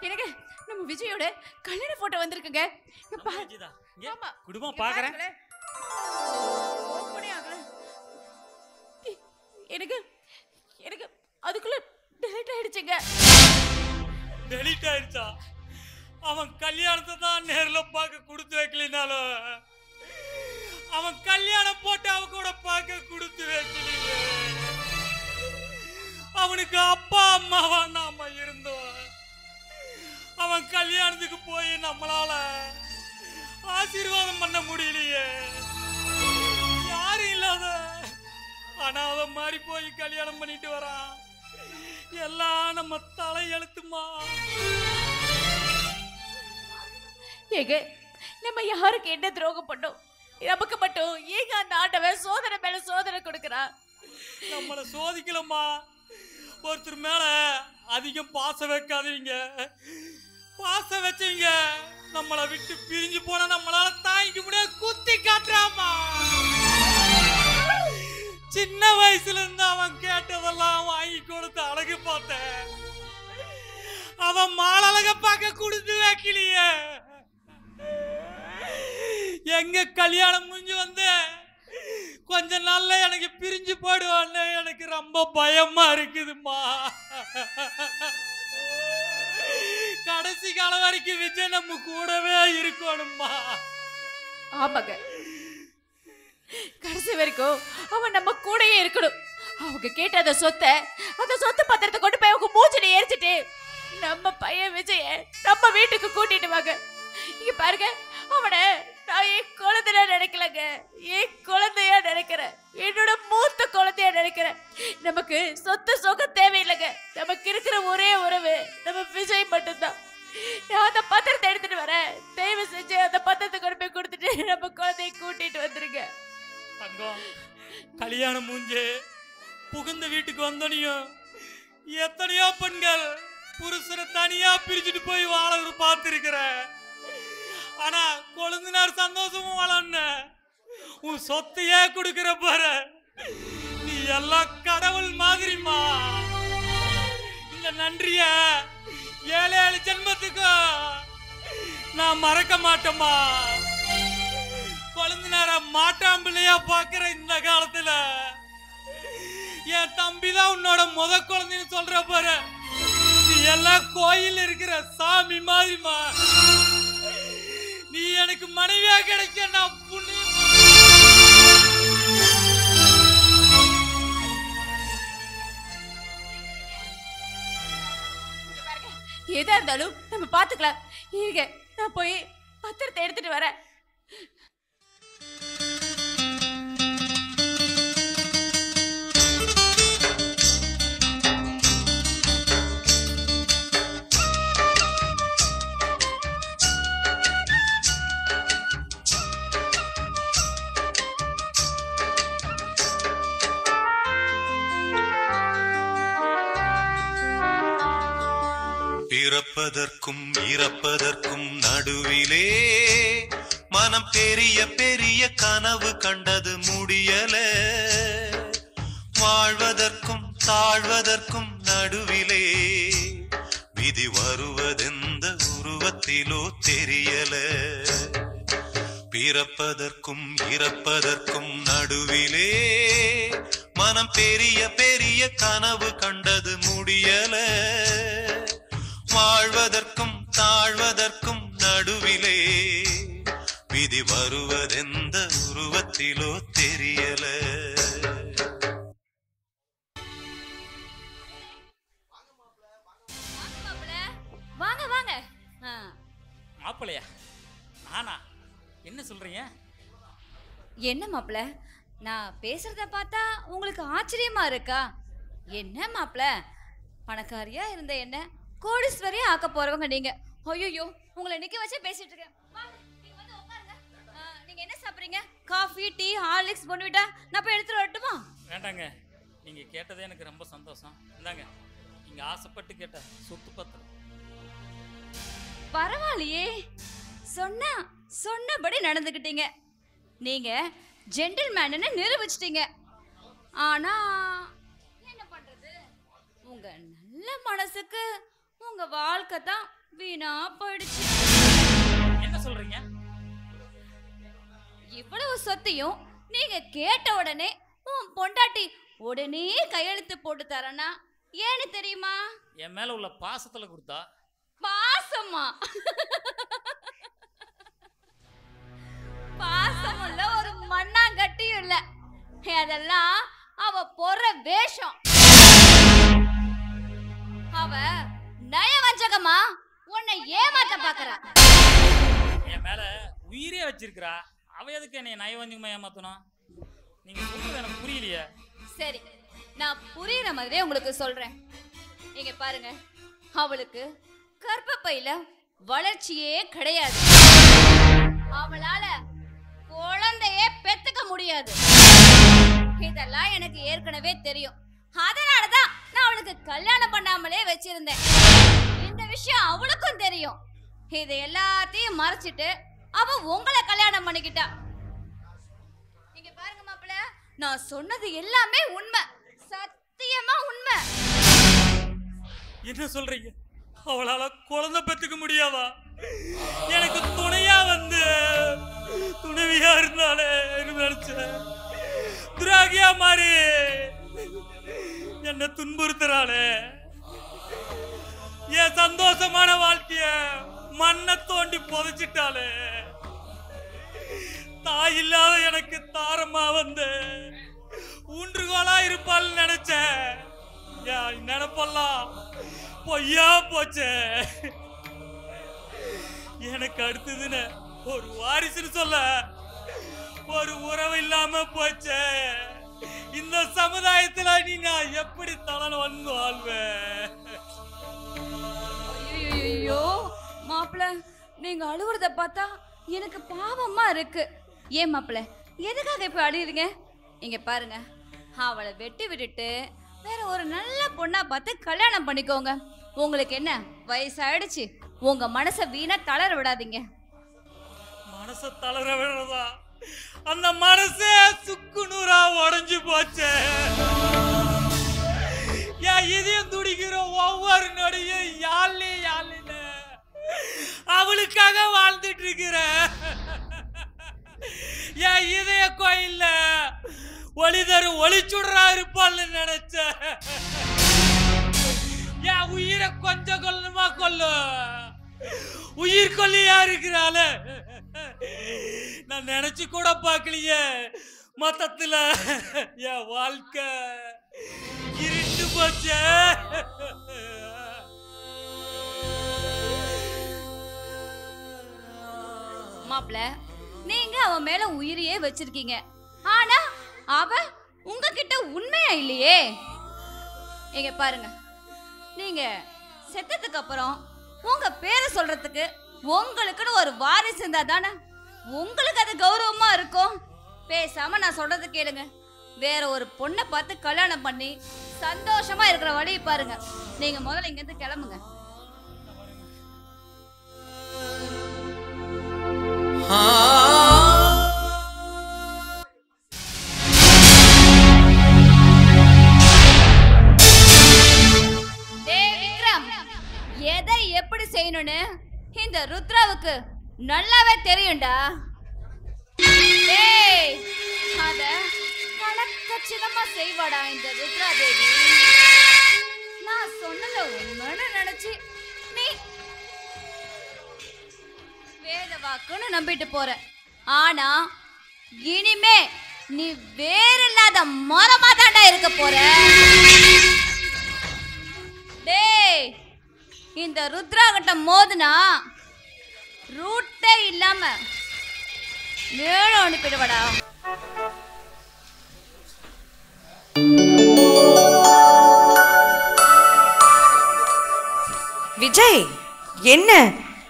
எனக்கு நம்ம விஜயோட கல்யாண போட்டோ வந்திருக்குங்க. குடும்பம் பாக்குறேன். எனக்கு எனக்கு அதுக்குள்ள டெலீட் ஆயிடுச்சுங்க. டெலீட் ஆயிடுச்சா? அவன் கல்யாணத்தை தான் நேர்ல பார்க்க கொடுத்து வைக்கலினாலும் அவன் கல்யாணம் போட்டு அவ கூட பார்க்க கொடுத்து வைக்கலையே. அவனுக்கு அப்பா அம்மாவா நாம இருந்தோம். அவன் கல்யாணத்துக்கு போய் நம்மளால ஆசீர்வாதம் பண்ண முடியலையே. யாரும் இல்லாத அனாத மாதிரி போய் கல்யாணம் பண்ணிட்டு வரான். எல்லாம் நம்ம தலை எழுத்துமா. ஏங்க நம்ம யாருக்கு என்ன துரோகம் பண்ணோம்? நமக்கு மட்டும் ஏங்க அந்த ஆண்டவன் சோதனை மேல சோதனை கொடுக்கறான்? நம்மளை சோதிக்கலம்மா. ஒருத்தர் மேல அதிகம் பாசம் வைக்காதீங்க. பாசம் வச்சீங்க நம்மளை விட்டு பிரிஞ்சு போனா நம்மளால தாங்கிக்க முடியாது. குத்தி காட்டுறாமா. சின்ன வயசுல இருந்து அவன் கேட்டதெல்லாம் வாங்கி கொடுத்து அழகு பார்த்தேன். அவன் மாலழக பார்க்க கொடுத்து வைக்கலையே. எங்க கல்யாணம் முடிஞ்சு வந்து கொஞ்ச நாள்ல எனக்கு பிரிஞ்சு போயிடுவான்னு எனக்கு ரொம்ப பயமா இருக்குதுமா. கடைசி காலம் வரைக்கும் விஜய் நம்ம கூடவே இருக்கணும்மா. ஆமாங்க, கடைசி வரைக்கும் அவன் நம்ம கூடயே இருக்கணும். அவங்க கேட்ட அந்த சொத்து பத்திரத்தை கொண்டு போய் அவங்க மூச்சில எரிச்சிட்டு நம்ம பையன் விஜய நம்ம வீட்டுக்கு கூட்டிட்டு வாங்க. இங்க பாருங்க, அவனை நான் என் குழந்தையா நினைக்கலங்க, என் குழந்தையா நினைக்கிறேன். என்னோட மூத்த குழந்தையா நினைக்கிறேன். நமக்கு சொத்து சுகம் தேவையில்லைங்க. நமக்கு இருக்கிற ஒரே உறவு நம்ம விஜய் மட்டும்தான். நான் அந்த பத்திரத்தை எடுத்துட்டு வரேன். தயவு செஞ்சு அந்த பத்திரத்தை கொண்டு போய் கொடுத்துட்டு நம்ம குழந்தைய கூட்டிட்டு வந்துருங்க. தங்கம், கல்யாணம் மூஞ்சு புகுந்த வீட்டுக்கு வந்தோனையும் எத்தனையோ பெண்கள் புருஷனை தனியா பிரிச்சுட்டு போய் வாழ பார்த்திருக்கிற. ஆனா கொழுந்தினார் சந்தோஷமும் வாழன்னு உன் சொத்தையே கொடுக்கிற பாரு. நீ எல்லாம் கடவுள் மாதிரிமா. இந்த நன்றிய 7 ஜென்மத்துக்கு நான் மறக்க மாட்டேம்மா. கொழுந்தினார மாட்டாம்பிள்ளையா பாக்குற இந்த காலத்துல என் தம்பிதான் உன்னோட முத குழந்தைன்னு சொல்ற பாரு. நீ எல்லாம் கோயில் இருக்கிற சாமி மாதிரிமா. நீ எனக்கு மனைவியா கிடைக்க நான் புண்ணியம். எதா இருந்தாலும் நம்ம பாத்துக்கலாம். இருங்க, நான் போய் பத்திரத்தை எடுத்துட்டு வரேன். பிறப்பதற்கும் இறப்பதற்கும் நடுவிலே மனம் பெரிய பெரிய கனவு கண்டது முடியல. வாழ்வதற்கும் தாழ்வதற்கும் நடுவிலே விதி வருவதெந்த உருவத்திலோ தெரியல. பிறப்பதற்கும் இறப்பதற்கும் நடுவிலே மனம் பெரிய பெரிய கனவு கண்டது முடியல. வாழ்வதற்கும் தாழ்வதற்கும் நடுவிலே விதி வருவதெந்த உருவத்திலோ தெரியல. வாங்க வாங்க. மாப்பிள்ளையா? நானா? என்ன சொல்றீங்க? என்ன மாப்பிள்ள, நான் பேசுறத பார்த்தா உங்களுக்கு ஆச்சரியமா இருக்கா? என்ன மாப்பிள்ள, பணக்காரியா இருந்த என்ன கோடீஸ்வரியா ஆக்க போறவங்க நீங்க. ஐயோ, உங்களை நிக்க வச்சு பேசிட்டு இருக்கேன். நீங்க வந்து உட்காருங்க. நீங்க என்ன சாப்பிடுறீங்க? காஃபி, டீ, ஹார்லிக்ஸ், போன்விட்டா நான் போய் எடுத்துட்டு வரட்டுமா? வேண்டாங்க, நீங்க கேட்டதே எனக்கு ரொம்ப சந்தோஷம். இந்தாங்க, நீங்க ஆசைப்பட்டு கேட்ட சொத்து பத்திரம். பரவாயில்லையே, சொன்னபடி நடந்துக்கிட்டீங்க. நீங்க ஜென்டில்மேன்னு நிரூபிச்சிட்டீங்க. ஆனா என்ன பண்றது, உங்க நல்ல மனசுக்கு உங்க வாழ்க்கை தான் வீணா போயிடுச்சு. என்ன சொல்றீங்க? இவ்வளவு சொத்தையும் நீங்க கேட்ட உடனே உன் பொண்டாட்டி உடனே கையெழுத்து போட்டு தரனா ஏன்னு தெரியுமா? என் மேல உள்ள பாசத்துல கொடுத்தா. பாசமா? பாசம் இல்ல, ஒரு மண்ணாங்கட்டியும் இல்ல. அதெல்லாம் அவ போற வேஷம். அவ நயவஞ்சகமா உன்னை ஏமாத்த பாக்குறா. என் மேல உயிரே வச்சிருக்கிறா. அவ எதுக்கு என்னை நயவஞ்சகமா ஏமாத்தணும்? நீங்க சொல்றது எனக்கு புரியலையே. சரி, நான் புரியுற மாதிரியே உங்களுக்கு சொல்றேன். இங்க பாருங்க, அவளுக்கு கர்ப்பப்பையில வளர்ச்சியே கிடையாது. அவளால குழந்தையே பெத்துக்க முடியாது. இதெல்லாம் எனக்கு ஏற்கனவே தெரியும். அதனாலதான் நான் அவளுக்கு கல்யாணம் பண்ணாமலே வச்சிருந்தேன். இந்த விஷயம் அவளுக்கும் தெரியும். இது எல்லாத்தையும் மறைச்சிட்டு அவ உங்களை கல்யாணம் பண்ணிக்கிட்டா. இங்க பாருங்க மாப்பிள்ள, நான் சொன்னது எல்லாமே உண்மை, சத்தியமா உண்மை. என்ன சொல்றீங்க? அவளால குழந்தை பெத்துக்க முடியாதா? எனக்கு துணையா வந்து துணைவியா இருந்தாலே நினைச்சேன். துராகியா மாறி என்ன துன்புறுத்துறாளே. என் சந்தோஷமான வாழ்க்கைய மண்ணை தோண்டி புதைச்சிட்டாளே. தாய் இல்லாத எனக்கு தாரமா வந்து ஊன்றுகோலா இருப்பாள் நினைச்சேன். நினைப்பெல்லாம் பொய்யா போச்சே. எனக்கு அடுத்ததுன்னு ஒரு வாரிசுன்னு சொல்ல ஒரு உறவு இல்லாம போச்சே. இந்த சமுதாயத்துல நீ நான் எப்படி தலன் வந்து வாழ்வேன்? ஐயோ மாப்பிள்ள, நீங்க அழுவுறத பார்த்தா எனக்கு பாவமா இருக்கு. ஏன் மாப்பிள்ள, எதுக்காக இப்ப அழுகிறீங்க? இங்க பாருங்க, அவளை வெட்டி விட்டுட்டு வேற ஒரு நல்ல பொண்ணா பார்த்து கல்யாணம் பண்ணிக்கோங்க. உங்களுக்கு என்ன வயசாயிடுச்சு? உங்க மனசை வீணா தளர விடாதீங்க. மனச தளர விடுறதா? அந்த மனசே சுக்கு நூறா உடைஞ்சு போச்சே. என் இதயம் துடிக்கிற ஒவ்வொரு நொடியும் யாழ்னே யாழ்னு அவளுக்காக வாழ்ந்துட்டு இருக்கிற. என் இதய கோயில்ல ஒளிதரு ஒளிச்சுடுறா இருப்பாள்னு நினைச்ச. என் உயிரை கொஞ்சம் கொல்லணுமா கொல்லு, உயிர் கொல்லியா இருக்கிறாள. நான் நினைச்சு கூட பார்க்கலையே. மொத்தத்துல என் வாழ்க்கை இருட்டு போச்சே. மாப்பிள்ள, நீங்க அவ மேல உயிரையே வச்சிருக்கீங்க. ஆனா அவ உங்ககிட்ட உண்மையா இல்லையே. இங்க பாருங்க, நீங்க செத்ததுக்கு அப்புறம் உங்க பேரை சொல்றதுக்கு உங்களுக்குன்னு ஒரு வாரிசு இருந்தா தானே உங்களுக்கு அது கௌரவமா இருக்கும். பேசாம நான் சொல்றது கேளுங்க. வேற ஒரு பொண்ணை பார்த்து கல்யாணம் பண்ணி சந்தோஷமா இருக்கிற வழி பாருங்க. நீங்க முதல்ல இங்க இருந்து கிளம்புங்க. எதை எப்படி செய்யணும்னு இந்த ருத்ராவுக்கு நல்லாவே தெரியும்டா. அத கணக்கச்சிதமா செய்வாடா இந்த ருத்ரா தேவி. நான் சொன்னத உண்மைன்னு நினைச்சு நீ வேத வாக்குன்னு நம்பிட்டு போற. ஆனா இனிமே நீ வேறில்லாத மரமா தாண்டா இருக்க போற. டேய், இந்த ருத்ரா கிட்ட மோதுனா ரூட்டே இல்லாம மேலும் அனுப்பிடுவடா. விஜய், என்ன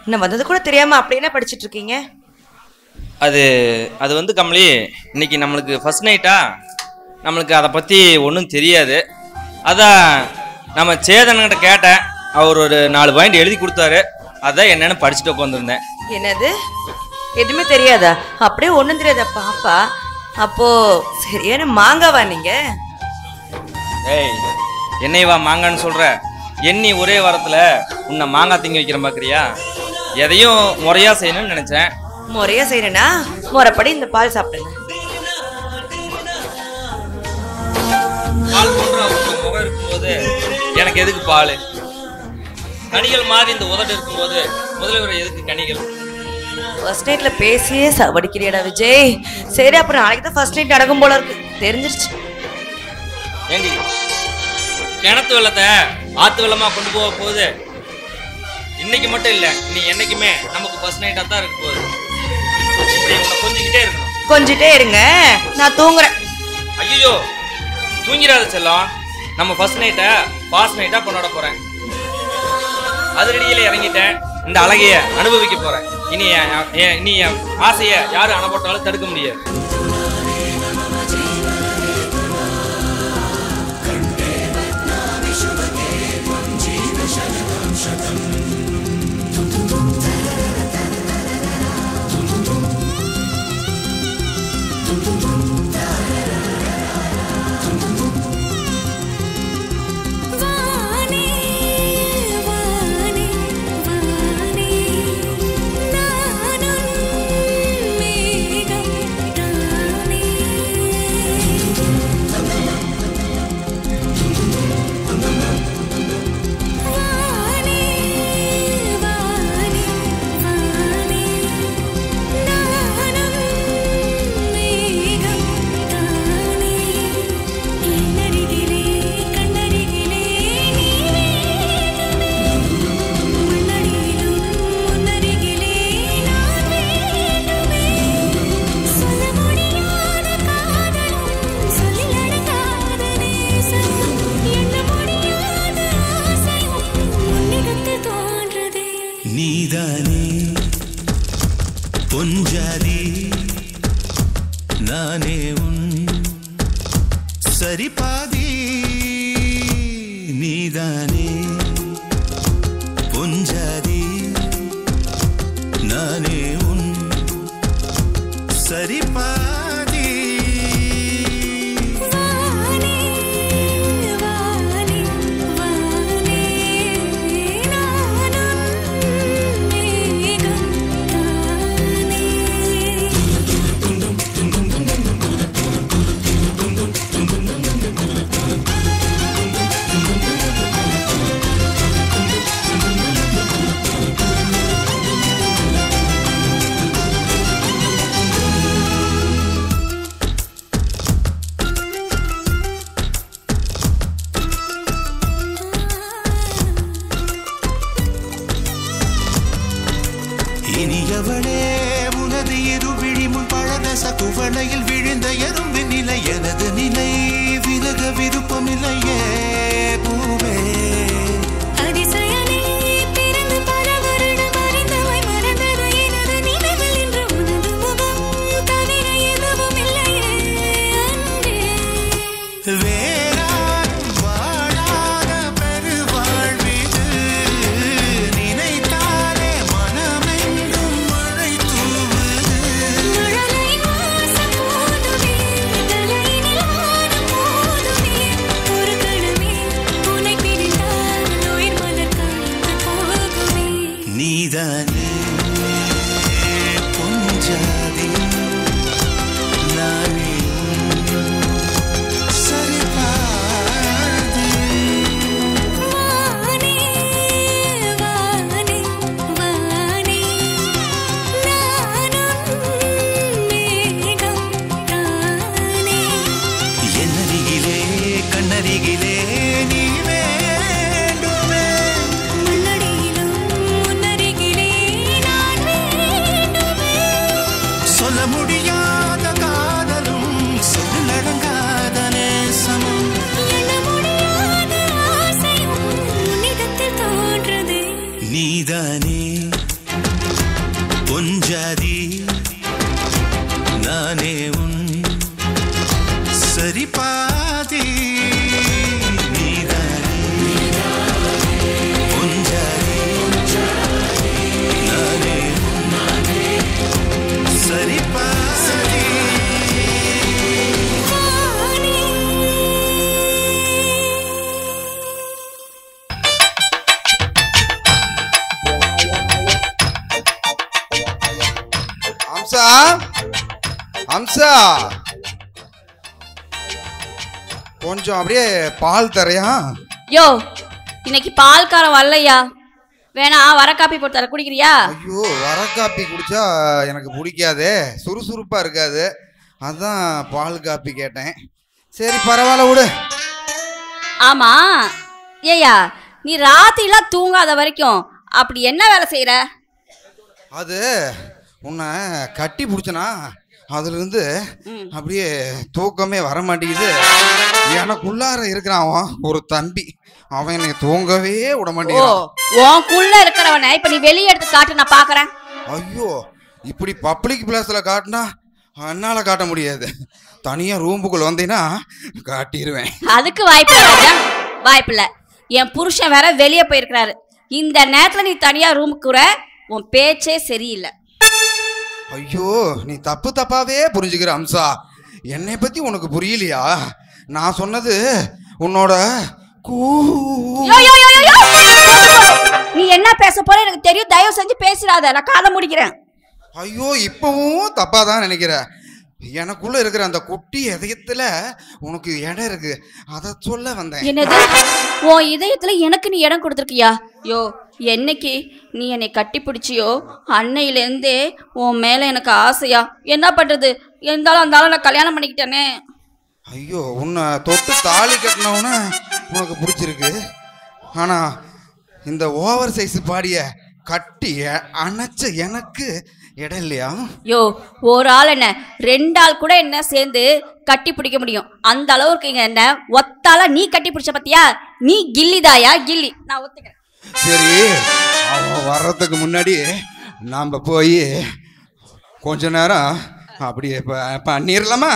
இன்னும் வந்தது கூட தெரியாம அப்படி என்ன படிச்சுட்டு இருக்கீங்க? அது வந்து கமலி, இன்னைக்கு நம்மளுக்கு ஃபர்ஸ்ட் நைட்டா, நம்மளுக்கு அதை பற்றி ஒன்றும் தெரியாது. அதான் நம்ம சேதன்கிட்ட கேட்டேன். அவர் ஒரு 4 பாயிண்ட் எழுதி கொடுத்தாரு. அதான் என்னென்னு படிச்சுட்டு உட்காந்துருந்தேன். என்னது, எதுவுமே தெரியாதா? அப்படியே ஒன்றும் தெரியாதா பாப்பா? அப்போ சரியான மாங்காவா நீங்க? ஏய், என்னைவா மாங்கான்னு சொல்கிற? எண்ணி ஒரே வாரத்துல உன்னை மாங்காய் திங்க வைக்கிற பாக்குறியா? எதையும் முறையா செய்யணும்னு நினைச்சேன். முறையா செய்யறேன்னா முறைப்படி இந்த பால் சாப்பிடுங்க. பால் போன்ற முகம் இருக்கும்போது எனக்கு எதுக்கு பால்? கனிகள் மாதிரி இந்த உதடு இருக்கும்போது முதல்வர் எதுக்கு கனிகள்? ஃபர்ஸ்ட் நைட்ல பேசியே சாவடிக்கிறியடா விஜய். சரி, அப்புறம் நாளைக்கு தான் ஃபர்ஸ்ட் நைட் நடக்கும் போல இருக்கு, தெரிஞ்சிருச்சு. ஏண்டி கிணத்து வெள்ளத்தை ஆத்து வெள்ளமா கொண்டு போக போகுது? இன்னைக்கு மட்டும் இல்ல, நீ என்னைக்குமே நமக்கு ஃபர்ஸ்ட் நைட்டா தான் இருக்க போகுது. கொஞ்சிக்கிட்டே இருக்கணும். கொஞ்சிட்டே இருங்க, நான் தூங்குறேன். ஐயோ தூங்கிறாத செல்லம், நம்ம ஃபர்ஸ்ட் நைட்டை பாஸ்ட் நைட்டா கொண்டாட போறேன். அதிரடியில இறங்கிட்டேன், இந்த அழகைய அனுபவிக்க போறேன். இனி என் ஆசைய யாரு அணப்பட்டாலும் தடுக்க முடியாது. இனியவளே உனது இருவிழி முன் பழரச குவளையில் விழுந்த எறும்பின் நிலை எனது நிலை விலக விருப்பமில்லையே பூவே. உன்னை பிரிந்த அம்சா அம்சா கொஞ்சம் அப்படியே பால் தரையா? யோ இன்னைக்கு பால்காரம் வரலையா, வேணா வர காப்பி போட்டு தர, குடிக்கிறியா? ஐயோ வர காப்பி குடிச்சா எனக்கு பிடிக்காதே, சுறுசுறுப்பா இருக்காது, அதான் பால் காப்பி கேட்டேன். சரி பரவாயில்ல விடு. ஆமா ஏயா, நீ ராத்திரிலாம் தூங்காத வரைக்கும் அப்படி என்ன வேலை செய்யற? அது உன்னை கட்டி பிடிச்சனா அதுலேருந்து அப்படியே தூக்கமே வர மாட்டேங்குது. எனக்குள்ளார இருக்கிறான் அவன் ஒரு தம்பி, அவன் என்னை தூங்கவே விட மாட்டேங்கிறான். உனக்குள்ள இருக்கிறவனை இப்ப நீ வெளியே எடுத்து காட்டு, நான் பாக்குறேன். ஐயோ இப்படி பப்ளிக் பிளேஸ்ல காட்டினா என்னால காட்ட முடியாது, தனியா ரூமுக்குள்ள வந்தீங்கன்னா காட்டிடுவேன். அதுக்கு வாய்ப்பு இல்ல, வாய்ப்பு இல்ல. என் புருஷன் வேற வெளியே போயிருக்கிறாரு, இந்த நேரத்துல நீ தனியா ரூமுக்கு வர, உன் பேச்சே சரியில்லை. ஐயோ நீ தப்பு தப்பாவே புரிஞ்சுக்கிற அம்சா, என்னை பத்தி உனக்கு புரியலையா? நான் சொன்னது உன்னோட நீ என்ன பேச போற எனக்கு தெரியும், தயவு செஞ்சு பேசிடாத, நான் காதை முடிக்கிறேன். ஐயோ இப்பவும் தப்பா தான் நினைக்கிற, எனக்குள்ள இருக்கிற அந்த குட்டி இதயத்துல உனக்கு இடம் இருக்கு, அதை சொல்ல வந்தேன். என்னது உன் இதயத்துல எனக்கு நீ இடம் கொடுத்துருக்கியா? யோ என்னைக்கு நீ என்னை கட்டி பிடிச்சியோ அன்னையிலேருந்தே உன் மேல எனக்கு ஆசையா, என்ன பண்றது, இருந்தாலும் நான் கல்யாணம் பண்ணிக்கிட்டேனே. ஐயோ உன்னை தொட்டு தாலி கட்டினவுன்னு உனக்கு பிடிச்சிருக்கு, ஆனா இந்த ஓவர் சைஸ் பாடிய கட்டி அணைச்ச எனக்கு இடம் இல்லையா? யோ ஒரு ஆள் என்ன, 2 ஆள் கூட என்ன சேர்ந்து கட்டி பிடிக்க முடியும், அந்த அளவுக்கு இங்க என்ன ஒத்தால நீ கட்டி பிடிச்ச பத்தியா? நீ கில்லிதாயா கில்லி, நான் ஒத்துக்கிறேன். சரி அவன் வர்றதுக்கு முன்னாடி நாம போய் கொஞ்ச நேரம் அப்படியே பண்ணிடலாமா?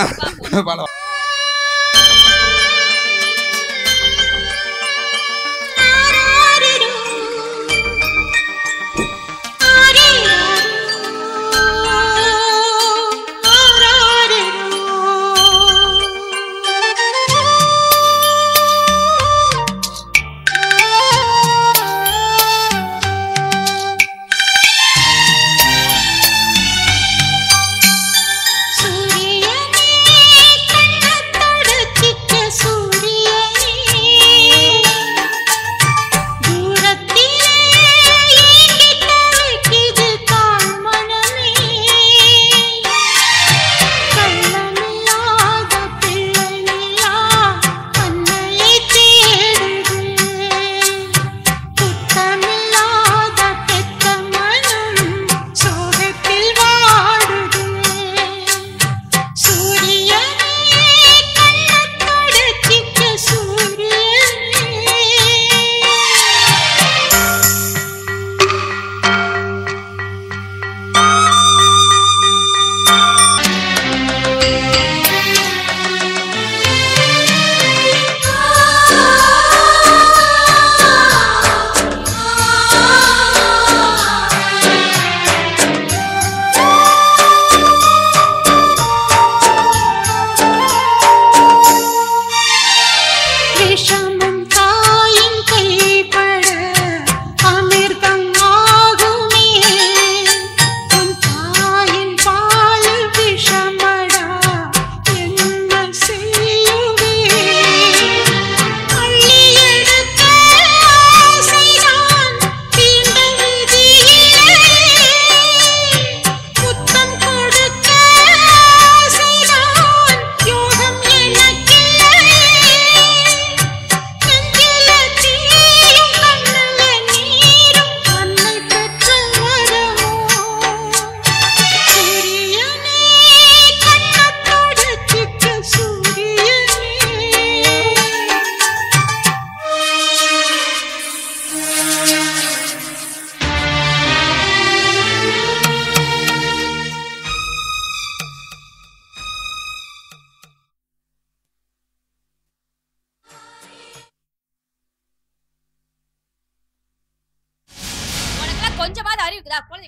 கொஞ்சமாவது அறிவு இருக்குதா? குழந்தை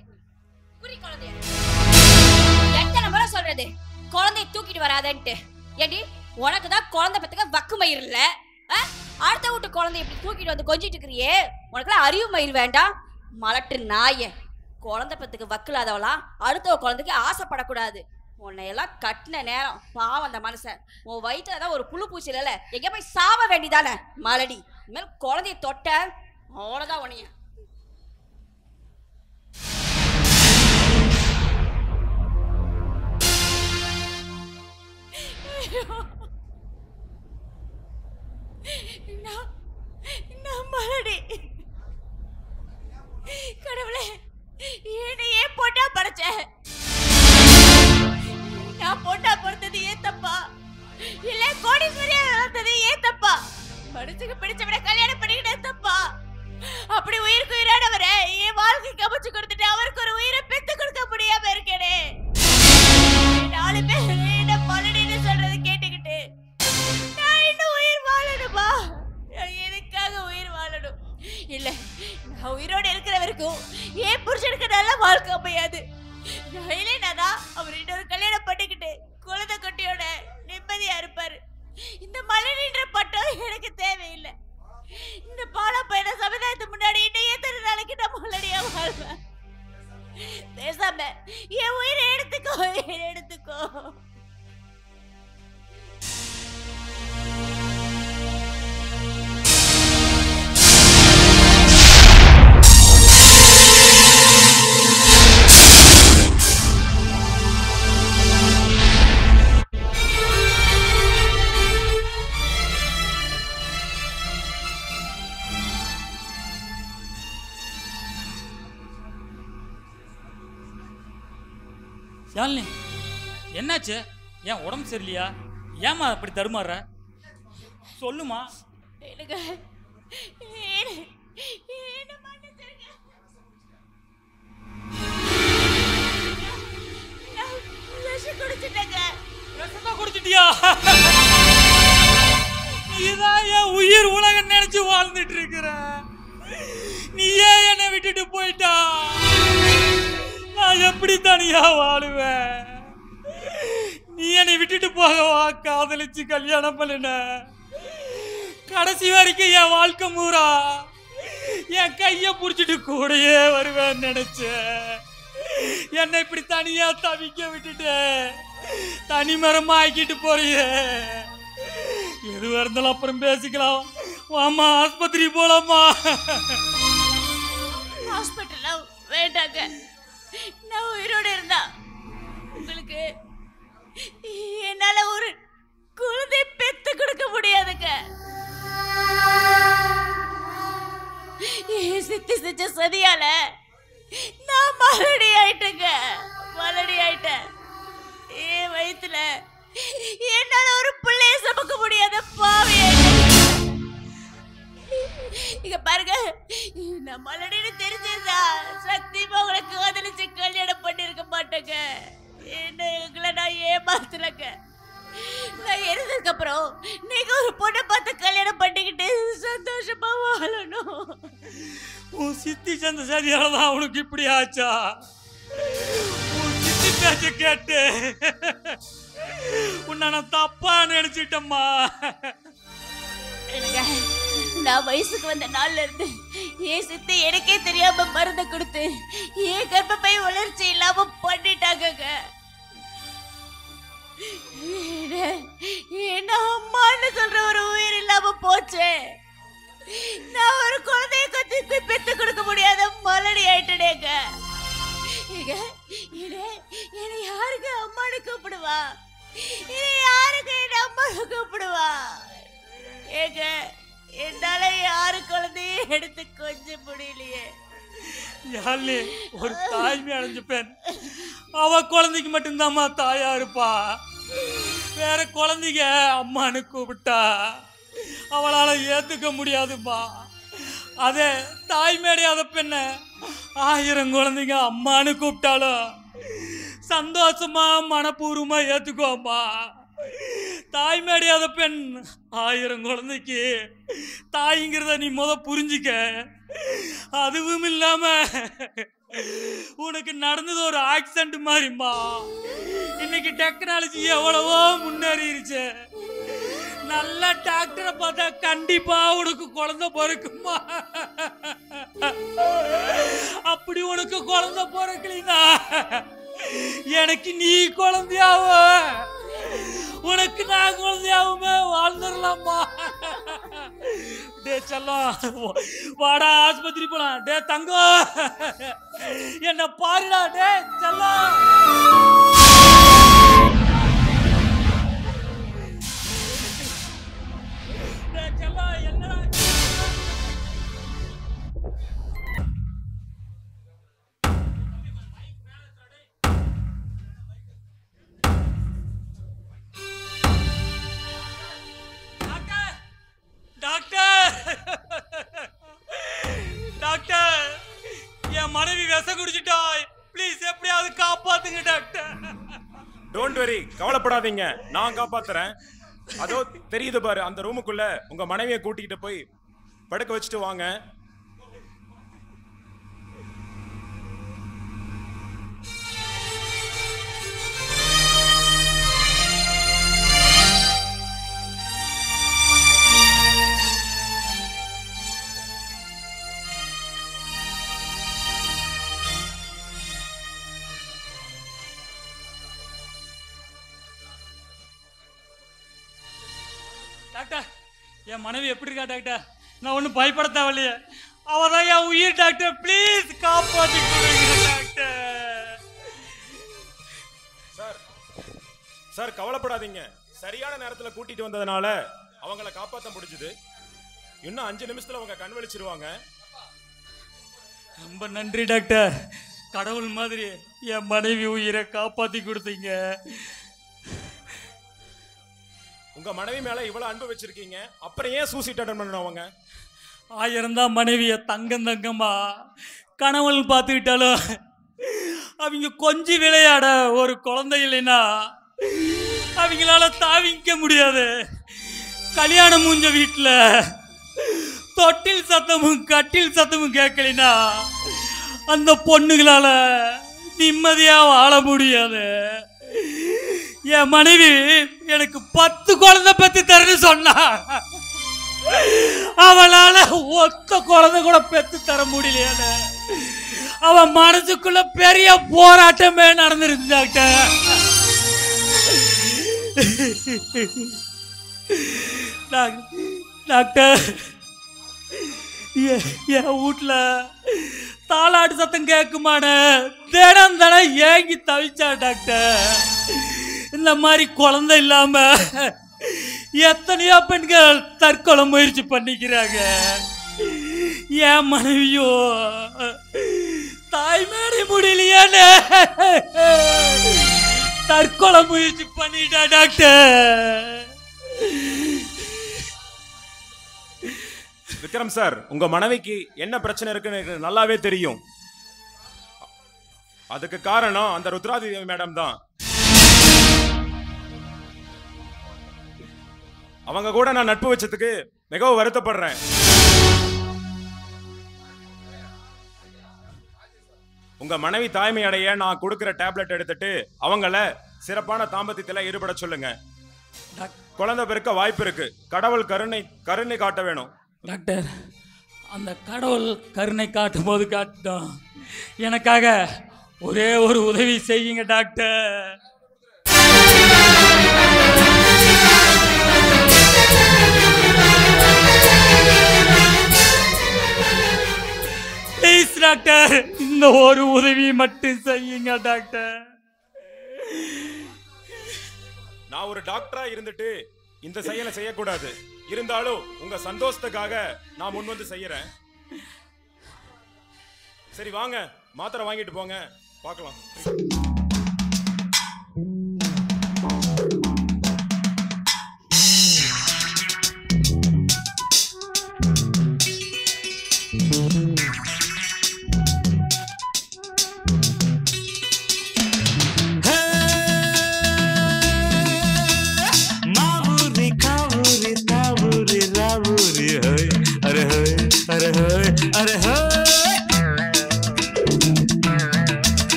எத்தனை முறை சொல்றது குழந்தைய தூக்கிட்டு வராதன்ட்டு? ஏடி உனக்கு தான் குழந்தை பத்துக்க வக்கு மயிர் இல்ல, அடுத்த வீட்டு குழந்தை இப்படி தூக்கிட்டு வந்து கொஞ்சிட்டு இருக்கிறியே, உனக்குலாம் அறிவு மயிர் வேண்டாம்? மலட்டு நாய, குழந்தை பெத்துக்கு வக்கில்லாதவளாம் அடுத்த குழந்தைக்கு ஆசைப்படக்கூடாது. உன்னையெல்லாம் கட்டின நேரம் பாவம் அந்த மனுஷன். உன் வயிற்றுல தான் ஒரு புழு பூச்சி இல்ல, எங்க போய் சாவ வேண்டிதானே மலடி. இனிமேல் குழந்தைய தொட்ட அவ்வளோதான் உன்னைய. மலடி கடவுளே, ஏனையே போட்டா படைச்ச. நான் போட்டா பொறுத்தது ஏன் தப்பா இல்ல கோடீஸ்வரியா வளர்த்தது ஏன் தப்பா? மனுஷங்க பிடிச்சவரை கல்யாணம் பண்ணிக்கிட்டே தப்பா? அப்படி உயிருக்கு உயிரானவரை என் வாழ்க்கைக்கு அமைச்சு கொடுத்துட்டு அவருக்கு ஒரு உயிரை பெத்து கொடுக்க முடியாம இருக்கேனே. 4 பேர் என்ன மலடின்னு சொல்றது கேட்டுக்கிட்டு நான் இன்னும் உயிர் வாழணுமா? எனக்காக உயிர் வாழணும். இல்ல, நான் உயிரோட இருக்கிற வரைக்கும் ஏன் புருஷனுக்கு நல்ல வாழ்க்கை அமையாது. இல்லைனாதா அவர் இன்னொரு கல்யாணம் பண்ணிக்கிட்டு குழந்தை குட்டியோட நிம்மதியா இருப்பாரு. இந்த மலடின்ற பட்டம் எனக்கு தேவையில்லை. இந்த பாலா பையன சமுதாயத்துக்கு முன்னாடி இன்னும் எத்தனை நாளைக்கு நான் மலடியா வாழ்வேன்? பேசாம என் உயிரை எடுத்துக்கோ, எடுத்துக்கோ. ஷாலினி, என்னாச்சு? ஏன் உடம்பு சரியில்லையா? ஏமா அப்படி தடுமாறுற? சொல்லுமா. எனக்கு குடிச்சிட்டியா? நீதான் என் உயிர் உலகம் நினைச்சு வாழ்ந்துட்டு இருக்கிற. நீ ஏன் என்னை விட்டுட்டு போயிட்டா? நான் எப்படி தனியா வாழுவேன்? நீ என்னை விட்டுட்டு போகவா காதலிச்சு கல்யாணம் பண்ணின? கடைசி வரைக்கும் என் வாழ்க்கை மூரா என் கைய புடிச்சிட்டு கூடயே வருவேன்னு நினைச்ச. என்னை இப்படி தனியா தவிக்க விட்டுட்டு தனிமரமா ஆக்கிட்டு போறியே. எதுவா இருந்தாலும் அப்புறம் பேசிக்கலாம். வாமா, ஆஸ்பத்திரி போலாமா? ஹாஸ்பிட்டல்ல வேண்டாங்க. நான் உயிரோட இருந்தா உங்களுக்கு என்னால ஒரு குழந்தை பெத்து கொடுக்க முடியாதுங்க. சித்தி செஞ்ச சதியால நான் மலடி ஆயிட்டேங்க. மலடி ஆயிட்டேன். என் வயித்துல என்னால ஒரு பிள்ளைய சுமக்க முடியாத பாவி ஆயிட்டேன். இங்க பாருங்க, நான் மலடின்னு தெரிஞ்சிருந்தா சத்தியமா உங்களை காதலிச்சு கல்யாணம் பண்ணிருக்க மாட்டேங்க. எங்களை நான் ஏமாத்துலங்க. நான் இருந்ததுக்கு அப்புறம் நீங்க ஒரு பொண்ணை பார்த்து கல்யாணம் பண்ணிக்கிட்டு சந்தோஷமா வாழணும். உன் சித்தி சந்த சரியாலதான் அவனுக்கு இப்படி ஆச்சா? உன் சித்தி பேச்ச கேட்டு உன்னை நான் தப்பா நினைச்சிட்டம்மா. நான் வயசுக்கு வந்த நாள்ல இருந்து என் சித்தி எனக்கே தெரியாம மருந்து கொடுத்து என் கர்ப்பப்பை வளர்ச்சி இல்லாம பண்ணிட்டாங்க. என்ன அம்மான்னு சொல்ற ஒரு உயிர் இல்லாம போச்சு. நான் ஒரு குழந்தைய கத்தி பெத்து கொடுக்க முடியாத மலடி ஆயிட்டேங்க. என்னை யாருக்கு அம்மானு கூப்பிடுவா? யாருக்கு என்ன அம்மானு கூப்பிடுவா? ஏங்க, என்னால யாரு குழந்தைய எடுத்து கொஞ்சம் முடியலையே. யாழ்னி, ஒரு தாய்மை அடைஞ்ச பெண் அவ குழந்தைக்கு மட்டும்தாம்மா தாயா இருப்பா. வேற குழந்தைங்க அம்மானு கூப்பிட்டா அவளால ஏத்துக்க முடியாதுப்பா. அதே தாய்மையடையாத பெண்ண 1000 குழந்தைங்க அம்மானு கூப்பிட்டாலும் சந்தோஷமா மனப்பூர்வமா ஏத்துக்குவாம்மா. தாய்மையடையாத பெண் 1000 குழந்தைக்கு தாய்ங்கிறத நீ புரிஞ்சிக்க. அதுவும் இல்லாம உனக்கு நடந்தது ஒரு ஆக்சிடென்ட் மாதிரிம்மா. இன்னைக்கு டெக்னாலஜி எவ்வளவோ முன்னேறிடுச்சு. நல்ல டாக்டரை பார்த்தா கண்டிப்பா உனக்கு குழந்தை பிறக்குமா. அப்படி உனக்கு உனக்கு குழந்தை பிறக்கலினா எனக்கு நீ குழந்தையாவ, உனக்கு நான் குழந்தையாவுமே வாழ்ந்துடலாமா? டே செல்லம் வாடா ஆஸ்பத்திரி போலாம். டே தங்கம் என்ன பாருடா. டே செல்லம் என்னடா டாக்டர் டாக்டர் என் மனைவி விஷ குடிச்சிட்டா, ப்ளீஸ் எப்படியாவது காப்பாத்துங்க டாக்டர். டோன்ட் வெரி, கவலைப்படாதீங்க, நான் காப்பாத்துறேன். அதோ தெரியுது பாரு அந்த ரூமுக்குள்ள உங்க மனைவியை கூட்டிகிட்டு போய் படுக்க வச்சுட்டு வாங்க. டாக்டர் என் மனைவி எப்படி இருக்கா டாக்டர்? நான் ஒன்றும் பயப்பட தேவையில்லையே, அவதான் என் உயிர் டாக்டர். ப்ளீஸ் காப்பாற்றி கொடுங்க டாக்டர். சார் சார் கவலைப்படாதீங்க, சரியான நேரத்தில் கூட்டிட்டு வந்ததுனால அவங்கள காப்பாற்ற முடிஞ்சது. இன்னும் 5 நிமிஷத்துல அவங்க கண் விழிச்சிருவாங்க. ரொம்ப நன்றி டாக்டர், கடவுள் மாதிரி என் மனைவி உயிரை காப்பாற்றி கொடுத்தீங்க. உங்க மனைவி மேல இவ்வளவு அன்பு வச்சிருக்கீங்க, அப்புறம் ஏன் சூசைட் அட்டன் பண்ணுவாங்க? 1000 தான் மனைவிய தங்கமா கணவன் பார்த்துக்கிட்டாலும் அவங்க கொஞ்சி விளையாட ஒரு குழந்தை இல்லைன்னா அவங்களால தாவிக்க முடியாது. கல்யாணம் மூஞ்ச வீட்டில் தொட்டில் சத்தமும் கட்டில் சத்தமும் கேட்கலினா அந்த பொண்ணுகளால நிம்மதியா வாழ முடியாது. என் மனைவி எனக்கு 10 குழந்தை பெத்து தரேன்னு சொன்னா, அவளால ஒத்த குழந்தை கூட பெத்து தர முடியல. அவன் மனசுக்குள்ள பெரிய போராட்டமே நடந்துருக்கு டாக்டர். டாக்டர் என் வீட்டுல தாளாட்டு சத்தம் கேட்குமான தினம் ஏங்கி தவிச்சா டாக்டர். இந்த மாதிரி குழந்தை இல்லாம எத்தனையோ பெண்கள் தற்கொலை முயற்சி பண்ணிக்கிறாங்க. என் மனைவியோ தாய்மாரி முடியலையானே தற்கொலை முயற்சி பண்ணிட்டா டாக்டர். விக்ரம் சார், உங்க மனைவிக்கு என்ன பிரச்சனை இருக்குன்னு எனக்கு நல்லாவே தெரியும். அதுக்கு காரணம் அந்த ருத்ராதி மேடம் தான். அவங்க கூட நான் நட்பு வச்சதுக்கு மிகவும் வருத்தப்படுறேன். உங்க மனைவி தாய்மை அடைய நான் கொடுக்கிற டேப்லெட் எடுத்துட்டு அவங்கள சிறப்பான தாம்பத்தியத்தில் ஈடுபட சொல்லுங்க. குழந்தை பிறக்க வாய்ப்பு இருக்கு. கடவுள் கருணை காட்ட வேணும் டாக்டர். அந்த கடவுள் கருணை காட்டும் போது காட்டும். எனக்காக ஒரே ஒரு உதவி செய்யுங்க டாக்டர். ப்ளீஸ் டாக்டர், இந்த ஒரு உதவி மட்டும் செய்யுங்க டாக்டர். நான் ஒரு டாக்டரா இருந்துட்டு இந்த செயலை செய்யக்கூடாது. இருந்தாலும் உங்க சந்தோஷத்துக்காக நான் முன் வந்து செய்யறேன். சரி வாங்க, மாத்திரை வாங்கிட்டு போங்க, பார்க்கலாம்.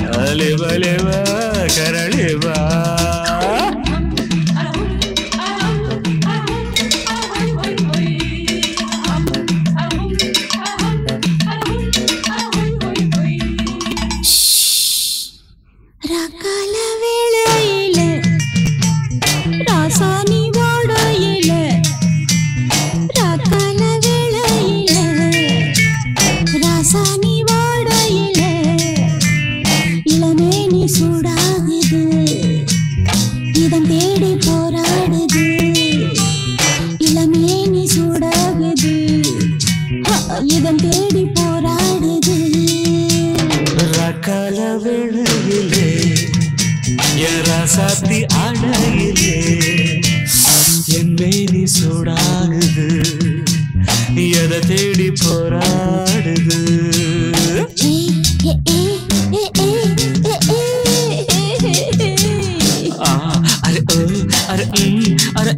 ಕರಳಿವ ಕರಳಿವ ராக்கால வேளையில ராசானி வாடையில ராக்கால வேளையில ராசானி வாடையில இளமேனி சூடாகுது இதன் தேடி போராடுது இளமேனி சூடாகுது இதன் தேடி போராடுது ராக்கால வேளையிலே ராசாத்தி அடையிலே என் மேனி சூடாகுது எதை தேடி போராடுது அரே அரே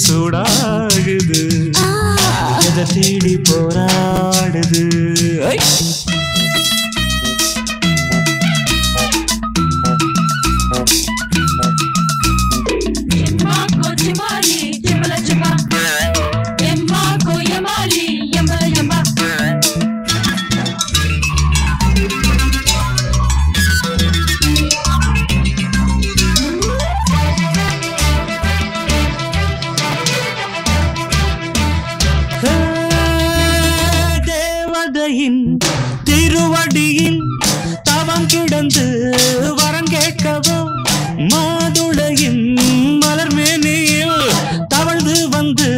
சூடாகுது எதை தேடி போராடுது திருவடியில் தவம் கிடந்து வரம் கேட்கவோ மாதுளையின் மலர் மேனியில் தவழ்ந்து வந்து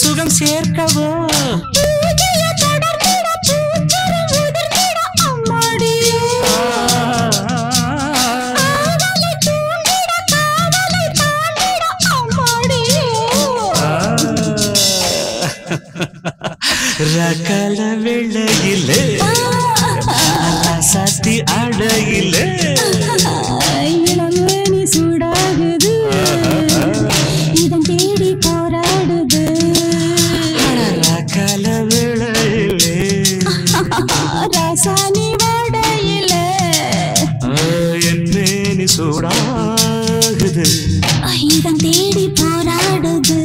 சுகம் சேர்க்கவோ ரகல வெள்ளையிலே சாத்தி அடையிலே இளமேனி சூடாகுது இதன் தேடி போராடுது ரகல வெள்ளையிலே ராசானி வாடையிலே என் மேனி சூடாகுது இதன் தேடி போராடுது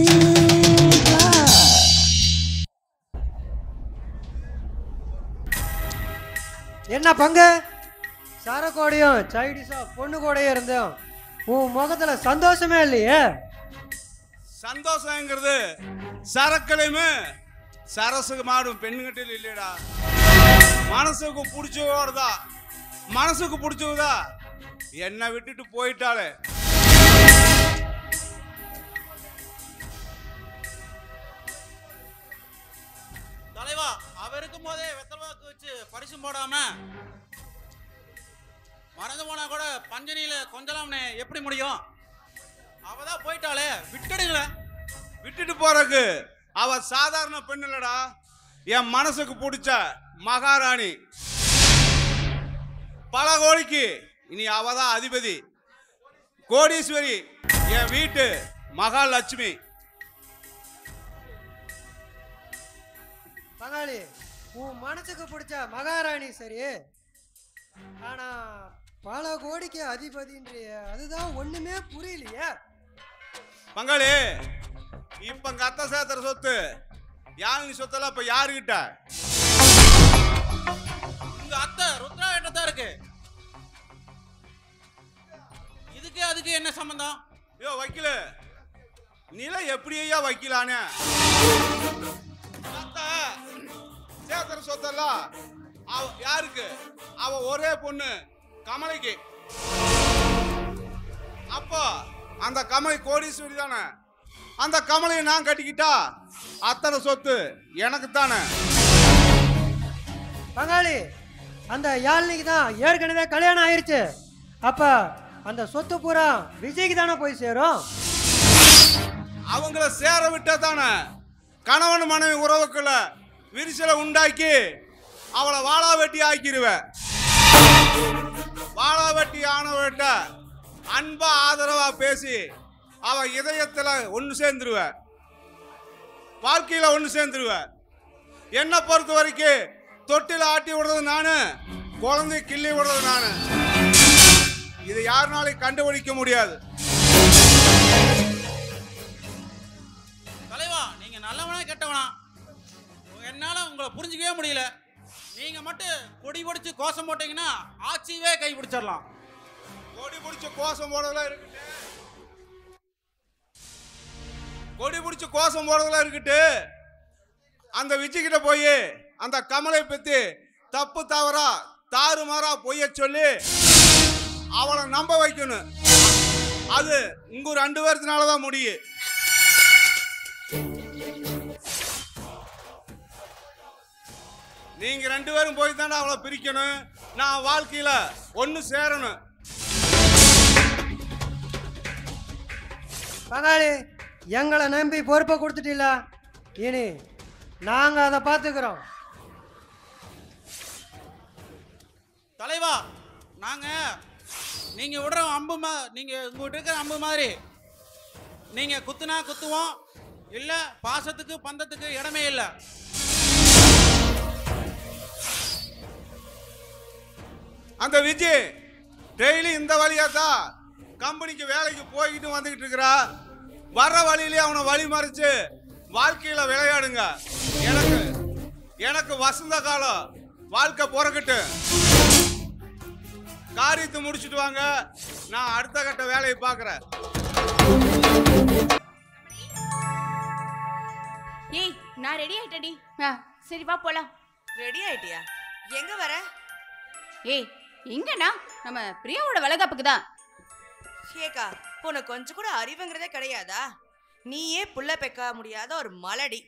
என்ன பங்கு சரக்கோடையும் சைடிஸா பொண்ணு கூடையும் இருந்தோம் உன் முகத்துல சந்தோஷமே இல்லையே. சந்தோஷங்கிறது சரக்கலையுமே சரசுக்கு மாடும் பெண்ணுகிட்ட இல்லையடா. மனசுக்கு பிடிச்சவோடதா மனசுக்கு பிடிச்சவுதா என்னை விட்டுட்டு போயிட்டாலே. தலைவா அவ இருக்கும் போதே வெத்தல்வாக்கு வச்சு பரிசு போடாம மறந்து போனா கூட பஞ்சனியில கொஞ்சலாம்னே எப்படி முடியும்? அவதான் போயிட்டாலே விட்டுடுங்களேன். விட்டுட்டு போறக்கு அவ சாதாரண பெண் இல்லடா, என் மனசுக்கு பிடிச்ச மகாராணி. பல கோடிக்கு இனி அவதான் அதிபதி, கோடீஸ்வரி, என் வீட்டு மகாலட்சுமி. பங்காளி உன் மனசுக்கு பிடிச்ச மகாராணி சரி, ஆனா பல கோடிக்கு அதிபதின்றிய அதுதான் ஒண்ணுமே புரியலையே. பங்காளி இப்ப எங்க அத்தை சேர்த்துற சொத்து யாழினி சொத்தெல்லாம் இப்ப யாருகிட்ட? உங்க அத்தை ருத்ரா கிட்ட தான் இருக்கு. இதுக்கு அதுக்கு என்ன சம்பந்தம்? யோ வக்கீல, நிலை எப்படி ஐயா வைக்கலானே? சேத்திர சொத்தெல்லாம் யாருக்கு? அவ ஒரே பொண்ணு கமலைக்கு. அப்போ அந்த கமலை கோடீஸ்வரி தானே. அந்த கமலையை நான் கட்டிக்கிட்டா அத்தனை சொத்து எனக்கு தானே. பங்காளி, அந்த யாழ்னிக்கு தான் ஏற்கனவே கல்யாணம் ஆயிருச்சு. அப்ப அந்த சொத்து பூரா விஜய்க்கு தானே போய் சேரும். அவங்கள சேர விட்டா தானே கணவன் மனைவி உறவுக்குள்ள விரிசலை உண்டாக்கி அவளை வாழா வெட்டி ஆக்கிடுவேன். வாழா வெட்டி ஆனவர்கிட்ட அன்பா ஆதரவா பேசி அவ இதயத்துல ஒன்று சேர்ந்துருவ, வாழ்க்கையில ஒன்று சேர்ந்துருவ. என்னை பொறுத்த வரைக்கும் தொட்டில ஆட்டி விடுறது நானு, குழந்தை கிள்ளி விடுறது நானு. இது யாருனாலையும் கண்டுபிடிக்க முடியாது. தலைவா, நீங்க நல்லவனா கெட்டவனா என்னால உங்களை புரிஞ்சுக்கவே முடியல. நீங்க மட்டும் கொடி பிடிச்சு கோஷம் போட்டீங்கன்னா ஆட்சியவே கை பிடிச்சிடலாம். கொடி பிடிச்ச கோஷம் போடுறதெல்லாம் இருக்கட்டு, கொடி பிடிச்ச கோஷம் போடுறதெல்லாம் இருக்கட்டு. அந்த விஜய்கிட்ட போய் அந்த கமலை பத்தி தப்பு தவறா தாறுமாறா பொய்ய சொல்லி அவளை நம்ப வைக்கணும். அது உங்க 2 பேர்த்தினாலதான் முடியும். நீங்க 2 பேரும் போய் தானே அவளை பிரிக்கணும். நான் வாழ்க்கையில ஒன்னு சேரணும். பங்காளி, எங்களை நம்பி பொறுப்பை கொடுத்துட்டீங்களா? இனி நாங்க அதை பார்த்துக்கிறோம். தலைவா, நாங்க நீங்க விடுற அம்பு நீங்க உங்ககிட்ட இருக்கிற அம்பு மாதிரி நீங்க குத்துனா குத்துவோம், இல்ல பாசத்துக்கு பந்தத்துக்கு இடமே இல்லை. அந்த விஜய் டெய்லி இந்த வழியா தான் கம்பெனிக்கு வேலைக்கு போய்கிட்டு வந்துகிட்டு இருக்கிறா. வர்ற வழியிலே அவனை வழி மறைச்சு வாழ்க்கையில விளையாடுங்க. எனக்கு வசந்த காலம் வாழ்க்கை பிறக்கட்டு. காரியத்தை முடிச்சுட்டு வாங்க, நான் அடுத்த கட்ட வேலையை பார்க்கிறேன். ஏய், நான் ரெடி ஆயிட்டடி. சரி வா போலாம். ரெடி ஆயிட்டியா? எங்க வர? ஏய், எங்கண்ணா? நம்ம பிரியாவோட வளகாப்புக்கு தான். ஏக்கா, உனக்கு கொஞ்சம் கூட அறிவுங்கிறதே கிடையாதா? நீயே புள்ள பெக்க முடியாத ஒரு மலடி.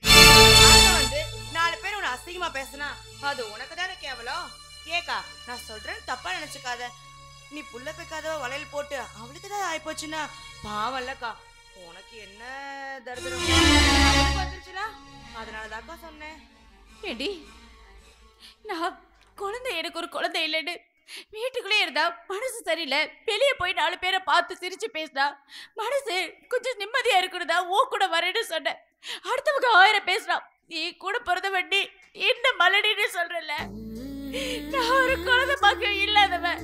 வந்து 4 பேர் உன்னை அசிங்கமா பேசினா அது உனக்கு தானே கேவலம். ஏக்கா, நான் சொல்றேன், தப்பா நினைச்சுக்காத. நீ புள்ள பெக்காதவ வளையல் போட்டு அவளுக்கு தான் ஆயிப்போச்சுன்னா பாவம் இல்லக்கா. உனக்கு என்ன தரித்திரம் வந்துருச்சுனா அதனாலதாக்கா சொன்னேன். ஏடி, நான் குழந்தை, எனக்கு ஒரு குழந்தை இல்லைன்னு வீட்டுக்குள்ளே இருந்தா மனசு சரியில்லை. வெளியே போய் 4 பேரை பார்த்து சிரிச்சு பேசினா மனசு கொஞ்சம் நிம்மதியா இருக்கணுதா ஓ கூட வரேன்னு சொன்னேன். அடுத்தவங்க 1000 பேசுறான், நீ கூட பிறந்த வண்டி என்ன மலடின்னு சொல்றல. நான் ஒரு குழந்தை பாக்கியம் இல்லாதவன்,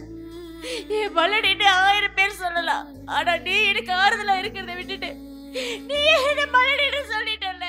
என் மலடின்னு 1000 பேர் சொல்லலாம். ஆனா நீ எனக்கு ஆறுதலா இருக்கிறத விட்டுட்டு நீ என்ன மலடின்னு சொல்லிட்டல.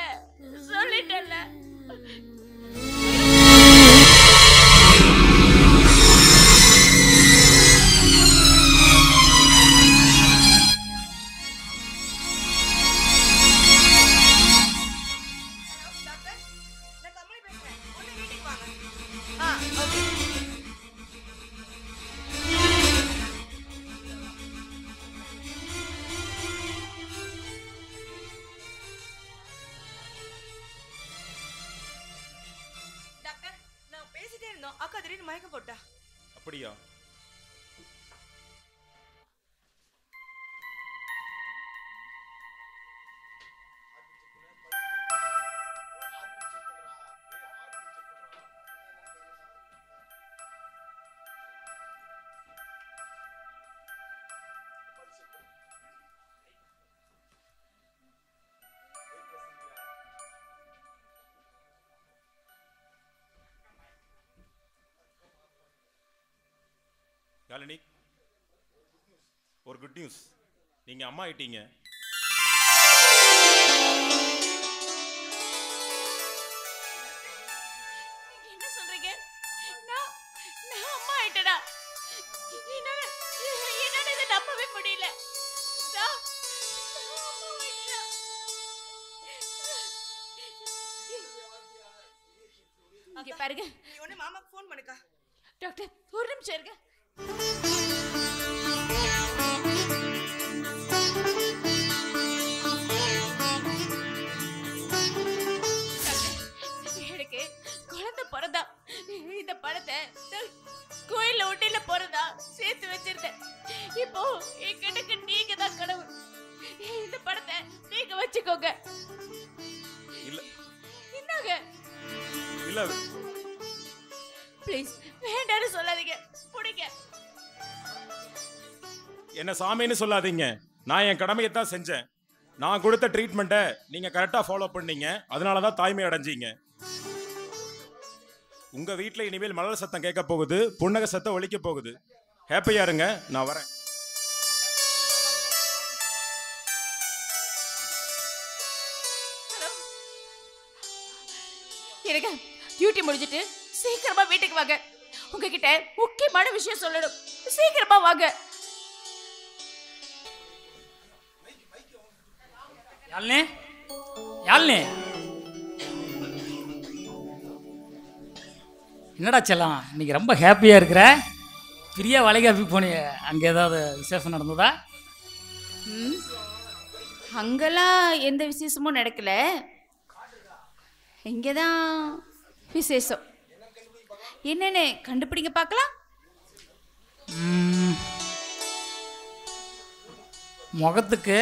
அக்கா திடீர்னு மயக்கம் போட்டா. அப்படியா? யாழினி, ஒரு குட் நியூஸ். நீங்க அம்மா ஆயிட்டீங்க. என்ன சொல்றீங்க? நான் அம்மா ஆயிட்டடா? என்னால இதை நம்பவே முடியல. நான் அம்மா ஆயிட்டேனா? இங்க பாருங்க, நீ ஒண்ணு மாமாக்கு ஃபோன் பண்ணுக்கா. டாக்டர் ஒரு நிமிஷம் இருங்க. எனக்கு குழந்தை பிறந்தா இந்த பணத்தை கோயில்ல ஒட்டில பிறந்தா சேர்த்து வச்சிருந்தேன். இப்போ என்கிட்ட நீங்க தான் கடவுள். இந்த பணத்தை நீங்க வச்சுக்கோங்க. இல்ல இந்தாங்க. இல்ல ப்ளீஸ் வேண்டாம்னு சொல்லாதீங்க. புடிங்க. என்ன சாமின்னு சொல்லாதீங்க. நான் என் கடமையை தான் செஞ்சேன். நான் கொடுத்த ட்ரீட்மெண்ட்டை நீங்க கரெக்டா ஃபாலோ பண்ணீங்க. அதனால தான் தாய்மை அடைஞ்சீங்க. உங்க வீட்டில் இனிமேல் மலர் சத்தம் கேட்க போகுது, புன்னகை சத்தம் ஒலிக்க போகுது. ஹாப்பியா இருங்க. நான் வரேன். இருங்க, டியூட்டி முடிஞ்சிட்டு சீக்கிரமா வீட்டுக்கு வாங்க. உங்ககிட்ட முக்கியமான விஷயம் சொல்லணும். சீக்கிரமா வாங்க. யாழ்னே யாழ்னே, என்னடா செல்லம் இன்னைக்கு ரொம்ப ஹாப்பியாக இருக்கிற? பிரியா வளைகாப்பி போனிய, அங்கே ஏதாவது விசேஷம் நடந்ததா? அங்கெல்லாம் எந்த விசேஷமும் நடக்கல. இங்கதான் விசேஷம். என்னன்னு கண்டுபிடிங்க பார்க்கலாம். முகத்துக்கு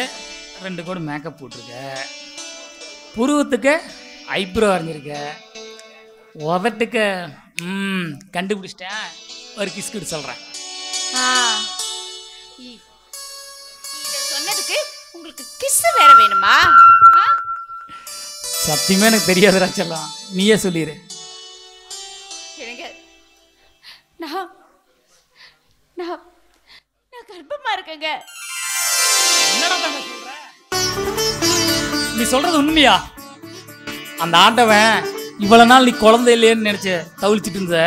2 கோடி மேக்கப் போட்டிருக்க, புருவத்துக்கு ஐப்ரோ வரைஞ்சிருக்க, உதட்டுக்கு கண்டுபிடிச்சிட்டேன். ஒரு கிஸ்கிட்டு சொல்கிறேன். இதை சொன்னதுக்கு உங்களுக்கு கிஸ் வேற வேணுமா? சத்தியமே எனக்கு தெரியாதுடா செல்லம், நீயே சொல்லிடு. எனக்கு நான் நான் நான் கர்ப்பமா இருக்கேங்க. என்னடா தம்பி சொல்ற? நீ சொல்றது உண்மையா? அந்த ஆண்டவன் இவ்வளவு நாள் நீ குழந்தை இல்லையேன்னு நினைச்சு தவிச்சிட்டு இருந்த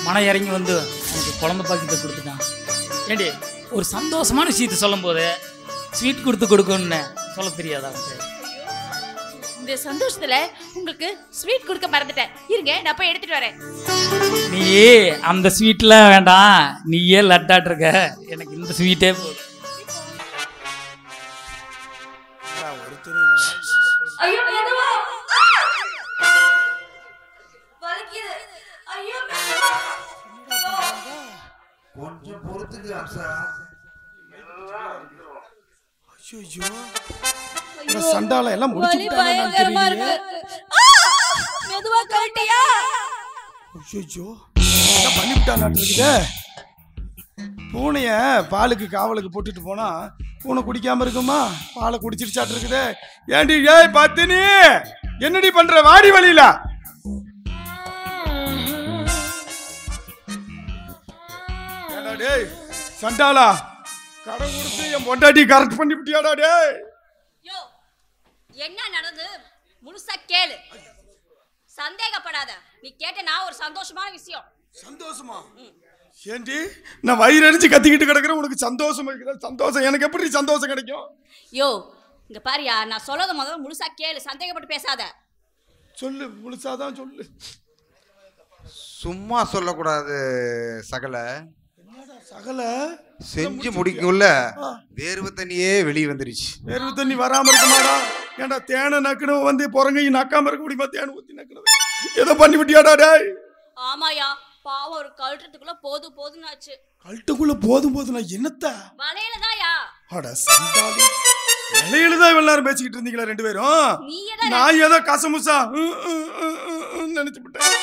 மனம் இறங்கி வந்து உனக்கு குழந்தை பாக்கியத்தை கொடுத்துட்டான். ஏண்டி ஒரு சந்தோஷமான விஷயத்தை சொல்லும் போது ஸ்வீட் கொடுக்கணும்னு சொல்ல தெரியாதா? இந்த சந்தோஷத்துல உங்களுக்கு ஸ்வீட் கொடுக்க மறந்துட்டேன். இருங்க, நான் போய் எடுத்துட்டு வரேன். நீ அந்த ஸ்வீட்லாம் வேண்டாம், நீயே லட்டாட்டு இருக்க. எனக்கு இந்த ஸ்வீட்டே போதும். ஐயோ மெதுவா வலிக்குது. ஐயோ கொஞ்சம் பொறுத்துக்கு அம்சா. ஐயோ சண்டால எல்லாம் முடிச்சிட்டானே தெரியல. மெதுவா கழட்டியா? ஐயோ என்ன பண்ணிவிட்டானாட்டு இருக்குதே. பூனைய பாலுக்கு காவலுக்கு போட்டுட்டு போனா பூனை குடிக்காம இருக்குமா? பாலை குடிச்சிருச்சாட்டு இருக்குதே. ஏண்டி ஏய் பத்தினி, என்னடி பண்ற? வாடி வழியில டேய் சண்டாலா, கடை கொடுத்து என் பொண்டாட்டி கரெக்ட் பண்ணி விட்டியாடா டேய். யோ என்ன நடந்து முழுசா கேளு. சந்தேகப்படாத. நீ கேட்ட நான் ஒரு சந்தோஷமான விஷயம். சந்தோஷமா? ஏண்டி நான் வயிறறிஞ்சு கத்திக்கிட்டு கிடக்குறேன், உனக்கு சந்தோஷம் இருக்குதா? சந்தோஷம் எனக்கு எப்படி சந்தோஷம் கிடைக்கும்? யோ இங்க பாரியா, நான் சொல்லத முதல்ல முழுசா கேளு. சந்தேகப்பட்டு பேசாத. சொல்லு, முழுசாதான் சொல்லு. சும்மா சொல்லக்கூடாது சகல. சகல செஞ்சு முடிக்குள்ள வேர்வை தண்ணியே வெளியே வந்துருச்சு. வேர்வை தண்ணி வராம இருக்குமாடா? ஏன்டா தேனை நக்கணும் வந்து பொறங்கையும் நக்காம இருக்க முடியுமா? தேனை ஊத்தி நக்கணும் ஏதோ பண்ணி விட்டியாடா டேய். ஆமாயா, பாவம் ஒரு கழட்டுக்குள்ள போதும் ஆச்சு. கழட்டுக்குள்ள போதும் நான் என்னத்த வலையிலதாயா? அட சண்டாளி, வலையிலதான் எல்லாரும் பேசிக்கிட்டு இருந்தீங்களா 2 பேரும்? நான் ஏதோ கசமுசா நினைச்சு விட்டேன்.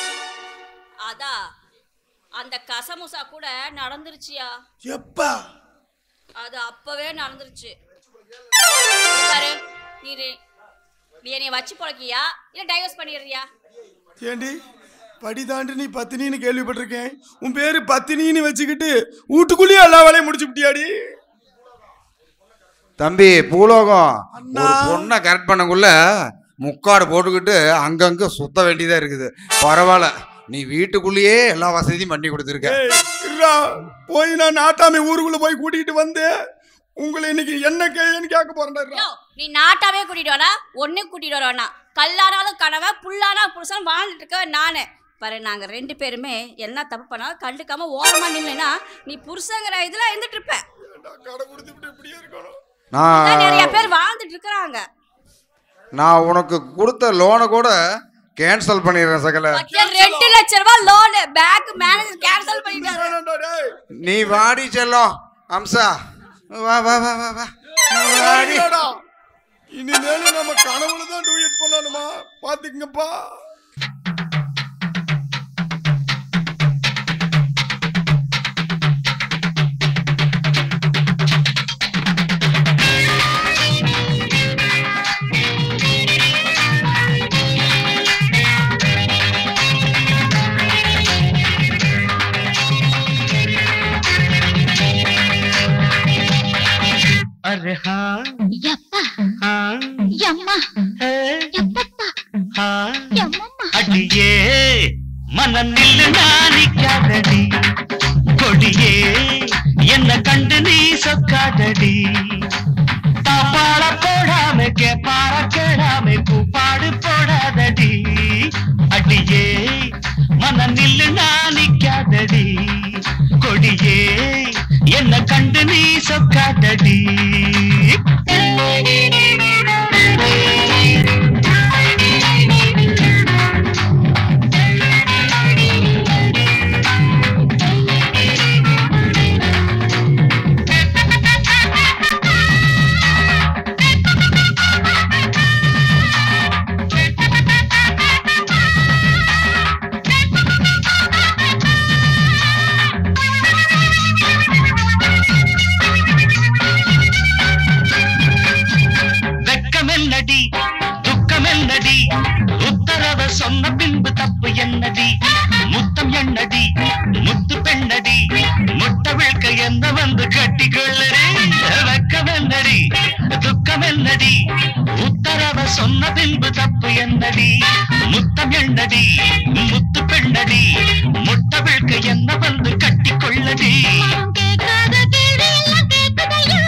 அதா அந்த கசமுசா கூட நடந்துருச்சியா. எப்பா? அது அப்பவே நடந்துருச்சு. பாரு, நீ என்னை வச்சு பொழக்கியா இல்ல டைவர்ஸ் பண்ணிடுறியா? ஏண்டி படி தாண்டி நீ பத்தினின்னு கேள்விப்பட்டிருக்கேன். உன் பேரு பத்தினின்னு வச்சுக்கிட்டு வீட்டுக்குள்ளேயே எல்லா வேலையும் முடிச்சு விட்டியாடி. தம்பி பூலோகம், ஒரு பொண்ணை கரெக்ட் பண்ணக்குள்ள முக்காடு போட்டுக்கிட்டு அங்கங்க சுத்த வேண்டியதா இருக்குது. பரவாயில்ல, நீ வீட்டுக்குள்ளேயே எல்லா வசதியும் பண்ணி கொடுத்துருக்க. போய் நான் நாட்டாமை ஊருக்குள்ள போய் கூட்டிகிட்டு வந்து உங்களை இன்னைக்கு என்ன கேட்க போறேன்டா. நீ நாட்டாவே கூட்டிட்டு வரா, ஒண்ணு கூட்டிட்டு வர வேணா. கல்லானாலும் கனவை, புல்லானா புருஷன் வாழ்ந்துட்டு இருக்க நானு. பாரு நாங்க 2 பேருமே என்ன தப்பு பண்ணாலும் கண்டுக்காம ஓரமா நின்னா நீ புருஷங்கிற இதுல இருந்துட்டு இருப்ப. நிறைய பேர் வாழ்ந்துட்டு இருக்காங்க. நான் உனக்கு கொடுத்த லோனை கூட கேன்சல் பண்ணிடுறேன் சகல. 2 லட்சம் ரூபாய் லோன் பேங்க் மேனேஜர் கேன்சல் பண்ணிட்டாரு. நீ வாடி செல்லம் அம்சா வா வா வா வா வா வாடி. இனிமேல நம்ம கனவுல தான் டூயட் பண்ணணுமா பாத்துக்கங்கப்பா. अरे हाँ ಯಪ್ಪ हाँ ಯಮ್ಮ ಯಪ್ಪಪ್ಪ हाँ ಯಮ್ಮಮ್ಮ அடியே மனநில் நானிக்காதடி கொடியே என்ன கண்டு நீ சொக்காதடி தாப்பாட போடாம கேப்பாட கேடாம கூப்பாடு போடாதடி அடியே மனநில் நானிக்காதடி கொடியே என்ன கண்டு நீ சொக்காதடி. வெக்கமென்னடி துக்கமென்னடி உத்தரவ சொன்ன பின்பு தப்பு என்னடி முத்தம் என்னடி முத்து பெண்ணடி முட்டை விழ்க்க என்ன வந்து கட்டிக்கொள்ளடி. வெக்கமென்னடி துக்கமென்னடி உத்தரவ சொன்ன பின்பு தப்பு என்னடி முத்தம் என்னடி முத்து பெண்ணடி முட்டை விழ்க்க என்ன வந்து கட்டிக்கொள்ளடி. கேட்காத கேள்வி எல்லாம் கேட்குதையா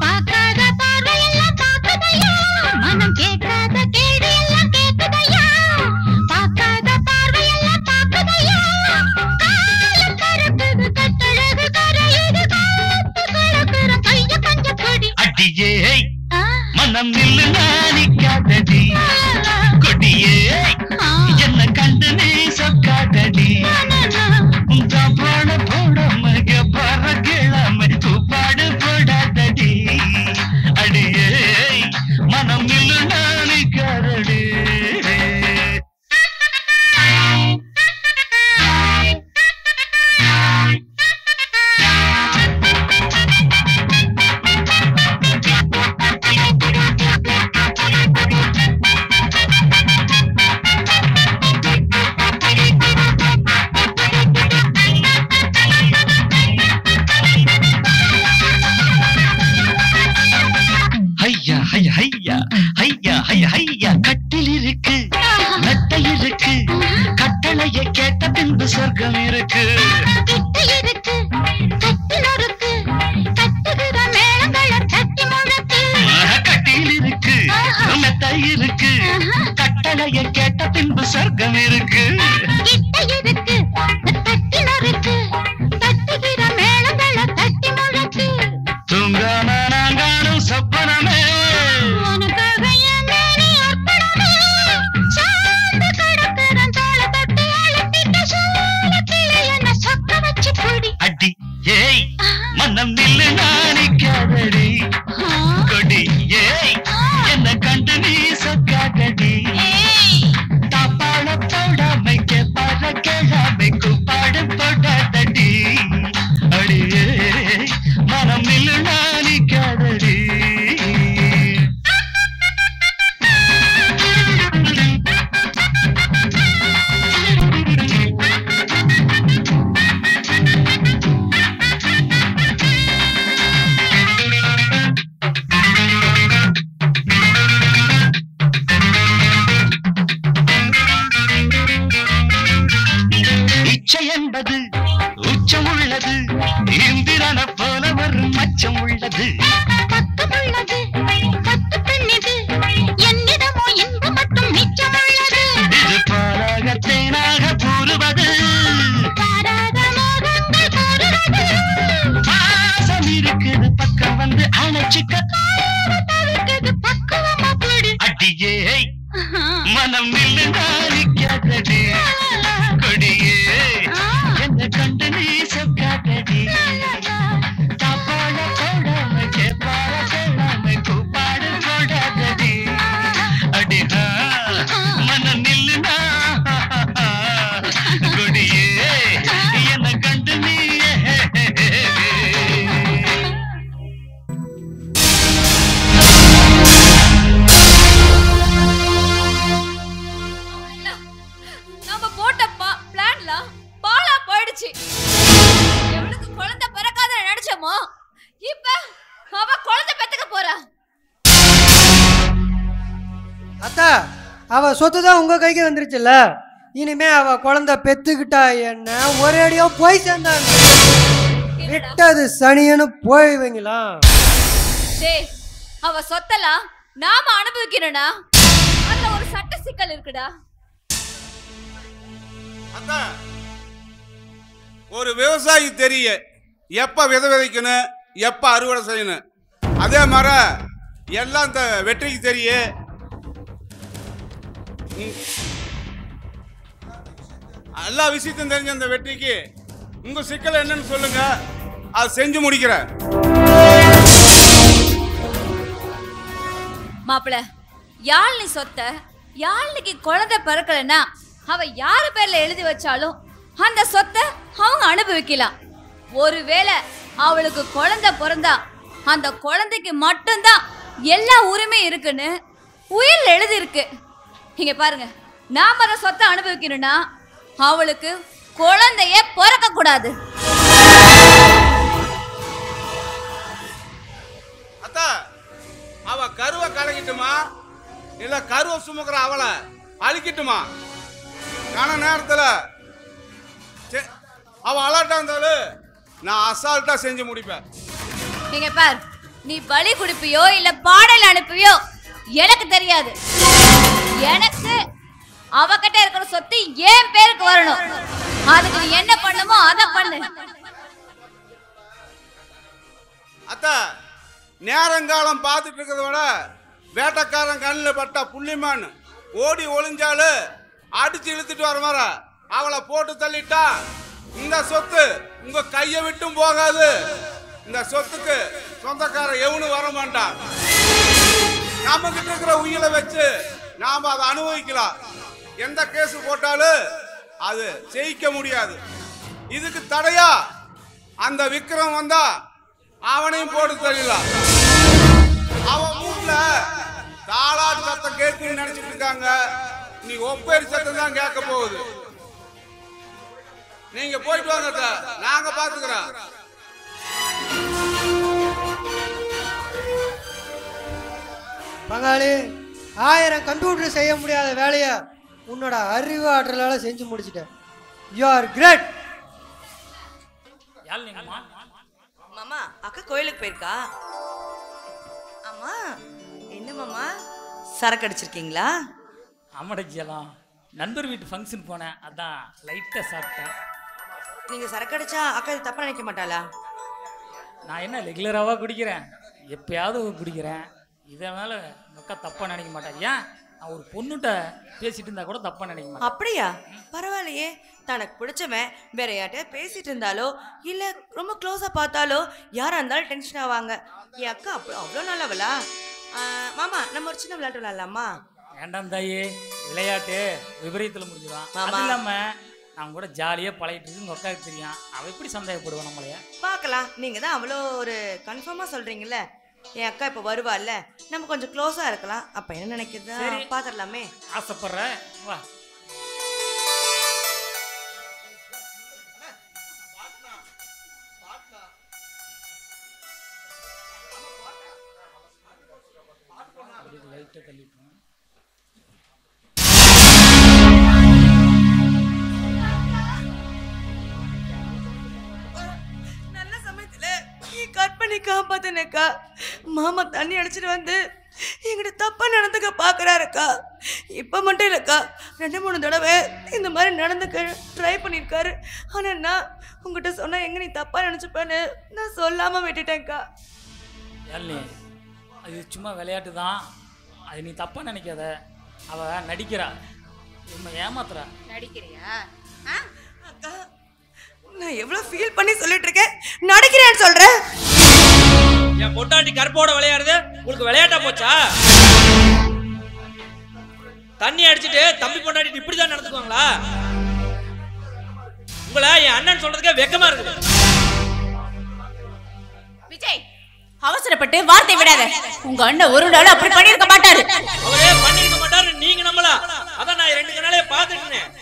பார்க்காத பார்வை எல்லாம் பார்க்குதையா மனம் கேட்காத கேள்வி எல்லாம் கேட்குதையா பார்க்காத பார்வை எல்லாம் பார்க்குதையா காலம் கருக்குது கட்டழகு கரையுது காத்து கலக்குற கைய பஞ்ச கொடி அடியே மனம் நில்லு நானிக்காதடி கொடியே என்ன கண்டு நீ சொக்காதடி. தாப்பாட போடாம பார கிழமை கூப்பாடு போடாதடி அடியே மனம் நில்லு நானிக்காதடி. ஐயா ஐயா ஐயா ஐயா ஐயா ஐயா கட்டில் இருக்கு மெத்தை இருக்கு கட்டளையை கேட்ட பின்பு சொர்க்கம் இருக்கு. கிட்ட இருக்கு கட்டில் இருக்கு கட்டுகிற மேளங்களை தட்டி முழக்கு கட்டில் இருக்கு மெத்தை இருக்கு கட்டளையை கேட்ட பின்பு சொர்க்கம் இருக்கு. கிட்ட இருக்கு கட்டில் இருக்கு கட்டுகிற மேளங்களை தட்டி முழக்கு தூங்காம நான் காணும் சொப்பனமே உனக்காக என் மேனி அர்ப்பணமே சார்ந்து கிடக்குறன் தோள தட்டி அழுத்திட்ட சோழ கிளை என்ன சொக்க வச்சு பொடி அடி ஏய் மனம் நில்லு நானிக்காதடி கொடி ஏய் என்ன கண்டு நீ சொக்காதடி தாப்பாட போடாம மனம் நில்லுடாரிக்காதடி கொடியே என்ன கண்டு நீ சொக்காதடி தாப்பாட போடாம கேப்பார கேளாம கூப்பாடு போடாதடி அடிஹா மனம் நில்லுடா கொடியே என்ன கண்டு நீ நாம போட்ட பிளான்லாம் பாலா போயிடுச்சு. எவளுக்கு குழந்தை பிறக்காத நினைச்சோமோ இப்ப அவ குழந்தை பெத்துக்க போறா. அத்தா அவ சொத்து தான் உங்க கைக்கு வந்துருச்சுல்ல, இனிமே அவ குழந்தை பெத்துக்கிட்டா என்ன ஒரேடியா போய் சேர்ந்தாங்க விட்டது சனியன்னு போய்வீங்களா? டேய், அவ சொத்தெல்லாம் நாம அனுபவிக்கணும்னா அதுல ஒரு சட்ட சிக்கல் இருக்குடா. அத்தா, ஒரு விவசாயி தெரிய எப்ப விதை விதைக்கணும் எப்ப அறுவடை செய்யணும், அதே மாதிரி எல்லாம் இந்த வெற்றிக்கு தெரிய எல்லா விஷயத்தையும் தெரிஞ்ச அந்த வெற்றிக்கு உங்க சிக்கல் என்னன்னு சொல்லுங்க, அது செஞ்சு முடிக்கிறேன். மாப்பிள்ள, யாழ்னி சொத்த யாழ்னிக்கு குழந்தை பிறக்கலன்னா அவ யாரு பேர்ல எழுதி வச்சாலும் அந்த சொத்தை அவங்க அனுபவிக்கலாம். ஒருவேளை அவளுக்கு குழந்தை பிறந்தா அந்த குழந்தைக்கு மட்டும்தான் எல்லா உரிமையும் இருக்குன்னு உயிர் எழுதி இருக்கு. இங்க பாருங்க, நாம அந்த சொத்தை அனுபவிக்கணும்னா அவளுக்கு குழந்தைய பிறக்க கூடாது. அத்தா, அவ கருவை கலக்கிட்டுமா இல்ல கருவை சுமக்கிற அவளை அழிக்கட்டுமா? கன நேரத்துல அவ அலர்ட்டா இருந்தாலும் நான் அசால்ட்டா செஞ்சு முடிப்பேன். இங்க பார், நீ பலி குடிப்பியோ இல்ல பாடல் அனுப்பியோ எனக்கு தெரியாது. எனக்கு அவகிட்ட இருக்கிற சொத்து என் பேருக்கு வரணும். அதுக்கு நீ என்ன பண்ணுமோ அதை பண்ணு. அத்தா, நேரங்காலம் பார்த்துட்டு இருக்கிறத விட வேட்டக்காரன் கண்ணில் பட்ட புள்ளிமான் ஓடி ஒளிஞ்சாலு அடிச்சு இழுத்துட்டு வர மாதிரி அவளை போட்டு தள்ளிட்டா இந்த சொத்து உங்க கையை விட்டும் போகாது. இந்த சொத்துக்கு சொந்தக்கார எவனும் வர மாட்டான். நாம கிட்ட இருக்கிற உயிரை வச்சு நாம அதை அனுபவிக்கலாம். எந்த கேஸ் போட்டாலும் அது ஜெயிக்க முடியாது. இதுக்கு தடையா அந்த விக்ரம் வந்தா அவனையும் போட்டு தள்ளிடலாம். அவன் வீட்டுல தாளாட்டு சத்தம் கேட்குன்னு நினைச்சிட்டு இருக்காங்க. நீ ஒப்பேரி சத்தம் தான் கேட்க போகுது. நீங்க போயிட்டு வாங்க, நாங்க பாத்துக்கிறோம். பங்காளி, 1000 கம்ப்யூட்டர் செய்ய முடியாத வேலையை உன்னோட அறிவு ஆற்றலால செஞ்சு முடிச்சிட்டேன். You are great. மாமா, அக்கா கோயிலுக்கு போயிருக்கா? ஆமா, என்ன மாமா சரக்கு அடிச்சிருக்கீங்களா? ஆமாடஜியெல்லாம் நண்பர் வீட்டு ஃபங்க்ஷன் போனேன், அதான் லைட்டாக சாப்பிட்டேன். நீங்க சரக்கு அடிச்சா அக்கா இது தப்பா நினைக்க மாட்டாளா? நான் என்ன ரெகுலராகவா குடிக்கிறேன், எப்பயாவது குடிக்கிறேன். இதனால அக்கா தப்பாக நினைக்க மாட்டேன். ஏன், நான் ஒரு பொண்ணுகிட்ட பேசிட்டு இருந்தா கூட தப்பாக நினைக்க மாட்டேன். அப்படியா? பரவாயில்லையே. தனக்கு பிடிச்சவன் வேற யார்கிட்ட பேசிட்டு இருந்தாலோ இல்ல ரொம்ப க்ளோஸா பார்த்தாலோ யாரா இருந்தாலும் டென்ஷன் ஆவாங்க. என் அக்கா அவ்வளோ நல்லவளா? மாமா, நம்ம ஒரு சின்ன விளையாட்டு விளையாடலாமா? வேண்டாம் தாயே, விளையாட்டு விபரீதத்தில் முடிஞ்சிடும். அது இல்லாமல் நான் கூட ஜாலியாக பழகிட்டு இருக்கு. உங்கள் அக்காவுக்கு தெரியும், அவள் எப்படி சந்தேகப்படுவோம் நம்மளைய? பார்க்கலாம். நீங்கள் தான் அவ்வளோ ஒரு கன்ஃபார்மாக சொல்கிறீங்களே. என் அக்கா இப்போ வருவாள்ல, நம்ம கொஞ்சம் க்ளோஸாக இருக்கலாம். அப்போ என்ன நினைக்கிறது பார்த்துடலாமே. ஆசைப்படுறேன், வா. லைட்டாக தள்ளிட்டோம். நல்ல சமயத்துல நீ கட் பண்ணி காப்பாத்தனக்கா. மாமா தண்ணி அடிச்சிட்டு வந்து எங்கிட்ட தப்பா நடந்துக்க பாக்குறாருக்கா. இப்ப மட்டும் இல்லக்கா, 2-3 தடவை இந்த மாதிரி நடந்துக்க ட்ரை பண்ணிருக்காரு. ஆனா நான் உங்ககிட்ட சொன்னா எங்க நீ தப்பா நினைச்சுப்பேன்னு நான் சொல்லாம விட்டுட்டேன்க்கா. அது சும்மா விளையாட்டு தான், அது நீ தப்பா நினைக்காத. அவ நடிக்கிறா, உண்மை ஏமாத்துறா. நடிக்கிறியா? அக்கா, நான் எவ்வளவு ஃபீல் பண்ணி சொல்லிட்டு இருக்கேன், நடிக்கிறேன்னு சொல்றேன். என் பொட்டாட்டி கற்போட விளையாடுது உங்களுக்கு விளையாட்டா போச்சா? தண்ணி அடிச்சுட்டு தம்பி பொண்டாட்டி இப்படிதான் நடந்துக்குவாங்களா? உங்களை என் அண்ணன் சொல்றதுக்கே வெக்கமா இருக்குது. விஜய், அவசரப்பட்டு வார்த்தை விடாத. உங்க அண்ணன் ஒரு நாள் அப்படி பண்ணிருக்க மாட்டாரு. அவரே பண்ணிருக்க மாட்டாரு, நீங்க நம்பலாம். அதான் நான் 2 நாளே பாத்துட்டேன்.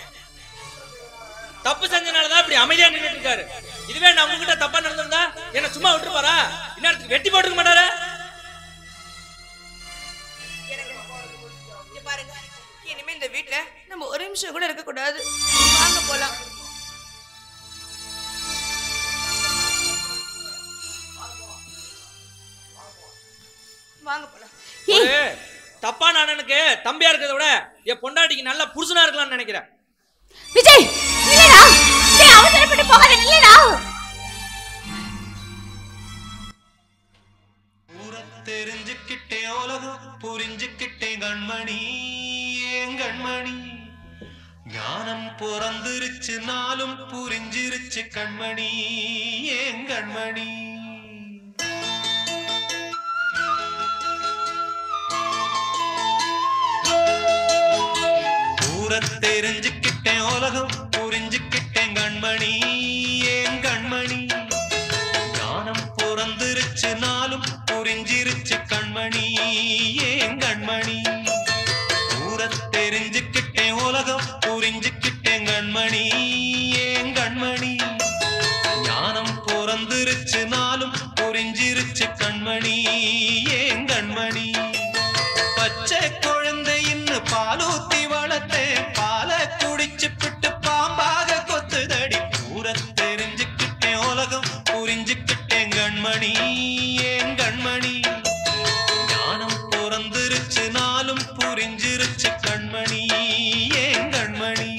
தப்பு செஞ்சனாலதான் இப்படி அமைதியா நின்றுட்டு இருக்காரு. இதுவே நான் உங்ககிட்ட தப்பா நடந்திருந்தா என்ன சும்மா விட்டுருப்பாரா? இன்னும் வெட்டி போட்டுக்க மாட்டாரு. பாருங்க, இனிமே இந்த வீட்டுல நம்ம ஒரு நிமிஷம் கூட இருக்க கூடாது. வாங்க போலாம். வாங்க போலாம். தப்பான அண்ணனுக்கு தம்பியா இருக்கிறத விட என் பொண்டாட்டிக்கு நல்ல புருஷனா இருக்கலாம்னு நினைக்கிறேன். விஜய், இல்லடா, நீ அவசரப்பட்டு போகாத, இல்லடா. தெரிஞ்சுக்கிட்டே உலகம் புரிஞ்சுக்கிட்டே கண்மணி ஏன் கண்மணி ஞானம் பிறந்துருச்சு நாளும் புரிஞ்சிருச்சு கண்மணி ஏன் கண்மணி தெரிஞ்சுக்கிட்டேன் உலகம் புரிஞ்சுக்கிட்டேன் கண்மணி ஏன் கண்மணி ஞானம் பிறந்துருச்சு நாளும் புரிஞ்சிருச்சு கண்மணி ஏன் கண்மணி தெரிஞ்சுக்கிட்டேன் உலகம் புரிஞ்சுக்கிட்டேன் கண்மணி ஏன் கண்மணி ஞானம் பிறந்துருச்சு நாளும் புரிஞ்சிருச்சு கண்மணி ஏன் கண்மணி பச்சை குழந்தை இன்னும் பாலூத்தி வளர்த்தேன் பாலை குடிச்சு பிட்டு பாம்பாக கொத்துதடி பூர தெரிஞ்சுக்கிட்டேன் உலகம் புரிஞ்சுக்கிட்டேன் கண்மணி ஏன் கண்மணி ஞானம் பிறந்துருச்சு நாளும் புரிஞ்சிருச்சு கண்மணி ஏன் கண்மணி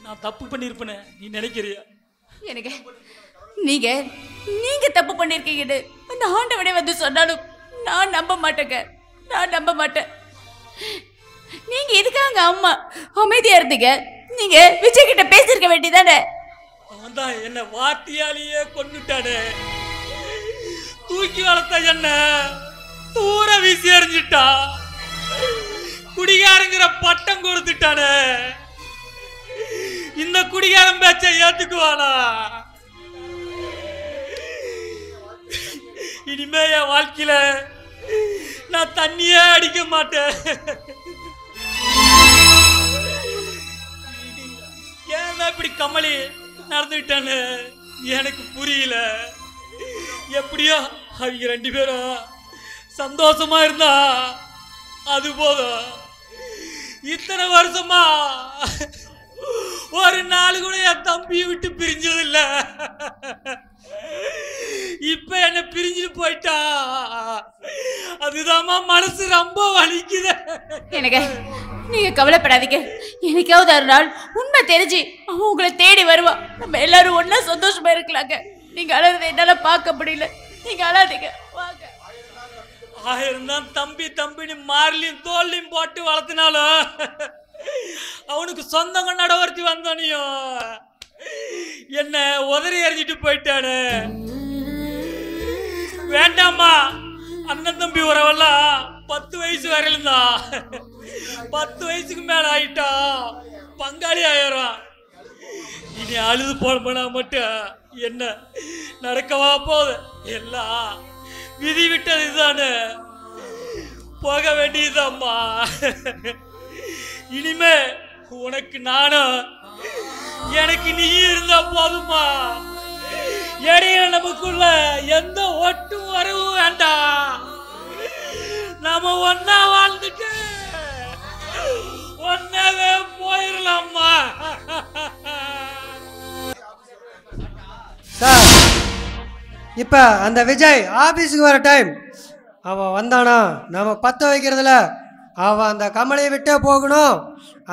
நான் தப்பு பண்ணிருப்பேன்னு நீ நினைக்கிறியா? எனக்கு நீங்க தப்பு பண்ணிருக்கீங்கன்னு அந்த ஆண்டவனே வந்து சொன்னாலும் நான் நம்ப மாட்டேங்க. நான் நம்ப மாட்டேன். நீங்க எதுக்காக அம்மா அமைதியா இருந்தீங்க? நீங்க விஜய் கிட்ட பேசிருக்க வேண்டியதானே? அவன் தான் என்ன வார்த்தையாலேயே கொன்னுட்டானே. தூக்கி வளர்த்த என்ன தூர வீசி எறிஞ்சிட்டா. குடிகாரங்கிற பட்டம் கொடுத்துட்டானே. இந்த குடிகாரன் பேச்சை ஏத்துக்குவானா? இனிமே என் வாழ்க்கையில நான் தண்ணியே அடிக்க மாட்டேன். ஏன் இப்படி கமலி நடந்துட்டானு எனக்கு புரியல. எப்படியோ அவங்க 2 பேரும் சந்தோஷமா இருந்தா அது போதும். இத்தனை வருஷமா ஒரு நாள் கூட என் தம்பியை விட்டு பிரிஞ்சதில்ல. இப்ப என்ன பிரிஞ்சுட்டு போயிட்டா. அதுதான் மனசு ரொம்ப வலிக்குது. எனக்கு நீங்க கவலைப்படாதீங்க. எனக்காவது ஒரு நாள் உண்மை தெரிஞ்சு அவன் உங்களை தேடி வருவா. நம்ம எல்லாரும் ஒன்னா சந்தோஷமா இருக்கலாங்க. நீங்க அழறதை என்னால பார்க்க முடியல. நீங்க அழாதீங்க, வாங்க. ஆயிரம் தான் தம்பி தம்பின்னு மார்லையும் தோல்லையும் போட்டு வளர்த்தினாலும் அவனுக்கு சொந்தங்க நடவர்த்தி வந்தானியோ என்ன உதறி எறிஞ்சிட்டு போயிட்டானு. வேண்டாமா, அண்ணன் தம்பி உறவெல்லாம் 10 வயசு வரையிலும் தான். 10 வயசுக்கு மேல ஆயிட்டா பங்காளி ஆயிரும். இனி அழுது போனா மட்டும் என்ன நடக்கவா போகுது? எல்லாம் விதி விட்டது தானே, போக வேண்டியதாம்மா. இனிமே உனக்கு நானும் எனக்கு நீ இருந்தா போதுமா. இடையில நமக்குள்ள எந்த ஒட்டு வரவும் வேண்டாம். நாம ஒன்னா வாழ்ந்துட்டு ஒன்னாவே போயிடலாமா. சார், இப்போ அந்த விஜய் ஆஃபீஸுக்கு வர டைம். அவன் வந்தானா நம்ம பற்ற வைக்கிறதுல அவன் அந்த கமலையை விட்டே போகணும்.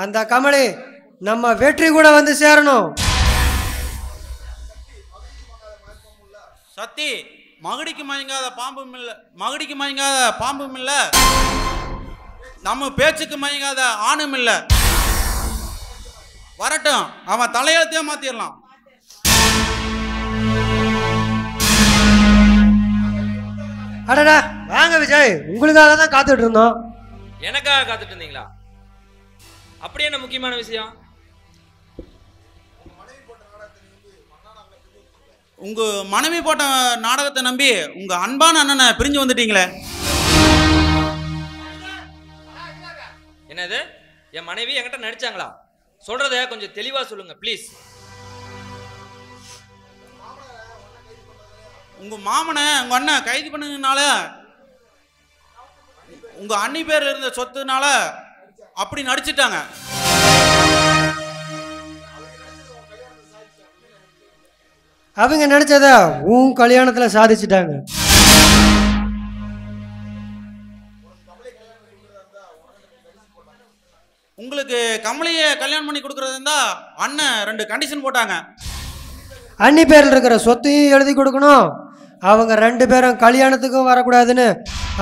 அந்த கமலை நம்ம வெற்றி கூட வந்து சேரணும். சத்தி, மகுடிக்கு மயங்காத பாம்பும் இல்லை, மகுடிக்கு மயங்காத பாம்பும் இல்லை, நம்ம பேச்சுக்கு மயங்காத ஆணும் இல்லை. வரட்டும், அவன் தலையெழுத்தையே மாத்திரலாம். அடடா, வாங்க விஜய், உங்களுக்காக தான் காத்துட்டு இருந்தோம். எனக்காக காத்துட்டு இருந்தீங்களா? அப்படி என்ன முக்கியமான விஷயம்? உங்க மனைவி போட்ட நாடகத்தை நம்பி உங்க அன்பான அண்ணனை பிரிஞ்சு வந்துட்டீங்களே. என்னது, என் மனைவி என்கிட்ட நடிச்சாங்களா? சொல்றத கொஞ்சம் தெளிவா சொல்லுங்க ப்ளீஸ். உங்க மாமனை உங்க அண்ணன் கைது பண்ணதுனால, உங்க அண்ணி பேர்ல இருந்த சொத்துனால அப்படி நடிச்சிட்டாங்க. அவங்க நினைச்சத உன் கல்யாணத்துல சாதிச்சுட்டாங்க. உங்களுக்கு கமலையை கல்யாணம் பண்ணி கொடுக்கறது இருந்தா அண்ணன் 2 கண்டிஷன் போட்டாங்க. அண்ணி பேரில் இருக்கிற சொத்தையும் எழுதி கொடுக்கணும், அவங்க 2 பேரும் கல்யாணத்துக்கும் வரக்கூடாதுன்னு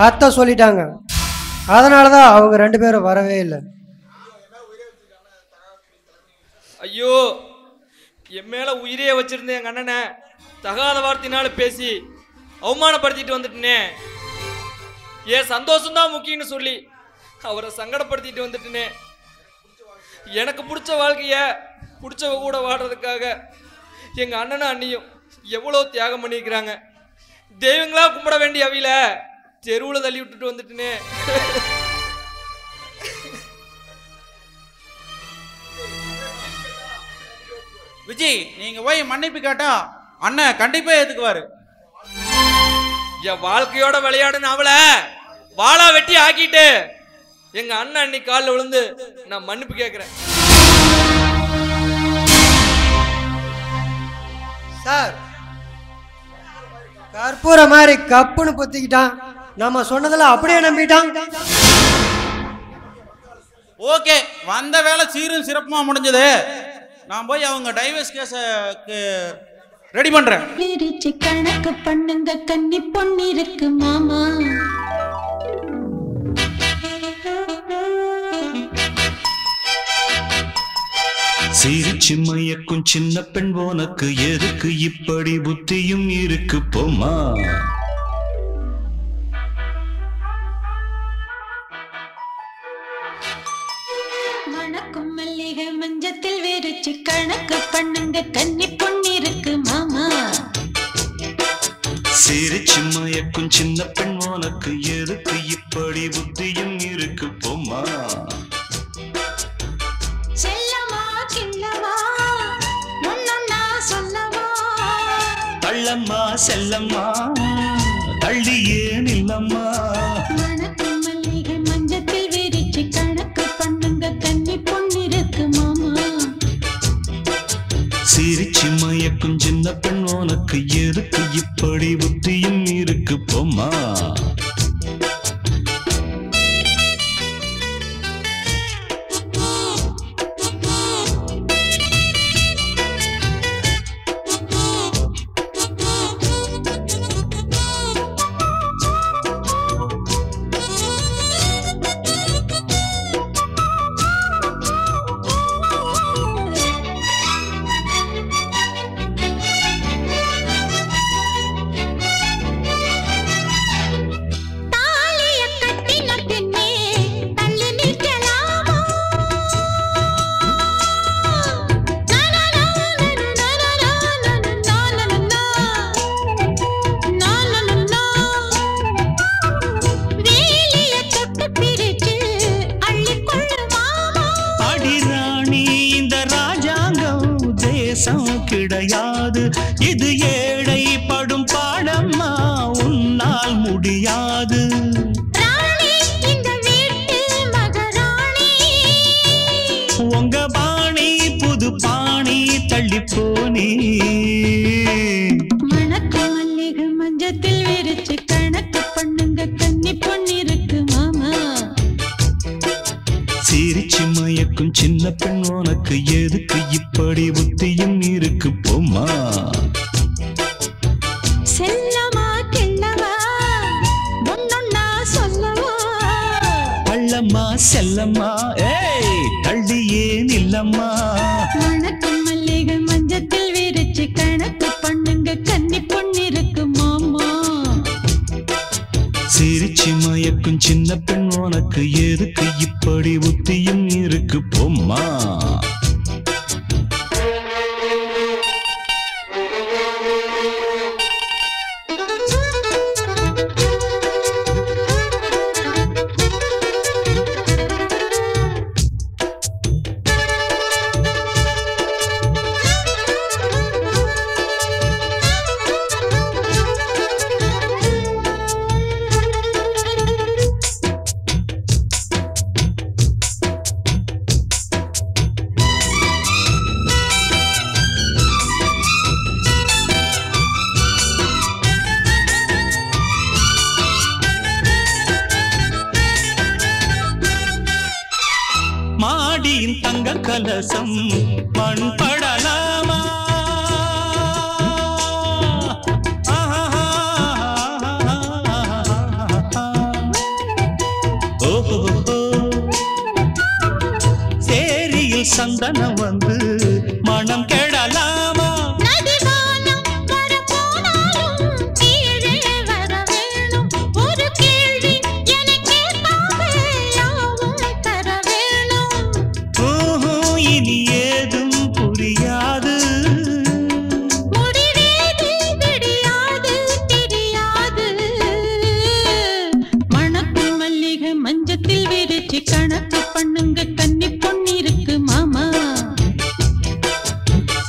அத்தை சொல்லிட்டாங்க. அதனால தான் அவங்க 2 பேரும் வரவே இல்லை. ஐயோ, என் மேல உயிரே வச்சிருந்தேன் எங்க அண்ணனை தகாத வார்த்தையினால பேசி அவமானப்படுத்திட்டு வந்துட்டேனே. ஏன் சந்தோஷம்தான் முக்கியம்னு சொல்லி அவரை சங்கடப்படுத்திட்டு வந்துட்டேனே. எனக்கு பிடிச்ச வாழ்க்கைய பிடிச்சவ கூட வாடுறதுக்காக எங்க அண்ணனும் அண்ணியும் எவ்வளோ தியாகம் பண்ணியிருக்கிறாங்க. தெய்வங்களா கும்பிட வேண்டிய அவையில தெருவில் தள்ளி விட்டுட்டு வந்துட்டேனே. விஜய், நீங்க போய் மன்னிப்பு கேட்டா அண்ணன் கண்டிப்பா ஏத்துக்குவாரு. என் வாழ்க்கையோட விளையாடுன்னு அவளை வாளா வெட்டி ஆக்கிட்டு எங்க அண்ணன் அன்னைக்கு காலில் விழுந்து நான் மன்னிப்பு கேட்கிறேன். சார், கற்பூர மாதிரி கப்புன்னு பொத்திக்கிட்டான். நம்ம சொன்னதெல்லாம் அப்படியே நம்பிட்டான். ஓகே, வந்த வேலை சீரும் சிறப்புமா முடிஞ்சது. நான் போய் அவங்க டைவர்ஸ் கேஸ ரெடி பண்றேன். பிரிச்சு கணக்கு பண்ணுங்க, கன்னி பொண்ணு இருக்கு மாமா. சிரிச்சு மயக்கும் சின்ன பெண் உனக்கு எதுக்கு இப்படி புத்தியும் இருக்கு போமா. மணக்கும் மல்லிகை மஞ்சத்தில் விரிச்சு கணக்கு பண்ணுங்க, கன்னி பொண்ணு இருக்கு மாமா. சிரிச்சு மயக்கும் சின்ன பெண் உனக்கு எதுக்கு இப்படி புத்தியும் இருக்கு போமா. செல்லமா கில்லமா முன்னொன்னா சொல்லவா. தள்ளம்மா செல்லம்மா தள்ளியே நில்லம்மா. மணக்கும் மல்லிகை மஞ்சத்தில் விரிச்சு கணக்கு பண்ணுங்க, கன்னி பொண்ணு இருக்கு மாமா. சிரிச்சு மயக்கும் சின்ன பெண் உனக்கு எதுக்கு இப்படி புத்தியும் இருக்கு போமா. கிடையாது. இது ஏழை படும் பாடம்மா, உன்னால் முடியாது. உங்க பாணி புது பாணி தள்ளி போனே. மணக்கு மல்லிகை மஞ்சத்தில் விரிச்சு கணக்கு பண்ணுங்க, கன்னி பொண்ணு இருக்கு மாமா. சிரிச்சு மயக்கும் சின்ன பெண் உனக்கு எதுக்கு இப்படி புத்தியும் இருக்கு போமா. செல்லமா கிள்ளவா ஒன்னொன்னா சொல்லவா. பள்ளம்மா செல்லம்மா ஏய் தள்ளியே நில்லம்மா. மணக்கு மல்லிகை மஞ்சத்தில் விரிச்சு கணக்கு பண்ணுங்க, கன்னி பொண்ணு இருக்கு மாமா. சிரிச்சு மயக்கும் சின்ன பெண் உனக்கு எதுக்கு இப்படி புத்தியும் இருக்கு போம்மா. மாடியின் தங்க கலசம் மண் படலாமா. சேரியில் சந்தனம் வந்து மனம் கெடலாமா. இனி ஏதும் புரியாது. மணக்கு மல்லிகை மஞ்சத்தில் விரிச்சு கணக்கு பண்ணுங்க, கன்னி பொண்ணு இருக்கு மாமா.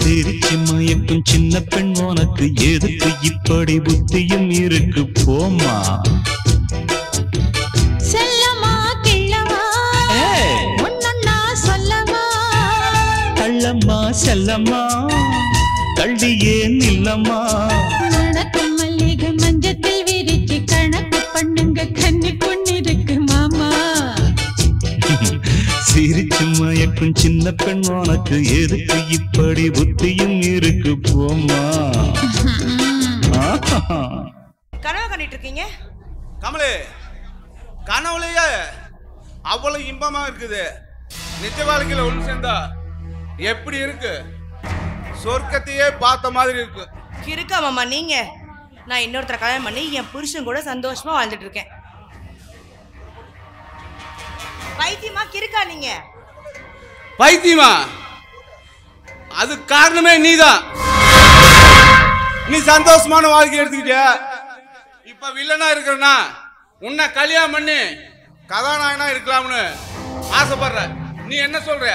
சிரிச்சு மயக்கும் சின்ன பெண் உனக்கு எதுக்கு இப்படி புத்தியும் இருக்கு போமா. செல்லமா கிள்ளவா ஒன்னொன்னா சொல்லவா. கள்ளம்மா செல்லம்மா தள்ளியே நில்லம்மா. மணக்கு மல்லிகை மஞ்சத்தில் விரிச்சு கணக்கு பண்ணுங்க, கன்னி பொண்ணு இருக்கு மாமா. சிரிச்சு மயக்கும் சின்ன பெண் உனக்கு எதுக்கு இப்படி புத்தியும் இருக்கு போமா. கனவு கண்டிட்டு இருக்கீங்க? கமலே, கனவுலயே அவ்வளவு இன்பமா இருக்குது. நிஜ வாழ்க்கையில ஒன்று சேர்ந்தா எப்படி இருக்கு? சொர்க்கத்தையே பார்த்த மாதிரி இருக்கு. கிறுக்கா மாமா நீங்க. நான் இன்னொருத்தர கல்யாணம் பண்ணி என் புருஷன் கூட சந்தோஷமா வாழ்ந்துட்டு இருக்கேன். பைத்தியமா கிறுக்கா நீங்க? பைத்தியமா? அது காரணமே நீதான். நீ சந்தோஷமான வாழ்க்கை எடுத்துக்கிட்ட. இப்ப வில்லனா இருக்கிறனா உன்னை கல்யாணம் பண்ணி கதாநாயகனா இருக்கலாம்னு ஆசைப்படுற. நீ என்ன சொல்ற?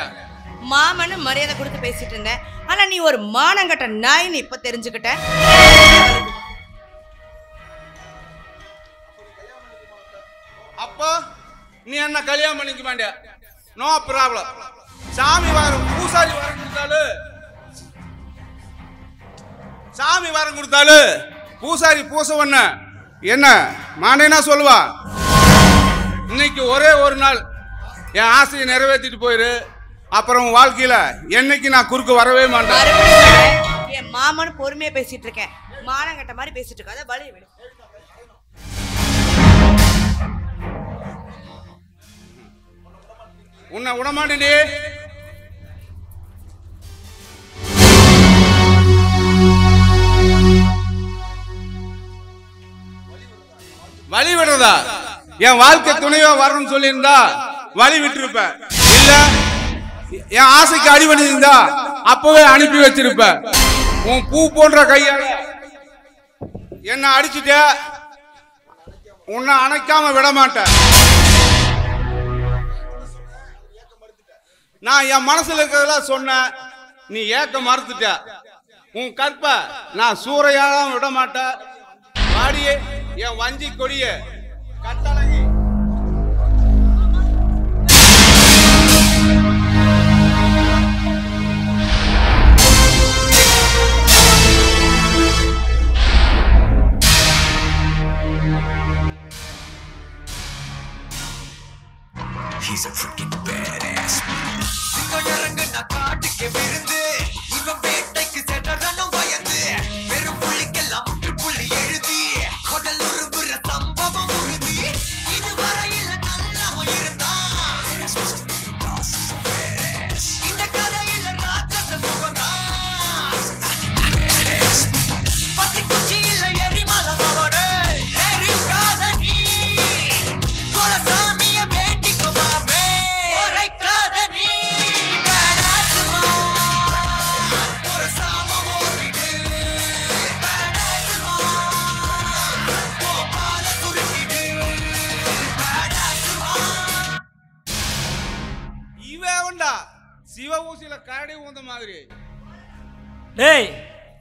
மாமன்னு மரியாதை கொடுத்து பேசிட்டு இருந்தேன். ஆனா நீ ஒரு மானங்கட்ட நாயின்னு இப்ப தெரிஞ்சுக்கிட்ட. அப்போ நீ என்ன கல்யாணம் பண்ணிக்க மாட்டியா? No problem. சாமி வாரம் பூசாரி வாரம் கொடுத்தாலும் பூசாரி பூச ஒண்ண என்ன மானேனா சொல்லுவா. இன்னைக்கு ஒரே ஒரு நாள் என் ஆசையை நிறைவேற்றிட்டு போயிரு. அப்புறம் வாழ்க்கையில என்னைக்கு நான் குறுக்க வரவே மாட்டேன். என் மாமன்னு பொறுமையா பேசிட்டு இருக்கேன். மானங்கட்ட மாதிரி பேசிட்டு இருக்காத, வழி விடு. உன்னை விடமாட்டேனே. வழி விடுறதா? என் வாழ்க்கை துணையோ வரணும்னு சொல்லியிருந்தா வழி விட்டுருப்ப. இல்ல என் ஆசைக்கு அடிபடி இருந்தா அப்பவே அனுப்பி வச்சிருப்ப. உன் பூ போன்ற கையால என்ன அடிச்சுட்ட. உன்னை அணைக்காம விட மாட்டேன். நான் என் மனசுல இருக்கிறதெல்லாம் சொன்ன, நீ ஏக்க மறுத்துட்ட. உன் கற்ப நான் சூறையாதான் விட மாட்டேன். வாடியே என் வஞ்சி கொடிய கட்டழகி. He's a freaking badass man. சிங்கரங்க நான் காட்டுக்கு விருந்து இவன் வேட்டைக்கு சென்றனும் பயந்து வெறும் புள்ளிக்கெல்லாம் புள்ளி எழுதி கடல் உருவுற சம்பவம் உறுதி இதுவரையில் நல்லவன் இருந்தான் இந்த கதையில் ராட்சச முகம்தான் பத்தி குச்சியில் எரிமலை அவனே எரிக்காத நீ கொலசாமிய வேண்டிக்கோ மாமே உரைக்காத நீ பேடாசுமா ஒரு சாமம் ஓடிடு பேடாசுமா கோபால துருக்கிடு பேடாசுமா இவன் உண்டா சிவ ஊசியில கரடி ஊந்த மாதிரி. டேய்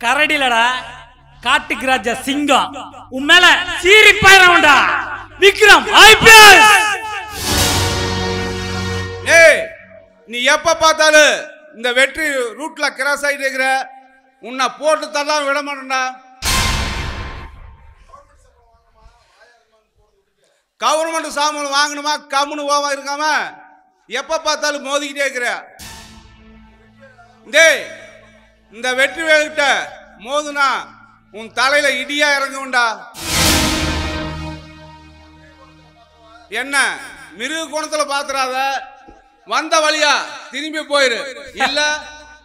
கரடிலடா காட்டுக்கு ராஜா சிங்கம் உன் மேல சீறி பாயிரம்டா விக்ரம் ஐபிஎஸ். ஏய் நீ எப்ப பார்த்தாலும் இந்த வெற்றி ரூட்ல கிராஸ் ஆயிட்டு இருக்கிற, உன்னை போட்டு தள்ளாம விட மாட்டேன்டா. கவர்மெண்ட் சாமான் வாங்கணுமா கம்முன்னு ஓவா இருக்காம எப்ப பார்த்தாலும் மோதிக்கிட்டே இருக்கிற. டேய் இந்த வெற்றி வேகிட்ட மோதுனா உன் தலையில இடியா இறங்கும்டா. என்ன மிருக குணத்துல பாத்துறாத, வந்த வழியா திரும்பி போயிரு, இல்ல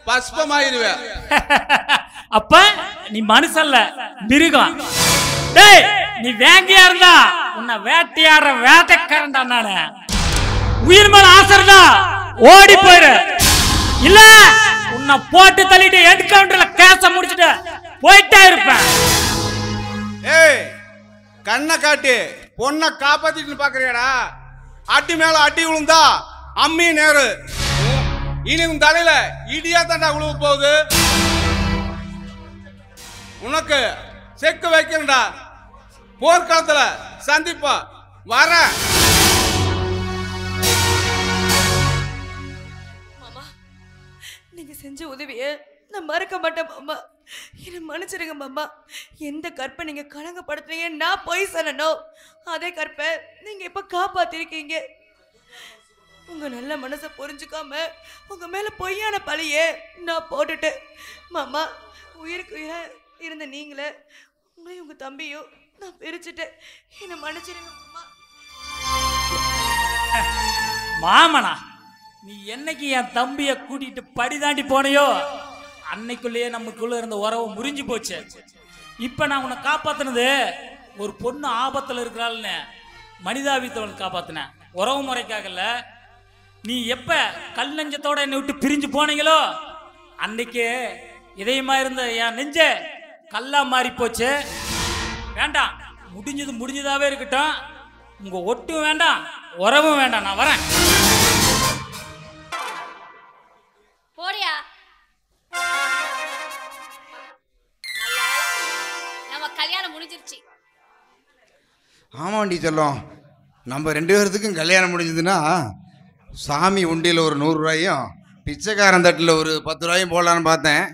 பஸ்பமாயிருவ. அப்ப நீ மனுஷல்ல மிருகம். டேய் நீ வேங்கியா இருந்தா உன்னை வேட்டையாடுற வேட்டைக்காரன்டா நானு. உயிர் மேல ஆசை இருந்தா ஓடி போயிரு, இல்ல உன்னை போட்டு தள்ளிட்டு என்கவுண்டர்ல கேஸ முடிச்சிட்டு போயிட்டே இருப்பேன். ஏய் கண்ணை காட்டி பொண்ணை காப்பாத்திட்டு பாக்குறியாடா? அடி மேல அடி விழுந்தா அம்மி நேரு, இனி உன் தலையில இடியா தாண்டா விழுவ போகுது. உனக்கு செக்கு வைக்கிறா, போர்க்காலத்துல சந்திப்பா வர. மாமா நீங்க செஞ்ச உதவிய நான் மறக்க மாட்டேன் மாமா. என்னை மன்னிச்சிருங்க மாமா. எந்த கற்பை நீங்க கலங்கப்படுத்துறீங்க நான் போய் சொல்லணும், அதே கற்பை நீங்க இப்ப காப்பாத்திருக்கீங்க. உங்க நல்ல மனசை புரிஞ்சுக்காம உங்க மேல பொய்யான பழியே நான் போட்டுட்டேன் மாமா. உயிருக்கு உயிரா இருந்த நீங்களே உங்களையும் உங்க தம்பியும் நான் பிரிச்சுட்டேன். என்னை மன்னிச்சிருங்க மாமா. மாமனா நீ என்னைக்கு என் தம்பிய கூட்டிட்டு படி தாண்டி போனையோ அன்னைக்குள்ளேயே நமக்குள்ள இருந்த உறவு முறிஞ்சு போச்சு. இப்ப நான் உன்னை காப்பாத்தினது ஒரு பொண்ணு ஆபத்துல இருக்கிறாள்னு மனிதாபித்தவன் காப்பாத்தினேன், உறவு முறைக்காகல. நீ எப்ப கல் நெஞ்சத்தோட என்னை விட்டு பிரிஞ்சு போனீங்களோ அன்னைக்கு இதயமா இருந்த என் நெஞ்ச கல்லா மாறி போச்சு. வேண்டாம், முடிஞ்சது முடிஞ்சதாவே இருக்கட்டும். உங்க ஒட்டும் வேண்டாம், உறவும் வேண்டாம். நான் வரேன். போடியா. நம்ம கல்யாணம் முடிஞ்சிருச்சு. ஆமாண்டி செல்லம், நம்ம 2 பேர்த்துக்கும் கல்யாணம் முடிஞ்சதுன்னா சாமி உண்டியில் ஒரு 100 ரூபாயும் பிச்சைக்காரன் தட்டில் ஒரு 10 ரூபாயும் போடலான்னு பார்த்தேன்.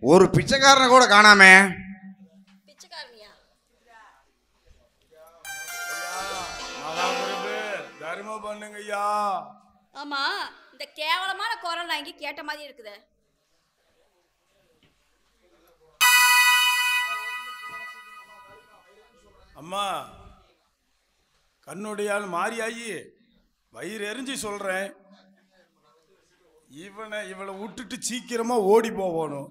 ஒரு பிச்சைக்காரனை கூட காணாமே. தர்மம் பண்ணுங்க ஐயா. ஆமா, இந்த கேவலமான குரல் நான் இங்க கேட்ட மாதிரி இருக்குது. அம்மா கண்ணுடையால் மாறியாயி வயிறு எரிஞ்சு சொல்றேன், இவளை விட்டுட்டு சீக்கிரமா ஓடி போகணும்.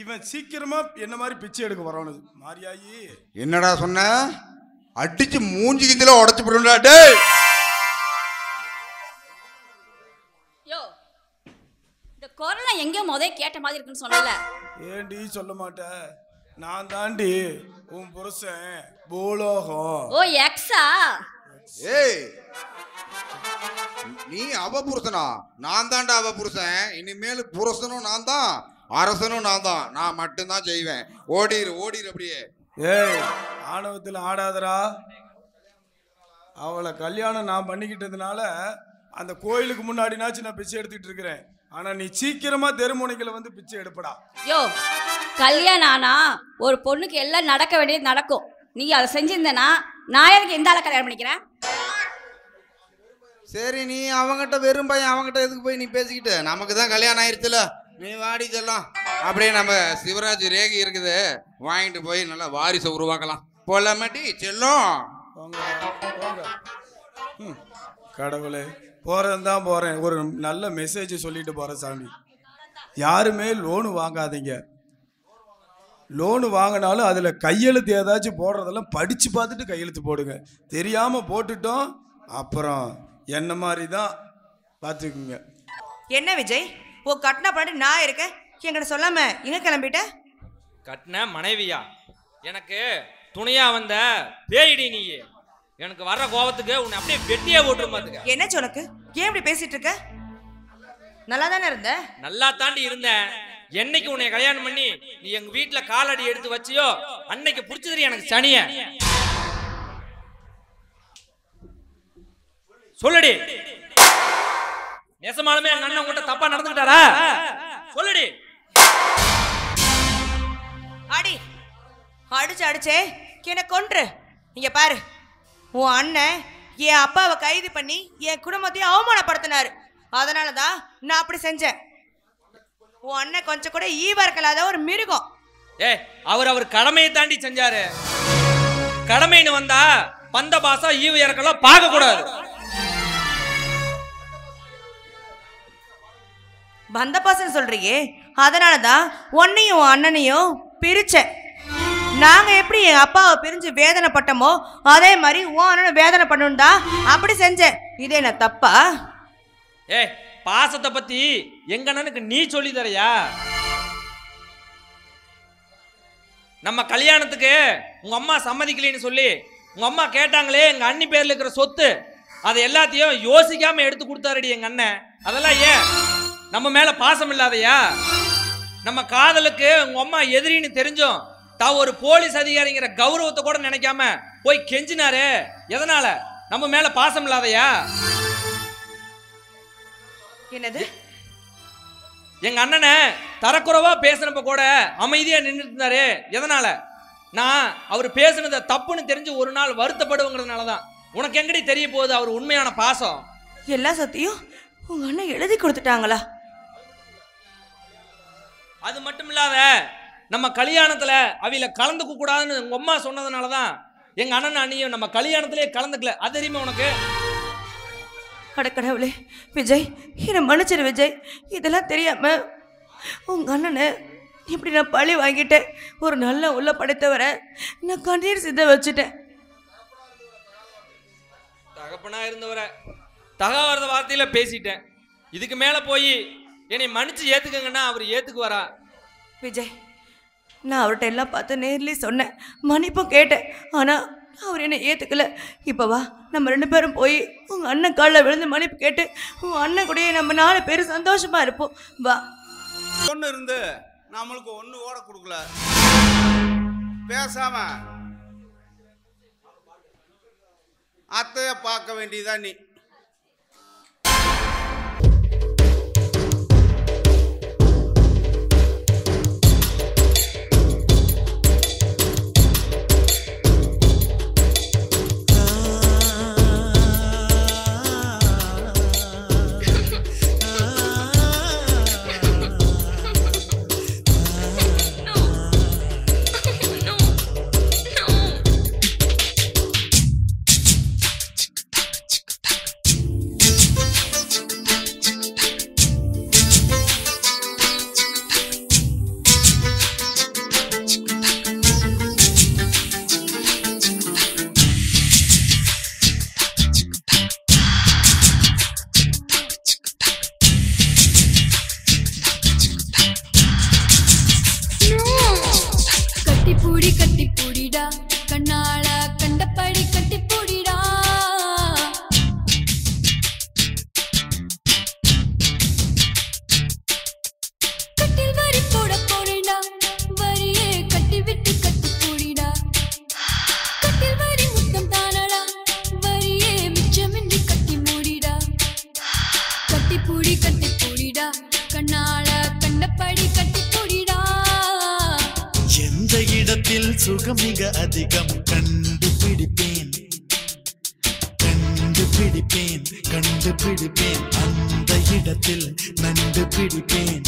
இவன் சீக்கிரமா என்ன மாதிரி பிச்சை எடுக்க வரணும். மாறியாயி என்னடா சொன்ன? அடிச்சு மூஞ்சி கிஞ்சில உடச்சு போடுடா. டேய் யோ, இந்த குரல் நான் எங்கேயோ முதல்ல கேட்ட மாதிரி இருக்குன்னு சொன்னல. ஏண்டி சொல்ல மாட்டேன்? நான் தாண்டி உன் புருஷன் பூலோகம். ஓ எக்ஸா? ஏய் நீ அவ புருஷனா? நான் தான்டா அவ புருஷன். இனிமேல் புருஷனும் நான் தான், அரசனும் நான் தான், நான் மட்டும்தான் செய்வேன். ஓடிரு ஓடிரு அப்படியே. ஏய், ஆணவத்தில் ஆடாதரா. அவளை கல்யாணம் நான் பண்ணிக்கிட்டதுனால அந்த கோயிலுக்கு முன்னாடினாச்சும் நான் பிச்சை எடுத்துக்கிட்டு இருக்கிறேன். ஆனா நீ சீக்கிரமா தெருமுனைகளை வந்து பிச்சை எடுப்படா. யோ, கல்யாணம் ஆனா ஒரு பொண்ணுக்கு எல்லாம் நடக்க வேண்டியது நடக்கும். நீ அதை செஞ்சிருந்தனா நான் எனக்கு எந்த ஆளை கல்யாணம் பண்ணிக்கிறேன்? சரி, நீ அவங்ககிட்ட வெறும் பையன், அவங்ககிட்ட எதுக்கு போய் நீ பேசிக்கிட்டு? நமக்கு தான் கல்யாணம் ஆயிடுச்சுல, நீ வாடி செல்லம். அப்படியே நம்ம சிவராஜ் ரேகி இருக்குது, வாங்கிட்டு போய் நல்லா வாரிசை உருவாக்கலாம். போலாமாட்டி செல்லம்? கடவுளே, போறேன் தான் போறேன். ஒரு நல்ல மெசேஜ் சொல்லிட்டு போறேன் சாமி. யாருமே லோனு வாங்காதீங்க. லோனு வாங்கினாலும் அதில் கையெழுத்து ஏதாச்சும் போடுறதெல்லாம் படித்து பார்த்துட்டு கையெழுத்து போடுங்க. தெரியாமல் போட்டுட்டோம் அப்புறம் என்ன மாதிரி தான் பார்த்துக்குங்க. என்ன விஜய், ஓ கட்டின பண்ணி நான் இருக்கேன், என்கிட்ட சொல்லாம எங்க கிளம்பிட்ட? கட்டின மனைவியா? எனக்கு துணையா வந்த பேயிடி நீ. எனக்கு வர்ற கோபத்துக்கு உன்னை அப்படியே வெட்டியே போட்டுருமாதுங்க. என்னாச்சு உனக்கு? ஏன் இப்படி பேசிட்டு இருக்க? நல்லா தானே இருந்த? நல்லா தாண்டி இருந்தேன். என்னைக்கு உன்னை கல்யாணம் பண்ணி நீ எங்க வீட்டுல காலடி எடுத்து வச்சியோ அன்னைக்கு புடிச்சது எனக்கு சனிய. சொல்லுடி, நெசமாலுமே எங்க அண்ணன் உங்கள்கிட்ட தப்பா நடந்துக்கிட்டாரா? சொல்லுடி. அடி அடிச்சே என்ன கொன்று. இங்க பாரு, உன் அண்ணன் என் அப்பாவை கைது பண்ணி என் குடும்பத்தையும் அவமானப்படுத்தினாரு. அதனாலதான் நான் அப்படி செஞ்சேன். உன் அண்ணன் கொஞ்சம் கூட ஈவா இருக்கலாத ஒரு மிருகம். அவர் கடமையை தாண்டி செஞ்சாரு. கடமைன்னு வந்தா பந்த பாசா ஈவு இறக்கலாம் பார்க்க கூடாது. பந்த பாசம் சொல்றியே, அதனாலதான் உன்னையும் உன் அண்ணனையும் பிரிச்சேன். நாங்க எப்படி என் அப்பாவை பிரிஞ்சு வேதனைப்பட்டோமோ அதே மாதிரி உன் அண்ணனை வேதனை பண்ணணும் தான் அப்படி செஞ்சேன். இதே நான் தப்பா? பாசத்தை பத்தி எங்க அண்ணனுக்கு நீ சொல்லி தரையா? நம்ம கல்யாணத்துக்கு உங்க அம்மா சம்மதிக்கலைன்னு சொல்லி உங்க அம்மா கேட்டாங்களே எங்க அண்ணி பேர்ல இருக்கிற சொத்து, அதை எல்லாத்தையும் யோசிக்காம எடுத்து கொடுத்தாருடி எங்க அண்ணன். அதெல்லாம் ஏன் நம்ம மேல பாசம் இல்லாதையா? நம்ம காதலுக்கு உங்க அம்மா எதிரின்னு தெரிஞ்சோம் தான் ஒரு போலீஸ் அதிகாரிங்கிற கௌரவத்தை கூட நினைக்காம போய் கெஞ்சினாரு. எதனால? நம்ம மேல பாசம் இல்லாதையா? என்னது? எங்க அண்ணனை தரக்குறைவா பேசினப்ப கூட அமைதியா நின்றுட்டு இருந்தாரு. எதனால? நான் அவர் பேசுனத தப்புன்னு தெரிஞ்சு ஒரு நாள் வருத்தப்படுவங்கிறதுனாலதான். உனக்கு எங்கடி தெரிய போகுது அவர் உண்மையான பாசம்? எல்லா சத்தியும் உங்க அண்ணன் எழுதி கொடுத்துட்டாங்களா? அது மட்டும் இல்லாத நம்ம கல்யாணத்துல அவையில கலந்துக்க கூடாதுன்னு உங்க அம்மா சொன்னதுனாலதான் எங்க அண்ணன் அண்ணியும் நம்ம கல்யாணத்திலே கலந்துக்கல. அது தெரியுமா உனக்கு? அடக்கடவுளே, விஜய் என்னை மன்னிச்சிரு விஜய். இதெல்லாம் தெரியாம உங்க அண்ணனை இப்படி நான் பழி வாங்கிட்டேன். ஒரு நல்ல உள்ள படைத்தவரை நான் கண்ணீர் சித்த வச்சுட்டேன். தகப்பனா இருந்தவரை தகாத வார்த்தையில பேசிட்டேன். இதுக்கு மேல போய் என்னை மன்னிச்சு ஏத்துக்கங்கன்னா அவர் ஏத்துக்குவாரா? விஜய், நான் அவர்கிட்ட எல்லாம் பார்த்து நேர்லேயே சொன்னேன், மன்னிப்பும் கேட்டேன். ஆனால் அவர் என்னை ஏற்றுக்கல. இப்போ வா, நம்ம 2 பேரும் போய் உங்கள் அண்ணன் காலில் விழுந்து மன்னிப்பு கேட்டு உங்கள் அண்ணன் கூடயே நம்ம 4 பேர் சந்தோஷமா இருப்போம். வா. ஒன்று இருந்து நம்மளுக்கு ஒன்று ஓட கொடுக்கல. பேசாம அத்தைய பார்க்க வேண்டியதான் நீ. இடத்தில் சுகம் மிக அதிகம் கண்டுபிடிப்பேன் கண்டுபிடிப்பேன் கண்டுபிடிப்பேன் அந்த இடத்தில் நண்டு பிடிப்பேன்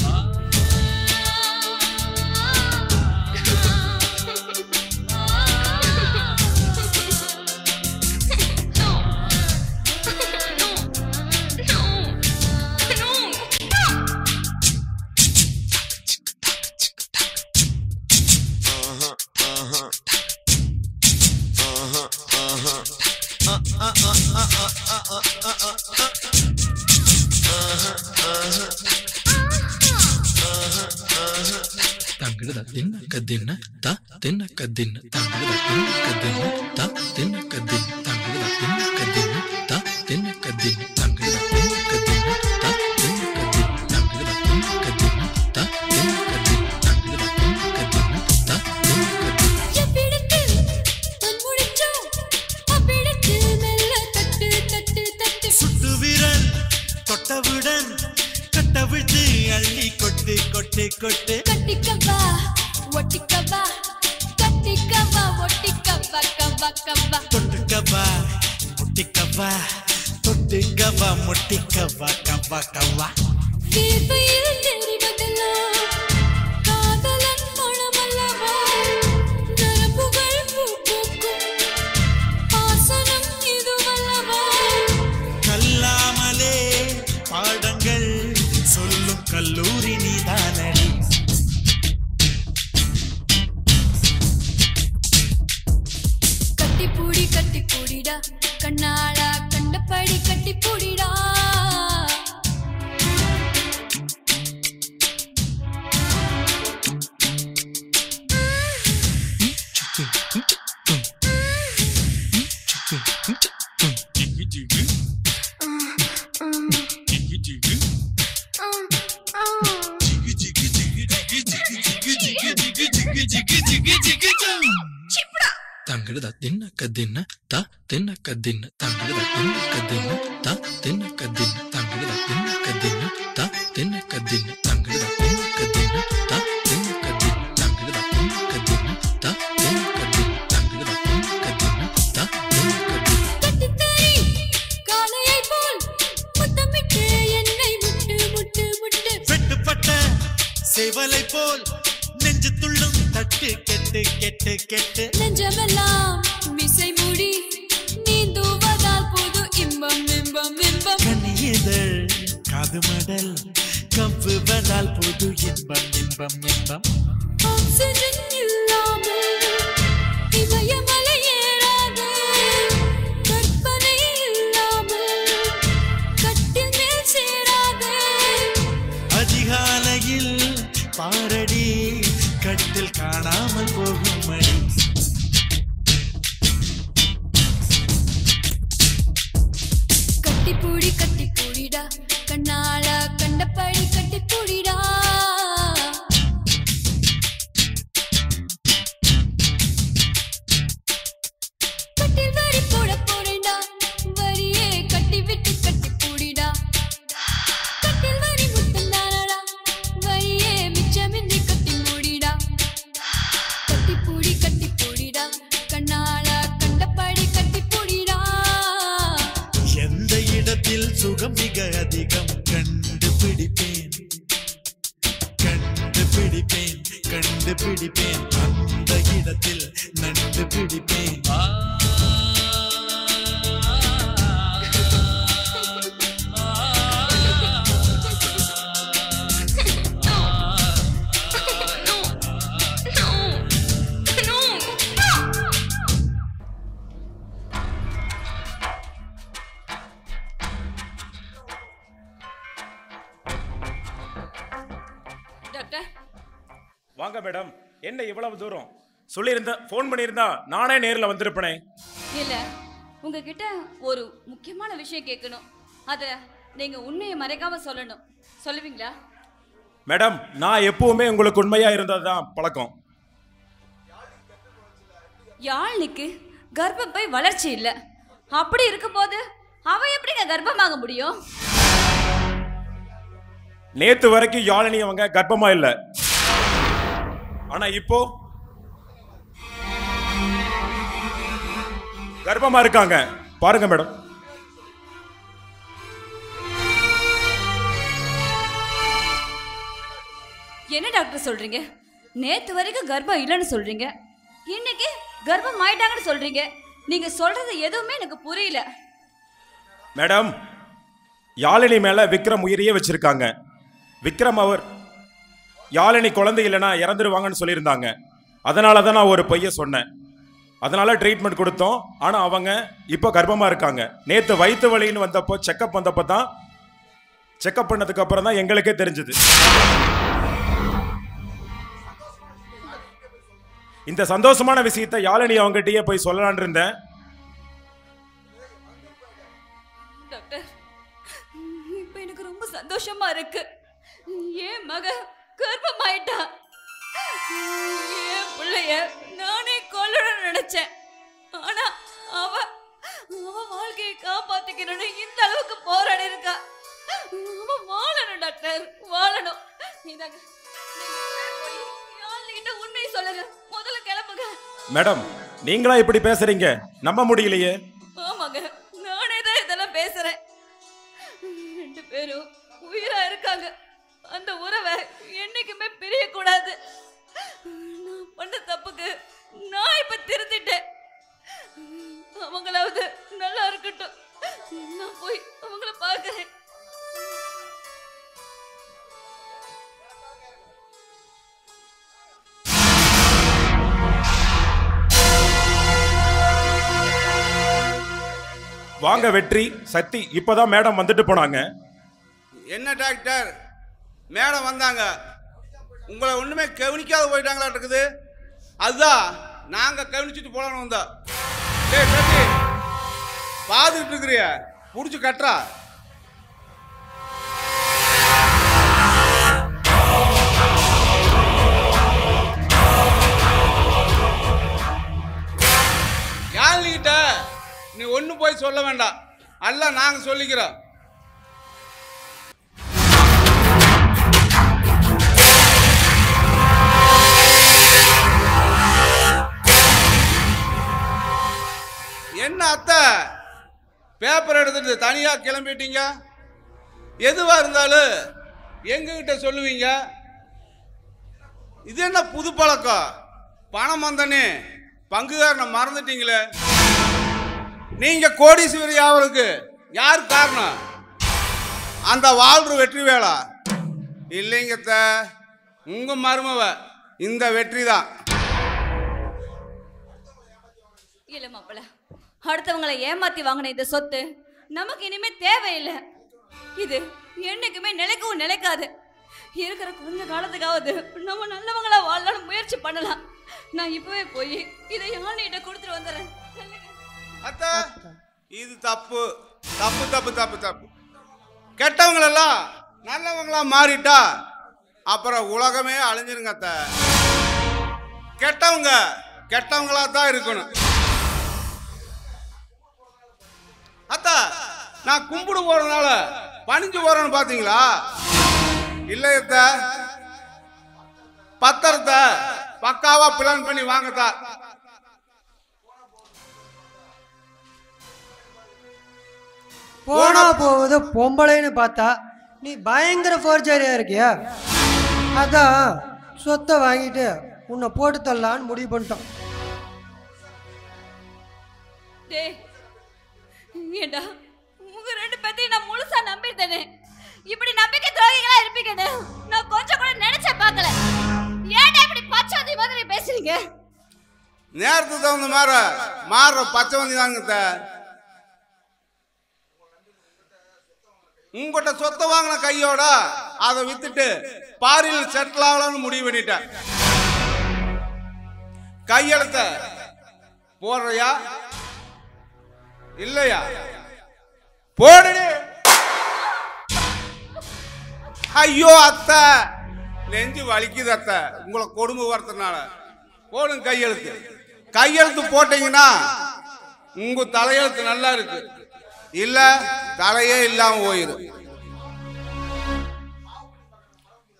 தங்கட தின்ன கதின்ன தா தின்ன கதின்ன தங்கட தின்ன கதின்ன தா தின்ன கதின்ன தங்கட தின்ன கதின்ன தா தின்ன கதின்ன தங்கட தின்ன கதின்ன தா தின்ன கதின்ன தங்கட தின்ன கதின்ன தா தின்ன கதின்ன தங்கட தின்ன கதின்ன தா தின்ன கதின்ன எப்பிடத்து பொன்முடிச்சோ அப்பிடத்து மெல்ல தட்டு தட்டு தட்டு சுட்டு விரல் தொட்டவுடன் கட்டவிழ்த்து அள்ளி கொட்டு கொட்டு கொட்டு கட்டிக்கவா ஒட்டிக்கவா கட்டிக்கவா ஒட்டிக்கவா கவா கவா தொட்டுக்கவா முட்டிக்கவா தொட்டுக்கவா முட்டிக்கவா கவா கவா தீர்ப்பையில் தெரிவதெல்லாம் காதலன் மனமல்லவா நரம்புகள் பூ பூக்கும் ஆசனம் இதுவல்லவா கல்லாமலே பாடங்கள் சொல்லும் கல்லூரி நீதானடி கட்டி பூடிடா கண்ணாளா கண்டபடி கட்டி பூடிடா தங்கட தின்ன கதின்ன தா தின்ன கதின்ன தங்கட தின்ன கதின்ன தா தின்ன கதின்ன தங்கட தின்ன கதின்ன தா தின்ன கதின்ன தங்கட தின்ன கதின்ன தா தின்ன கதின்ன தங்கட தின்ன கதின்ன தா தின்ன கதின்ன தங்கட தின்ன கதின்ன தா தின்ன கதின்ன கட்டித்தறி காளையை போல் முத்தமிட்டு என்னை முட்டு முட்டு முட்டு வெட்டுப்பட்ட சேவலை போல் நெஞ்சு துள்ளும் தட்டு கெட்டு கெட்டு கெட்டு நெஞ்சமெல்லாம் மிசை மூடி நீந்துவதால் புது இன்பம் இன்பம் இன்பம் கனியதழ் காது மடல் கம்புவதால் புது இன்பம் இன்பம் இன்பம் ஆக்சிஜன் இல்லாமல் இமயமலை ஏறாது கற்பனை இல்லாமல் கட்டில் மேல் சேராது அதிகாலையில் பாரடி கட்டில் காணாமல் போகும் மணி கட்டி பூடிடா கண்ணாளா கண்டபடி கட்டி பூடிடா கட்டில் வரி போட போறேன்டா வரியே கட்டி விட்டு கட்டி பூடிடா கட்டில் வரி முத்தம் தானடா வரியே மிச்சமின்றி கட்டி மூடிடா கட்டி பூடிடா கண்ணாளா கண்டபடி கட்டி பூடிடா எந்த இடத்தில் சுகம் மிக அதிகம் கண்டுபிடிப்பேன் கண்டுபிடிப்பேன் கண்டுபிடிப்பேன் அந்த இடத்தில் நண்டு பிடிப்பேன் வாங்க மேடம், என்ன இவ்வளவு தூரம்? சொல்லியிருந்தா ஃபோன் பண்ணியிருந்தா நானே நேரில் வந்திருப்பேனே. இல்ல, உங்ககிட்ட ஒரு முக்கியமான விஷயம் கேட்கணும். அதை நீங்க உண்மையை மறைக்காம சொல்லணும். சொல்லுவீங்களா? மேடம், நான் எப்பவுமே உங்களுக்கு உண்மையா இருந்ததுதான் பழக்கம். யாழ்னிக்கு கர்ப்பப்பை வளர்ச்சி இல்லை. அப்படி இருக்கும்போது அவ எப்படிங்க கர்ப்பமாக முடியும்? நேத்து வரைக்கும் யாழினி அவங்க கர்ப்பமா இல்ல. ஆனா இப்போ கர்ப்பமா இருக்காங்க. பாருங்க மேடம். என்ன டாக்டர் சொல்றீங்க? நேத்து வரைக்கும் கர்ப்பம் இல்லைன்னு சொல்றீங்க, இன்னைக்கு கர்ப்பம் ஆயிட்டாங்கன்னு சொல்றீங்க. நீங்க சொல்றது எதுவுமே எனக்கு புரியல. மேடம், யாழினி மேல விக்ரம் உயிரையே வச்சிருக்காங்க. விக்ரம் அவர் யாழினி குழந்தை இல்லைன்னா இறந்துருவாங்கன்னு சொல்லியிருந்தாங்க. அதனால தான் நான் ஒரு பொய்ய சொன்னேன். அதனால ட்ரீட்மெண்ட் கொடுத்தோம். ஆனா அவங்க இப்போ கர்ப்பமா இருக்காங்க. நேத்து வயிற்று வலின்னு வந்தப்போ செக்அப் வந்தப்போ தான், செக்அப் பண்ணதுக்கு அப்புறம் தான் எங்களுக்கே தெரிஞ்சது. இந்த சந்தோஷமான விஷயத்தை யாழினி அவங்ககிட்டயே போய் சொல்லலான் இருந்தேன். டாக்டர், இப்ப எனக்கு ரொம்ப சந்தோஷமா இருக்கு. என் மக கர்ப்பமாயிட்டா. என் பிள்ளைய நானே கொல்லணும்னு நினைச்சேன். ஆனா அவ வாழ்க்கையை காப்பாத்திக்கணும்னு இந்த அளவுக்கு போராடி இருக்கா. அவ வாழணும் டாக்டர், வாழணும். உண்மையை சொல்லுங்க, முதல்ல கிளம்புங்க. மேடம், நீங்களா இப்படி பேசுறீங்க? நம்ப முடியலையே. ஆமாங்க, நானே தான் இதெல்லாம் பேசுறேன். 2 பேரும் உயிரா இருக்காங்க. அந்த உறவை என்னைக்குமே பிரியக்கூடாது. நான் பண்ண தப்புக்கு நான் இப்ப திருத்திட்டேன். அவங்களாவது நல்லா இருக்கட்டும். நான் போய் அவங்கள பார்க்கிறேன். வாங்க வெற்றி, சக்தி, இப்பதான் மேடம் வந்துட்டு போனாங்க. என்ன டாக்டர், மேடம் வந்தாங்க, உங்களை ஒண்ணுமே கவனிக்காத போயிட்டாங்களா இருக்குது? அதுதான் நாங்க கவனிச்சுட்டு போலான்னு வந்தோம். டேய் சக்தி, பாத்துட்டு இருக்கிறிய புடிச்சு கட்டுறா. யாழ்கிட்ட நீ ஒண்ணு போய் சொல்ல வேண்டாம், அல்ல நாங்க சொல்லிக்கிறோம். என்ன அத்தை, பேப்பர் எடுத்துட்டு தனியா கிளம்பிட்டீங்க? எதுவா இருந்தாலும் எங்ககிட்ட சொல்லுவீங்க. இது என்ன புது பழக்கம்? பணம் வந்தனே பங்குகாரனை மறந்துட்டீங்களே. நீங்க கோடீஸ்வரி ஆவருக்கு யார் காரணம்? அந்த வாழ்ற வெற்றி வேளா இல்லைங்க, உங்க மருமவ இந்த வெற்றி தான். இல்ல மாப்பிள்ள, அடுத்தவங்களை ஏமாத்தி வாங்கின இந்த சொத்து நமக்கு இனிமே தேவையில்லை. இது என்னைக்குமே நிலைக்கவும் நிலைக்காது. இருக்கிற கொஞ்ச காலத்துக்காவது நம்ம நல்லவங்களா வாழலாம் முயற்சி பண்ணலாம். நான் இப்பவே போய் இதை யாழ்னிட்ட கொடுத்துட்டு வந்துடுறேன். அத்தா, இது தப்பு தப்பு தப்பு தப்பு தப்பு. கெட்டவங்களெல்லாம் நல்லவங்களா மாறிட்டா அப்புறம் உலகமே அழிஞ்சிருங்க அத்தா. கெட்டவங்க கெட்டவங்களா தான் இருக்கணும். அத்தா, நான் கும்பிடு போறதுனால பணிஞ்சு போறேன்னு பாத்தீங்களா? இல்லையத்த, பத்திரத்தை பக்காவா பிளான் பண்ணி வாங்கத்தா. போனா போவது பொம்பளைன்னு பார்த்தா நீ பயங்கர ஃபோர்ஜரியா இருக்கியா? அதான் சொத்தை வாங்கிட்டு உன்னை போட்டு தரலான்னு முடிவு பண்ணிட்டோம். டேய், ஏண்டா உங்க 2 பேத்தையும் நான் முழுசா நம்பிட்டேனே. இப்படி நம்பிக்கை துரோகிகளா இருப்பீங்கன்னு நான் கொஞ்சம் கூட நினைச்சே பார்க்கல. ஏன்டா இப்படி பச்சவந்தி மாதிரி பேசுறீங்க? நேரத்துக்கு தகுந்த மாற பச்சவந்தி தாங்க. உங்ககிட்ட சொத்தை வாங்கின கையோட அதை வித்துட்டு பாரியில் செட்டில் ஆகலாம்னு முடிவு பண்ணிட்டேன். கையெழுத்த போடுறியா இல்லையா? போடு. ஐயோ அத்தை, நெஞ்சு வலிக்குது அத்தை, உங்களை கொடுமை வரதுனால. போடுங்க கையெழுத்து. கையெழுத்து போட்டீங்கன்னா உங்க தலையெழுத்து நல்லா இருக்கு, இல்ல தலையே இல்லாம போயிடும்.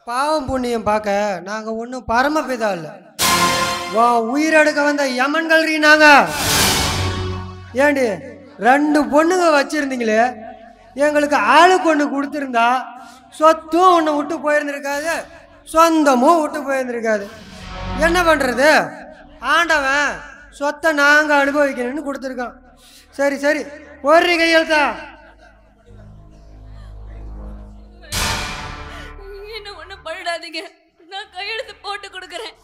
பாவம் புண்ணியம் பார்க்க நாங்க ஒன்றும் பரமபிதா இல்லை. உயிரெடுக்க வந்த யமன்கள் நாங்க. ஏண்டி 2 பொண்ணுங்க வச்சிருந்தீங்களே, எங்களுக்கு ஆளுக்கு ஒன்று கொடுத்துருந்தா சொத்தும் ஒன்று விட்டு போயிருந்திருக்காது, சொந்தமும் விட்டு போயிருந்திருக்காது. என்ன பண்ணுறது? ஆண்டவன் சொத்தை நாங்கள் அனுபவிக்கணும்னு கொடுத்துருக்கோம். சரி சரி, ஒரு கையெழுத்தா? என்ன ஒன்றும் பண்ணிடாதீங்க, நான் கையெழுத்து போட்டு கொடுக்குறேன்.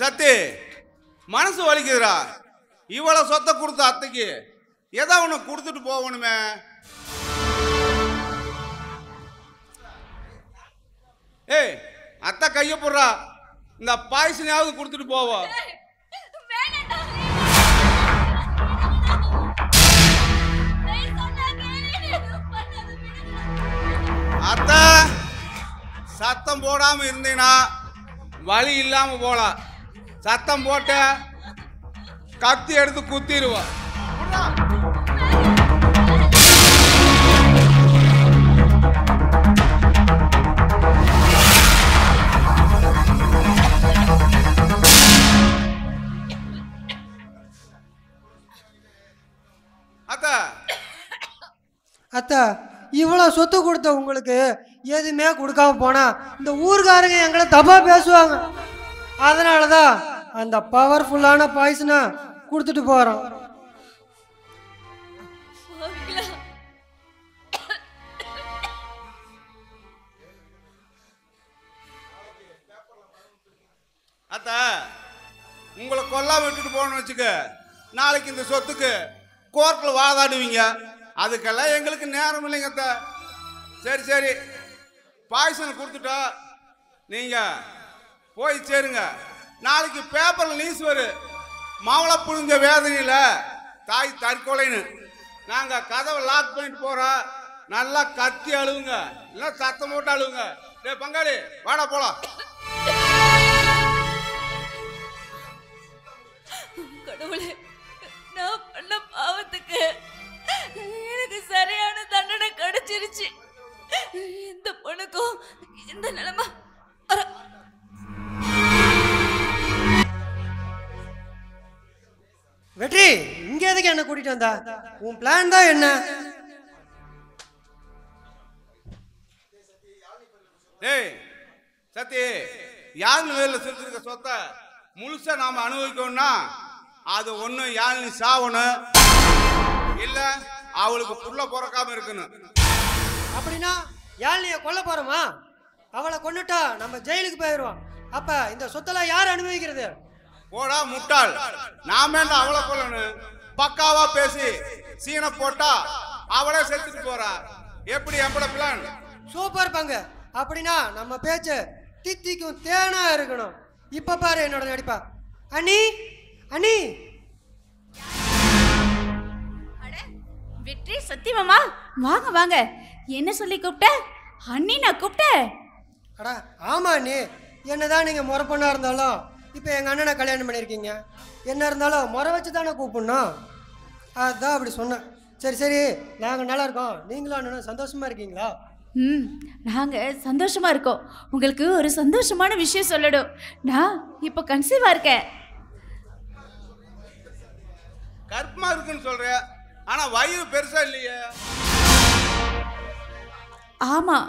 சத்தி, மனசு வலிக்குதுடா. இவ்வளவு சொத்தை கொடுத்த அத்தைக்கு ஏதோ ஒன்று கொடுத்துட்டு போகணுமே. ஏய், அத்தை கைய போடுறா, இந்த பாய்சனையாவது கொடுத்துட்டு போவோம். அத்தை சத்தம் போடாம இருந்தீங்கன்னா வழி இல்லாம போலாம். சத்தம் போட்ட கத்தி எடுத்து குத்திடுவா. அத்தா அத்தா, இவ்வளோ சொத்து கொடுத்த உங்களுக்கு எதுவுமே கொடுக்காம போனா இந்த ஊர்காரங்க எங்களை தப்பா பேசுவாங்க. அதனால தான் அந்த பவர்ஃபுல்லான பாய்சனை கொடுத்துட்டு போறோம். அத்தா, உங்களை கொல்லாம விட்டுட்டு போகணும்னு வச்சுக்க, நாளைக்கு இந்த சொத்துக்கு கோர்ட்டில் வாதாடுவீங்க. அதுக்கெல்லாம் எங்களுக்கு நேரம் இல்லைங்க அத்தா. சரி சரி, பாய்சனை கொடுத்துட்டா நீங்க போய் சேருங்க. நாளைக்கு பேப்பர்ல நியூஸ் வரும், மாவளை புழுஞ்ச வேதனையில தாய் தற்கொலைன்னு. நாங்க கதவை லாக் பண்ணிட்டு போறோம். நல்லா கத்தி அழுவுங்க, இல்லை சத்தம் போட்டு அழுவுங்க. டே பங்காளி, வாடா போலாம். கடவுளே, நான் பண்ண பாவத்துக்கு எனக்கு சரியான தண்டனை கிடைச்சிருச்சு. இந்த பொண்ணுக்கும் இந்த நிலைமை. வெற்றி, இங்க எதுக்கு என்ன கூட்டிட்டு வந்தா? உன் பிளான் தான் என்ன? டேய் சத்தி, யாழ்னி வேலில் செலுத்திருக்க சொத்தை முழுசா நாம அனுபவிக்கணும்னா அது ஒண்ணு யாழ்னி சாவணும், இல்ல அவளுக்கு புள்ள பிறக்காம இருக்கணும். அப்படின்னா யாழ்னிய கொல்ல போறோமா? அவளை கொன்னுட்டா நம்ம ஜெயிலுக்கு போயிடுவோம். அப்ப இந்த சொத்தெல்லாம் யார் அனுபவிக்கிறது? போடா முட்டாள், நாம அவளை கொல்லணும். பக்காவா பேசி சீனை போட்டா அவளே செத்துட்டு போறா. எப்படி எம்பட பிளான்? சூப்பர் பங்கு. அப்படின்னா நம்ம பேச்சு தித்திக்கும் தேனா இருக்கணும். இப்ப பாரு என்னோட நடிப்பா. அண்ணி அண்ணி. வெற்றி, சத்தியமாமா, வாங்க வாங்க. என்ன சொல்லி கூப்பிட்ட? அண்ணி நான் கூப்பிட்டேன். அடா ஆமா அண்ணி, என்னதான் நீங்க முறை பொண்ணா இருந்தாலும் இப்போ எங்கள் அண்ணனை கல்யாணம் பண்ணியிருக்கீங்க. என்ன இருந்தாலும் முறை வச்சு தானே கூப்பிடணும். அதுதான் அப்படி சொன்னேன். சரி சரி, நாங்கள் நல்லா இருக்கோம். நீங்களும் அண்ணனும் சந்தோஷமா இருக்கீங்களா? நாங்கள் சந்தோஷமா இருக்கோம். உங்களுக்கு ஒரு சந்தோஷமான விஷயம் சொல்லணும். நான் இப்போ கன்சீவாக இருக்கேன். கற்பமா இருக்குன்னு சொல்ற, ஆனா வயிறு பெருசா இல்லையே. ஆமாம்,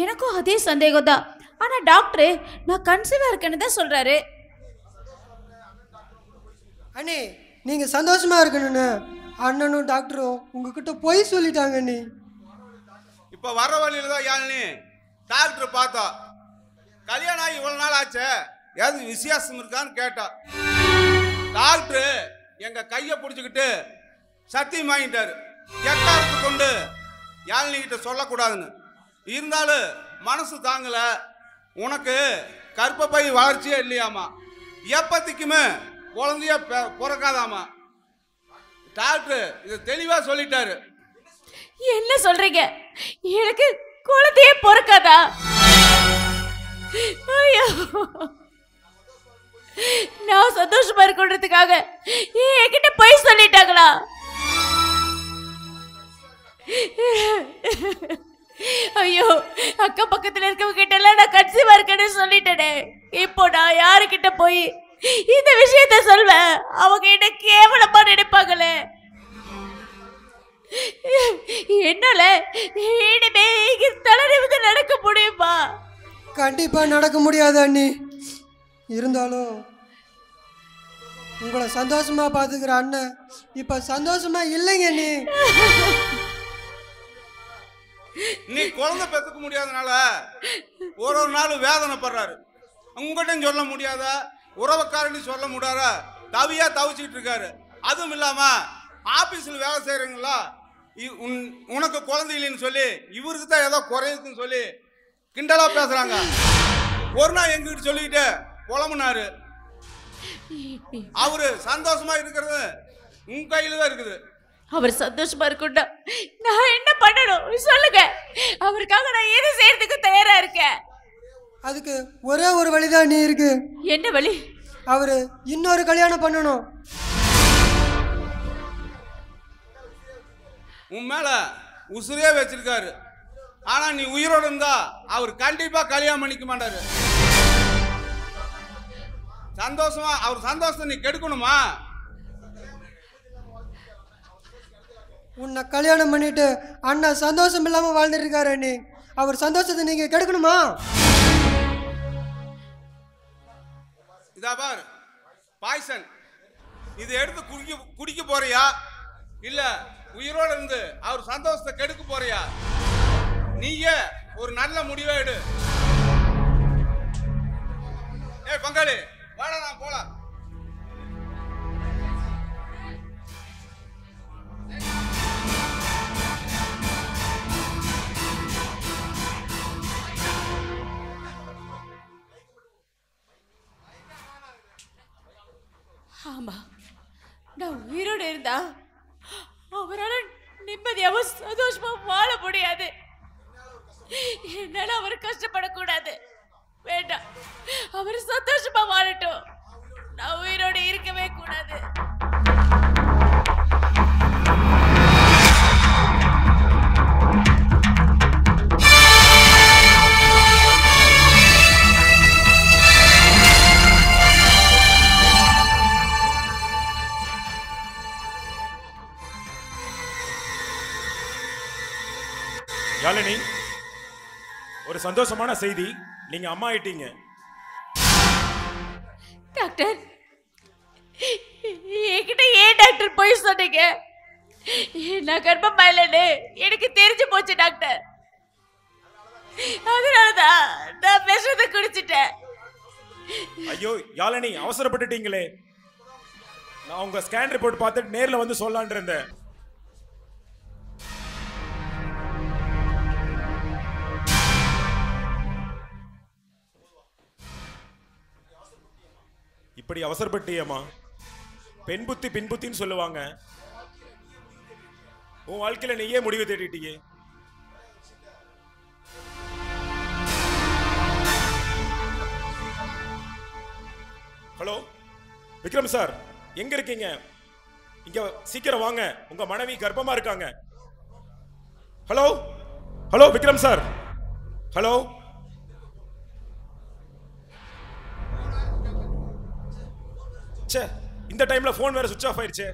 எனக்கும் அதே சந்தேகம் தான். ஆனால் டாக்டரு நான் கன்சீவாக இருக்கேன்னு தான் சொல்கிறாரு. அண்ணி, நீங்கள் சந்தோஷமா இருக்கணும்னு அண்ணனும் டாக்டரும் உங்ககிட்ட போய் சொல்லிட்டாங்க அண்ணி. இப்ப வர வழியில தான் யாழ்னி டாக்டர் பார்த்தா. கல்யாணம் ஆகி இவ்வளவு நாள் ஆச்சு, ஏதாவது வித்தியாசம் இருக்கான்னு கேட்டா. டாக்டர் எங்க கையை பிடிச்சிக்கிட்டு சத்தியம் வாங்கிட்டாரு, எக்காரத்து கொண்டு யாழ்னி கிட்ட சொல்லக்கூடாதுன்னு. இருந்தாலும் மனசு தாங்கல. உனக்கு கர்ப்பப்பை வளர்ச்சியே இல்லையாமா, எப்பத்திக்குமே குழந்தைய பிறக்காதாமா. டாக்டர் இது தெளிவா சொல்லிட்டாரு. என்ன சொல்றீங்க? எனக்கு குழந்தையே பிறக்காதா? ஐயோ, நான் சந்தோஷமா இருக்கணுன்றதுக்காக என்கிட்ட போய் சொல்லிட்டாங்களா? ஐயோ, அக்கம் பக்கத்துல இருக்கவங்க கிட்ட எல்லாம் நான் கன்சீவா இருக்கேன்னு சொல்லிட்டேனே. இப்போ நான் யாருக்கிட்ட போய் இந்த விஷயத்த சொல்வேன்? அவங்க என்ன கேவலமா நினைப்பாங்களே. என்னால இனிமே இங்க தலைநிமிர்ந்து நடக்க முடியுமா? கண்டிப்பா நடக்க முடியாது அண்ணி. இருந்தாலும் உங்களை சந்தோஷமா பாத்துக்கிற அண்ணன் இப்ப சந்தோஷமா இல்லைங்க அண்ணி. நீ குழந்தை பெற்றுக்க முடியாதனால ஒரு நாள் வேதனைப்படுறாரு. உங்ககிட்ட சொல்ல முடியாத, உறவுக்காரன்னு சொல்ல முடியாத தவியா தவிச்சுக்கிட்டு இருக்காரு. அதுவும் இல்லாம ஆபீஸ்ல வேலை செய்யறீங்களா, உனக்கு குழந்தை இல்லைன்னு சொல்லி இவருக்கு தான் ஏதோ குறையுதுன்னு சொல்லி கிண்டலா பேசுறாங்க. ஒரு நாள் எங்கிட்ட சொல்லிக்கிட்டு புலம்புனாரு. அவரு சந்தோஷமா இருக்கிறது உங்க கையில தான் இருக்குது. அவர் சந்தோஷமா இருக்குண்டா நான் என்ன பண்ணணும் சொல்லுங்க. அவருக்காக நான் எது செய்யறதுக்கு தயாரா இருக்கேன். அதுக்கு ஒரே ஒரு வழிதான் நீ இருக்கு. என்ன வழி? அவரு இன்னொரு கல்யாணம் பண்ணணும். உன் மேல உசுரே வச்சிருக்காரு. ஆனா நீ உயிரோடு இருந்தா அவர் கண்டிப்பா கல்யாணம் பண்ணிக்க மாட்டாரு. சந்தோஷமா அவர் சந்தோஷத்தை நீ கெடுக்கணுமா? உன்னை கல்யாணம் பண்ணிட்டு அண்ணா சந்தோஷம் இல்லாம வாழ்ந்துட்டு இருக்காரு அண்ணி. அவர் சந்தோஷத்தை நீங்க கெடுக்கணுமா? இதா பாரு பாய்சன், இது எடுத்து குடிக்க போறியா இல்ல உயிரோட இருந்து அவர் சந்தோஷத்தை கெடுக்க போறியா? நீயே ஒரு நல்ல முடிவை எடு. ஏய் பங்காளி, வாடா நான் போலாம். ஆமா, நான் உயிரோடு இருந்தா அவரால் நிம்மதியாவும் சந்தோஷமா வாழ முடியாது. என்னால அவர் கஷ்டப்படக்கூடாது. வேண்டாம், அவர் சந்தோஷமா வாழட்டும். நான் உயிரோடு இருக்கவே கூடாது. யாழினி, ஒரு சந்தோஷமான செய்தி, நீங்க அம்மா ஆயிட்டீங்க. டாக்டர், என்கிட்ட ஏன் டாக்டர் போய் சொன்னீங்க? நான் கர்ப்பமா இல்லைன்னு எனக்கு தெரிஞ்சு போச்சு டாக்டர். அதனாலதான் நான் விஷத்தை குடிச்சிட்டேன். ஐயோ யாழினி, அவசரப்பட்டுட்டீங்களே. நான் உங்க ஸ்கேன் ரிப்போர்ட் பார்த்துட்டு நேர்ல வந்து சொல்லலான் இருந்தேன். இப்படி அவசரப்பட்டியம்மா. பெண் புத்தி பின் புத்தின்னு சொல்லுவாங்க. உன் வாழ்க்கையில நீயே முடிவு தேடிட்டியே. ஹலோ விக்ரம் சார், எங்க இருக்கீங்க? இங்க சீக்கிரம் வாங்க, உங்க மனைவி கர்ப்பமா இருக்காங்க. Hello hello Vikram sir, hello. இந்த டைம்ல போன் வேற சுவிட்ச் ஆஃப் ஆயிருச்சே,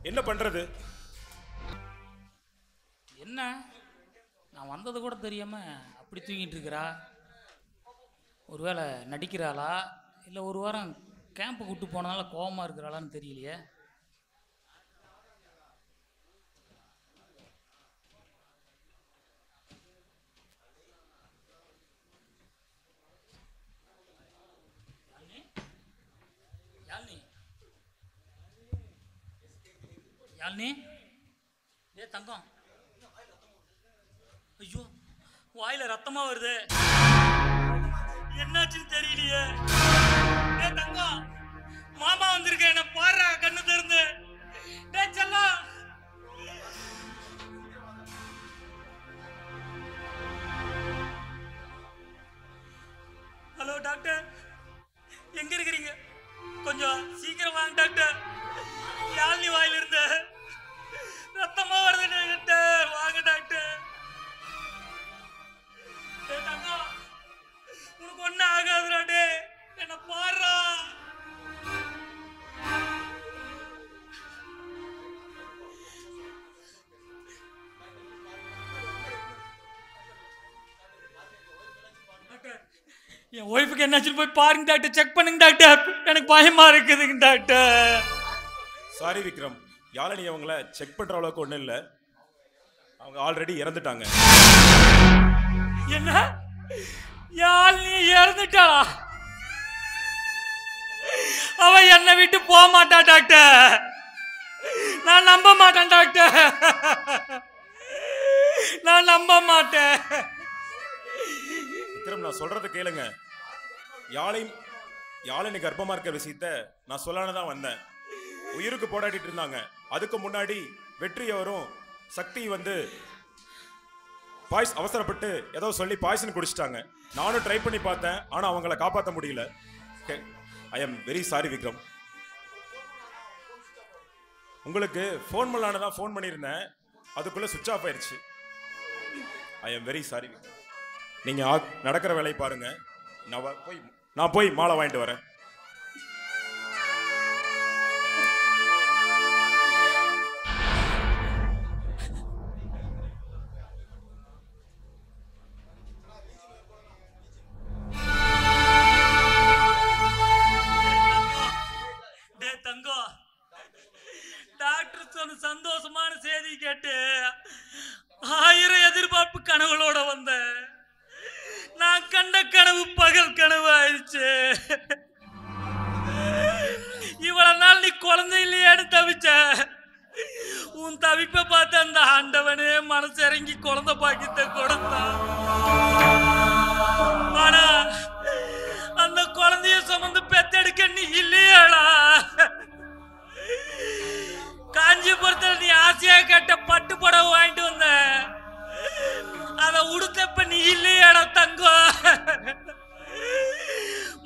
என்ன பண்றது? என்ன நான் வந்தது கூட தெரியாம அப்படி தூங்கிட்டு இருக்கிறா? ஒருவேளை நடிக்கிறாளா இல்லை ஒரு வாரம் கேம்ப் கூட்டு போனதால கோவமா இருக்கிறாளான்னு தெரியலையே. யாழினி, ஏ தங்கம், ஐயோ வாயில ரத்தமா வருது, என்னாச்சுன்னு தெரியலையே. ஏ தங்கம், மாமா வந்திருக்க, என்ன பாரு கண்ணு திறந்து. டே செல்லம், என் ஒய்ஃபுக்கு என்னாச்சுன்னு போய் பாருங்க டாக்டர், செக் பண்ணுங்க டாக்டர், எனக்கு பயமா இருக்குதுங்க டாக்டர். சாரி விக்ரம், யாழினி அவங்கள செக் பண்ற அளவுக்கு ஒன்றும் இல்லை, அவங்க ஆல்ரெடி இறந்துட்டாங்க. என்ன? யாழினி இறந்துட்டாளா? அவ என்னை விட்டு போக மாட்டா டாக்டர், நான் நம்ப மாட்டேன் டாக்டர், நான் நம்ப மாட்டேன். விக்ரம், நான் சொல்றத கேளுங்க. யாழினி கர்ப்பமா இருக்க விஷயத்த நான் சொல்லலான்னு தான் வந்தேன். உயிருக்கு போராடிட்டு இருந்தாங்க. அதுக்கு முன்னாடி வெற்றி அவரும் சக்தி வந்து அவசரப்பட்டு ஏதோ சொல்லி பாய்சன் குடிச்சிட்டாங்க. நானும் ட்ரை பண்ணி பார்த்தேன், ஆனா அவங்கள காப்பாற்ற முடியல. I am very sorry Vikram. உங்களுக்கு ஃபோன் பண்ணலான்னு தான் ஃபோன் பண்ணியிருந்தேன், அதுக்குள்ள சுவிட்ச் ஆஃப் ஆயிடுச்சு. I am very sorry Vikram. நீங்க நடக்கிற வேலையை பாருங்க, நான் போய் மாலை வாங்கிட்டு வரேன். டாக்டர் சொன்ன சந்தோஷமான செய்தி கேட்டு 1000 எதிர்பார்ப்பு கனவுகளோட வந்த நான் கண்ட கனவு பகல் கனவு ஆயிடுச்சு. இவ்வளவு நாள் நீ குழந்தை இல்லையான்னு தவிச்ச, உன் தவிப்பை பார்த்து அந்த ஆண்டவனே மனசு இறங்கி குழந்தை பாக்கியத்தை கொடுத்தான். ஆனா அந்த குழந்தைய சுமந்து பெத்தெடுக்க நீ இல்லையாடா? காஞ்சிபுரத்தில் நீ ஆசையா கேட்ட பட்டு புடவை வாங்கிட்டு வந்த, அதை உடுத்தப்ப நீ இல்லையாடா தங்கம்?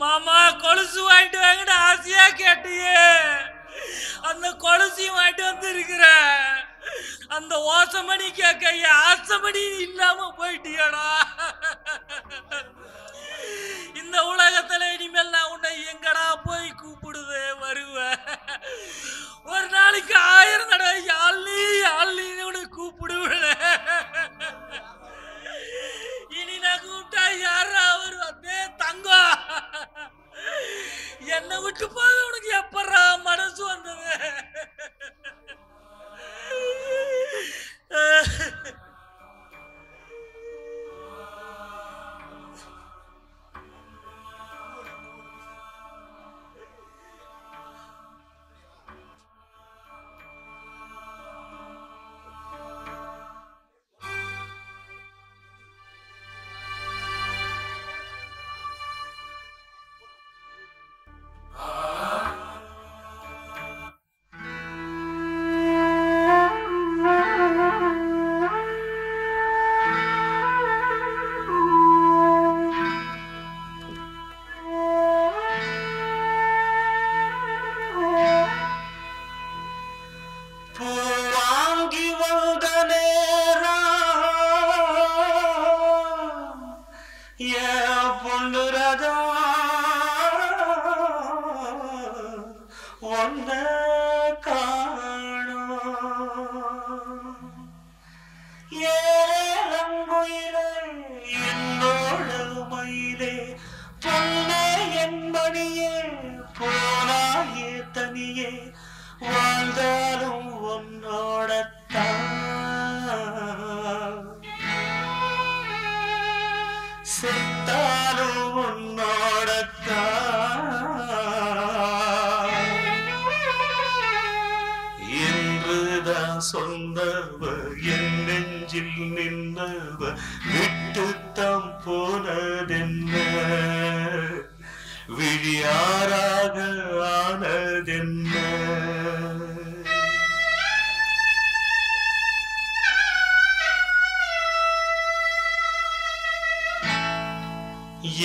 மாமா கொலுசு வாங்கிட்டு வாங்கிட்டு ஆசையா கேட்டியே, அந்த கொலுசையும் வாங்கிட்டு வந்து இருக்கிற. அந்த ஓசமணி கேட்க ஆசமணி இல்லாம போயிட்டியாடா? இந்த உலகத்துல இனிமேல் நான் உன்னை எங்கடா போய் கூப்பிடுவே வருவேன்? ஒரு நாளைக்கு 1000 தடவை யாழ்னு உன்னை கூப்பிடுவேன். இனி நான் கூப்பிட்டா யாரா வருவாதே தங்கம்? என்னை விட்டு போக உனக்கு எப்பறா மனசு வந்தது?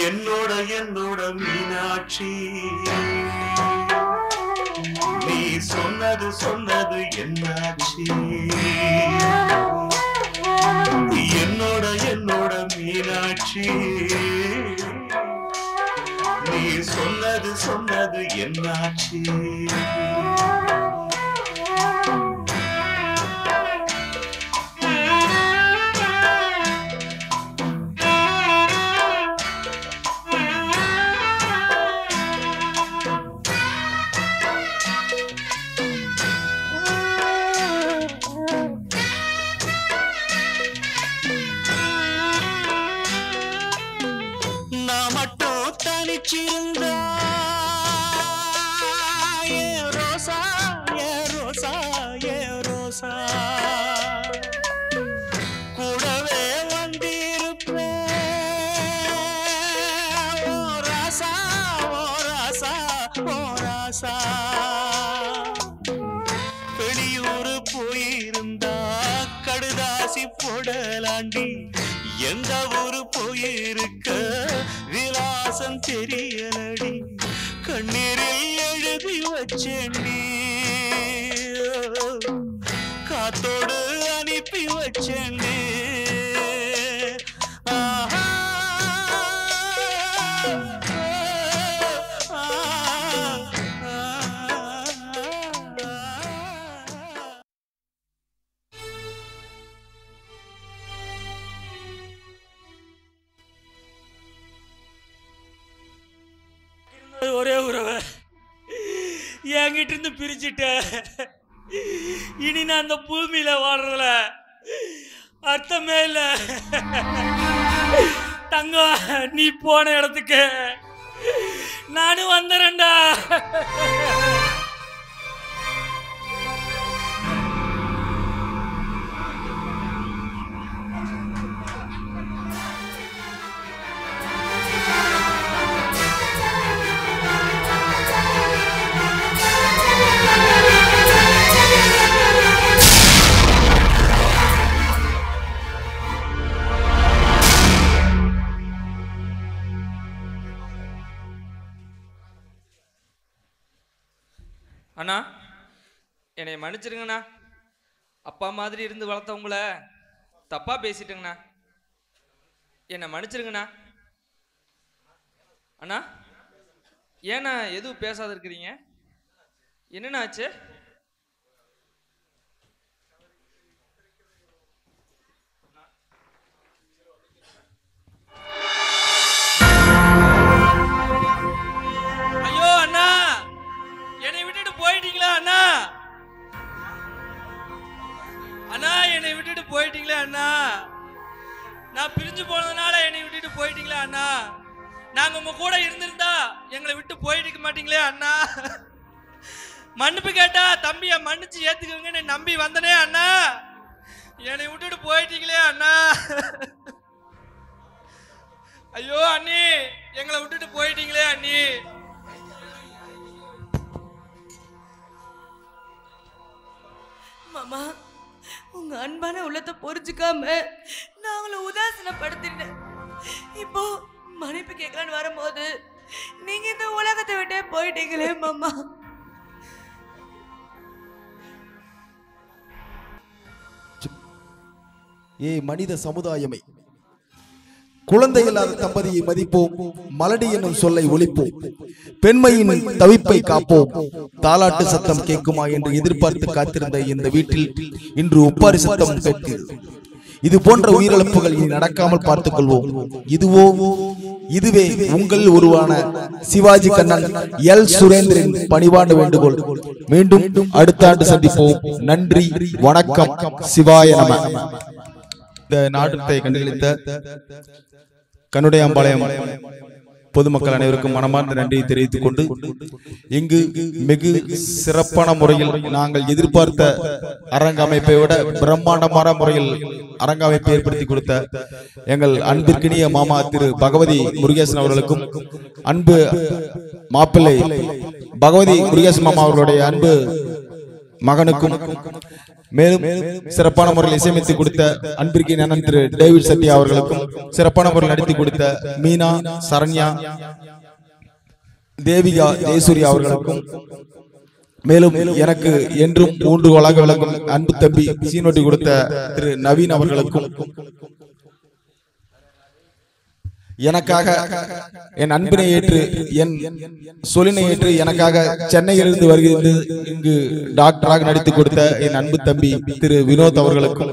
என்னோட மீனாட்சி, நீ சொன்னது என்னாச்சு? என்னோட மீனாட்சி, நீ சொன்னது என்னாச்சு? கடுதாசி போடலாண்டி எந்த ஊரு போயிருக்க விலாசம் தெரியலடி கண்ணீரில் எழுதி வச்சேண்டி காத்தோடு அனுப்பி வச்சேண்டி ஒரே உறவை என்கிட்ட இருந்து பிரிச்சுட்ட. இனி நான் அந்த பூமியில வாழ்றதுல அர்த்தமே இல்லை. தங்கம், நீ போன இடத்துக்கு நானும் வந்துறேன்டா. அண்ணா, என்னை மன்னிச்சிருங்கண்ணா. அப்பா மாதிரி இருந்து வளர்த்தவங்கள தப்பா பேசிட்டேங்கண்ணா. என்னை மன்னிச்சிருங்கண்ணா. அண்ணா, ஏண்ணா எதுவும் பேசாத இருக்கிறீங்க? என்னண்ணா ஆச்சு? ஐயோ அண்ணா, என்னை விட்டுட்டு போயிட்டீங்களா அண்ணா? அண்ணா, என்னை விட்டுட்டு போயிட்டீங்களா அண்ணா? நான் பிரிஞ்சு போனதுனால என்னை விட்டுட்டு போயிட்டீங்களா அண்ணா? நாங்க உங்க கூட இருந்திருந்தா எங்களை விட்டு போயிட்டு மாட்டீங்களே அண்ணா? மன்னிப்பு கேட்டா தம்பிய மன்னிச்சு ஏத்துக்கங்கன்னு நம்பி வந்தனே அண்ணா. என்னை விட்டுட்டு போயிட்டீங்களே அண்ணா. ஐயோ அண்ணி, எங்களை விட்டுட்டு போயிட்டீங்களே அண்ணி. மாமா, உங்க அன்பான உள்ளத்தை புரிஞ்சுக்காம நாங்கள உதாசனப்படுத்திட்டேன். இப்போ மன்னிப்பு கேட்கலான்னு வரும்போது நீங்க இந்த உலகத்தை விட்டே போயிட்டீங்களே மாமா. மனித சமுதாயமே, குழந்தை இல்லாத தம்பதியை மதிப்போம், மலடி என்னும் சொல்லை ஒழிப்போம், பெண்மையின் தவிப்பை காப்போம். தாலாட்டு சத்தம் கேட்குமா என்று எதிர்பார்த்து காத்திருந்த இந்த வீட்டில் இன்று ஒப்பாரி சத்தம் கேட்கிறது. இது போன்ற உயிரிழப்புகள் இனி நடக்காமல் பார்த்துக் கொள்வோம். இதுவே உங்கள் உருவான சிவாஜி கண்ணன் எல் சுரேந்திரன் பணிவான வேண்டுகோள். மீண்டும் அடுத்த ஆண்டு சந்திப்போம். நன்றி, வணக்கம். சிவாய நம. இந்த நாடகத்தை கண்டுகளித்த கண்ணுடையாம்பாளையம் பொதுமக்கள் அனைவருக்கும் மனமார்ந்த நன்றியை தெரிவித்துக் கொண்டு, இங்கு மிகு சிறப்பான முறையில் நாங்கள் எதிர்பார்த்த அரங்கமைப்பை விட பிரம்மாண்டமான முறையில் அரங்கமைப்பை ஏற்படுத்தி கொடுத்த எங்கள் அன்பிற்கினிய மாமா திரு பகவதி முருகேசன் அவர்களுக்கும், அன்பு மாப்பிள்ளை பகவதி முருகேசன் மாமா அவர்களுடைய அன்பு மகனுக்கும், மேலும் சிறப்பான முறையில் இசையமைத்து கொடுத்த அன்பிற்கு அண்ணன் திரு டேவிட் சத்யா அவர்களுக்கும், சிறப்பான முறையில் நடித்து கொடுத்த மீனா, சரண்யா, தேவிகா, ஜெயசூர்யா அவர்களுக்கும், மேலும் எனக்கு என்றும் ஊன்றுகோலாக விளங்கும் அன்பு தம்பி சீனோட்டி கொடுத்த திரு நவீன் அவர்களுக்கும், எனக்காக என் அன்பினை ஏற்று என் சொல்லினை ஏற்று எனக்காக சென்னையிலிருந்து வருகிறது இங்கு டாக்டராக நடித்து கொடுத்த என் அன்பு தம்பி திரு வினோத் அவர்களுக்கும்,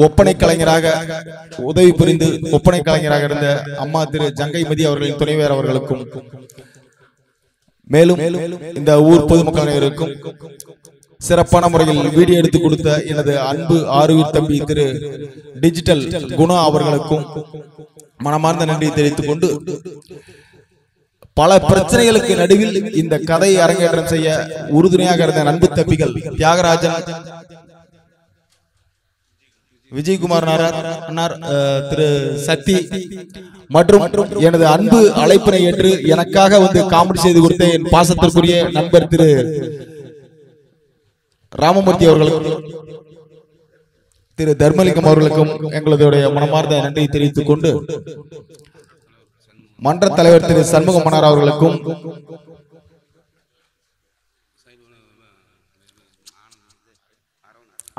ஒப்பனை கலைஞராக உதவி புரிந்து ஒப்பனை கலைஞராக இருந்த அம்மா திரு ஜங்கைமதி அவர்களின் துணைவேர் அவர்களுக்கும், மேலும் இந்த ஊர் பொதுமக்கள் அனைவருக்கும், சிறப்பான முறையில் வீடியோ எடுத்து கொடுத்த எனது அன்பு ஆறுவீர் தம்பி திரு டிஜிட்டல் குணா அவர்களுக்கும் மனமார்ந்த நன்றியை தெரிவித்துக் கொண்டு, பல பிரச்சனைகளுக்கு நடுவில் இந்த கதையை அரங்கேற்றம் செய்ய உறுதுணையாக இருந்த அன்பு தம்பிகள் தியாகராஜன், விஜயகுமார் அண்ணார், திரு சத்தி மற்றும் எனது அன்பு அழைப்பினை ஏற்று எனக்காக வந்து காமெடி செய்து கொடுத்த என் பாசத்திற்குரிய நண்பர் திரு ராமமூர்த்தி அவர்களுக்கும் திரு தர்மலிங்கம் அவர்களுக்கும் எங்களுடைய மனமார்ந்த நன்றியை தெரிவித்துக் கொண்டு மன்ற தலைவர் திரு சண்முக மன்னார் அவர்களுக்கும்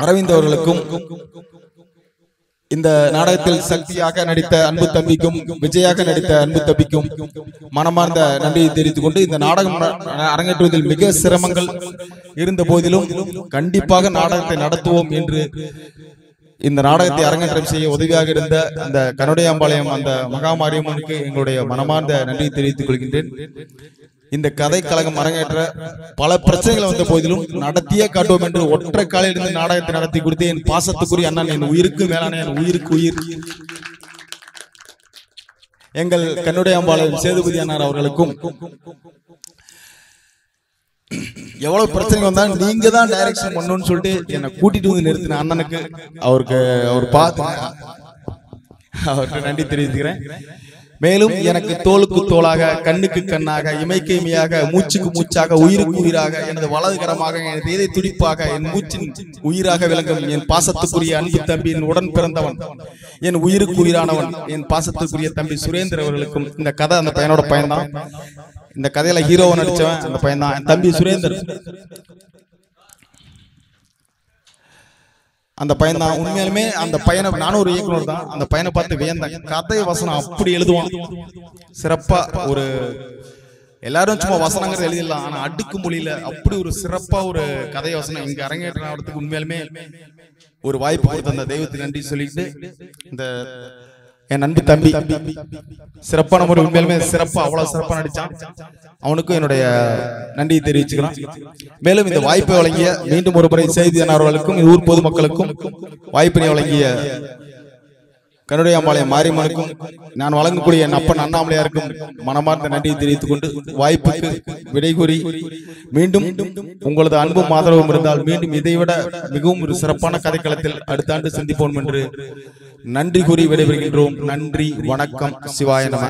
அரவிந்த் அவர்களுக்கும் இந்த நாடகத்தில் சக்தியாக நடித்த அன்பு தம்பிக்கும் விஜயாக நடித்த அன்பு தம்பிக்கும் மனமார்ந்த நன்றியை தெரிவித்துக் கொண்டு இந்த நாடகம் அரங்கேற்றுவதில் மிக சிரமங்கள் இருந்த போதிலும் கண்டிப்பாக நாடகத்தை நடத்துவோம் என்று இந்த நாடகத்தை அரங்கேற்றம் செய்ய உதவியாக இருந்த அந்த கனுடையாம்பாளையம் அந்த மகாமாரியம்மனுக்கு எங்களுடைய மனமார்ந்த நன்றியை தெரிவித்துக் கொள்கின்றேன். இந்த கதை கழகம் அரங்கேற்ற பல பிரச்சனைகள் வந்த போதிலும் நடத்தியே காட்டுவோம் என்று ஒற்றை காலையில் இருந்து நாடகத்தை நடத்தி கொடுத்து என் பாசத்துக்குரிய அண்ணன், என் உயிருக்கு மேலான என் உயிருக்கு உயிர் எங்கள் கனுடையாம்பாளையம் சேதுபதி அண்ணார் அவர்களுக்கும் எவ்வளவு பிரச்சனை வந்தாலும் நீங்க தான் டைரக்ஷன் பண்ணணும்னு சொல்லிட்டு என்னை கூட்டிட்டு வந்து நிறுத்தின அண்ணனுக்கு அவர் பார்த்து அவருக்கு நன்றி தெரிவித்துக்கிறேன். மேலும் எனக்கு தோளுக்கு தோளாக, கண்ணுக்கு கண்ணாக, இமைக்கு இமையாக, மூச்சுக்கு மூச்சாக, உயிருக்கு உயிராக, எனது வலது கரமாக, எனது இதய துடிப்பாக, என் மூச்சின் உயிராக விளங்கும் என் பாசத்துக்குரிய அன்பு தம்பி, என் உடன் பிறந்தவன், என் உயிருக்கு உயிரானவன், என் பாசத்துக்குரிய தம்பி சுரேந்தர் அவர்களுக்கும் இந்த கதை அந்த பையனோட பையன்தான். இந்த கதையில ஹீரோவை நடிச்சவன் அந்த பையன் தான், என் தம்பி சுரேந்தர். அந்த பையன் தான் உண்மையாலுமே. அந்த பையனை நானும் ஒரு இயக்குனர் தான், அந்த பையனை பார்த்து வியந்தேன். கதை வசனம் அப்படி எழுதுவான் சிறப்பா. ஒரு எல்லாரும் சும்மா வசனங்கள் எழுதிடலாம், ஆனா அடுக்கு மொழியில அப்படி ஒரு சிறப்பா ஒரு கதை வசனம் இங்க அரங்கேற்றத்துக்கு உண்மையாலுமே ஒரு வாய்ப்பு கொடுத்த அந்த தெய்வத்துக்கு நன்றி சொல்லிட்டு இந்த என் அன்பு தம்பி சிறப்பான முறை உண்மையிலுமே சிறப்பா அவ்வளவு சிறப்பா நடிச்சான். அவனுக்கும் என்னுடைய நன்றியை தெரிவிச்சுக்கலாம். மேலும் இந்த வாய்ப்பை வழங்கிய மீண்டும் ஒரு முறை செய்தியாளர்களுக்கும் ஊர் பொதுமக்களுக்கும் வாய்ப்பினை வழங்கிய கனுடையாம்பாளையம் மாரியம்மனுக்கும் நான் வழங்கக்கூடிய என் அப்பன் அண்ணாமலையாருக்கும் மனமார்ந்த நன்றியை தெரிவித்துக் கொண்டு வாய்ப்புக்கு விடை கூறி மீண்டும் உங்களது அன்பும் ஆதரவும் இருந்தால் மீண்டும் இதைவிட மிகவும் ஒரு சிறப்பான கதைக்களத்தில் அடுத்த ஆண்டு சந்திப்போம் என்று நன்றி கூறி விடைபெறுகின்றோம். நன்றி, வணக்கம், சிவாய நம.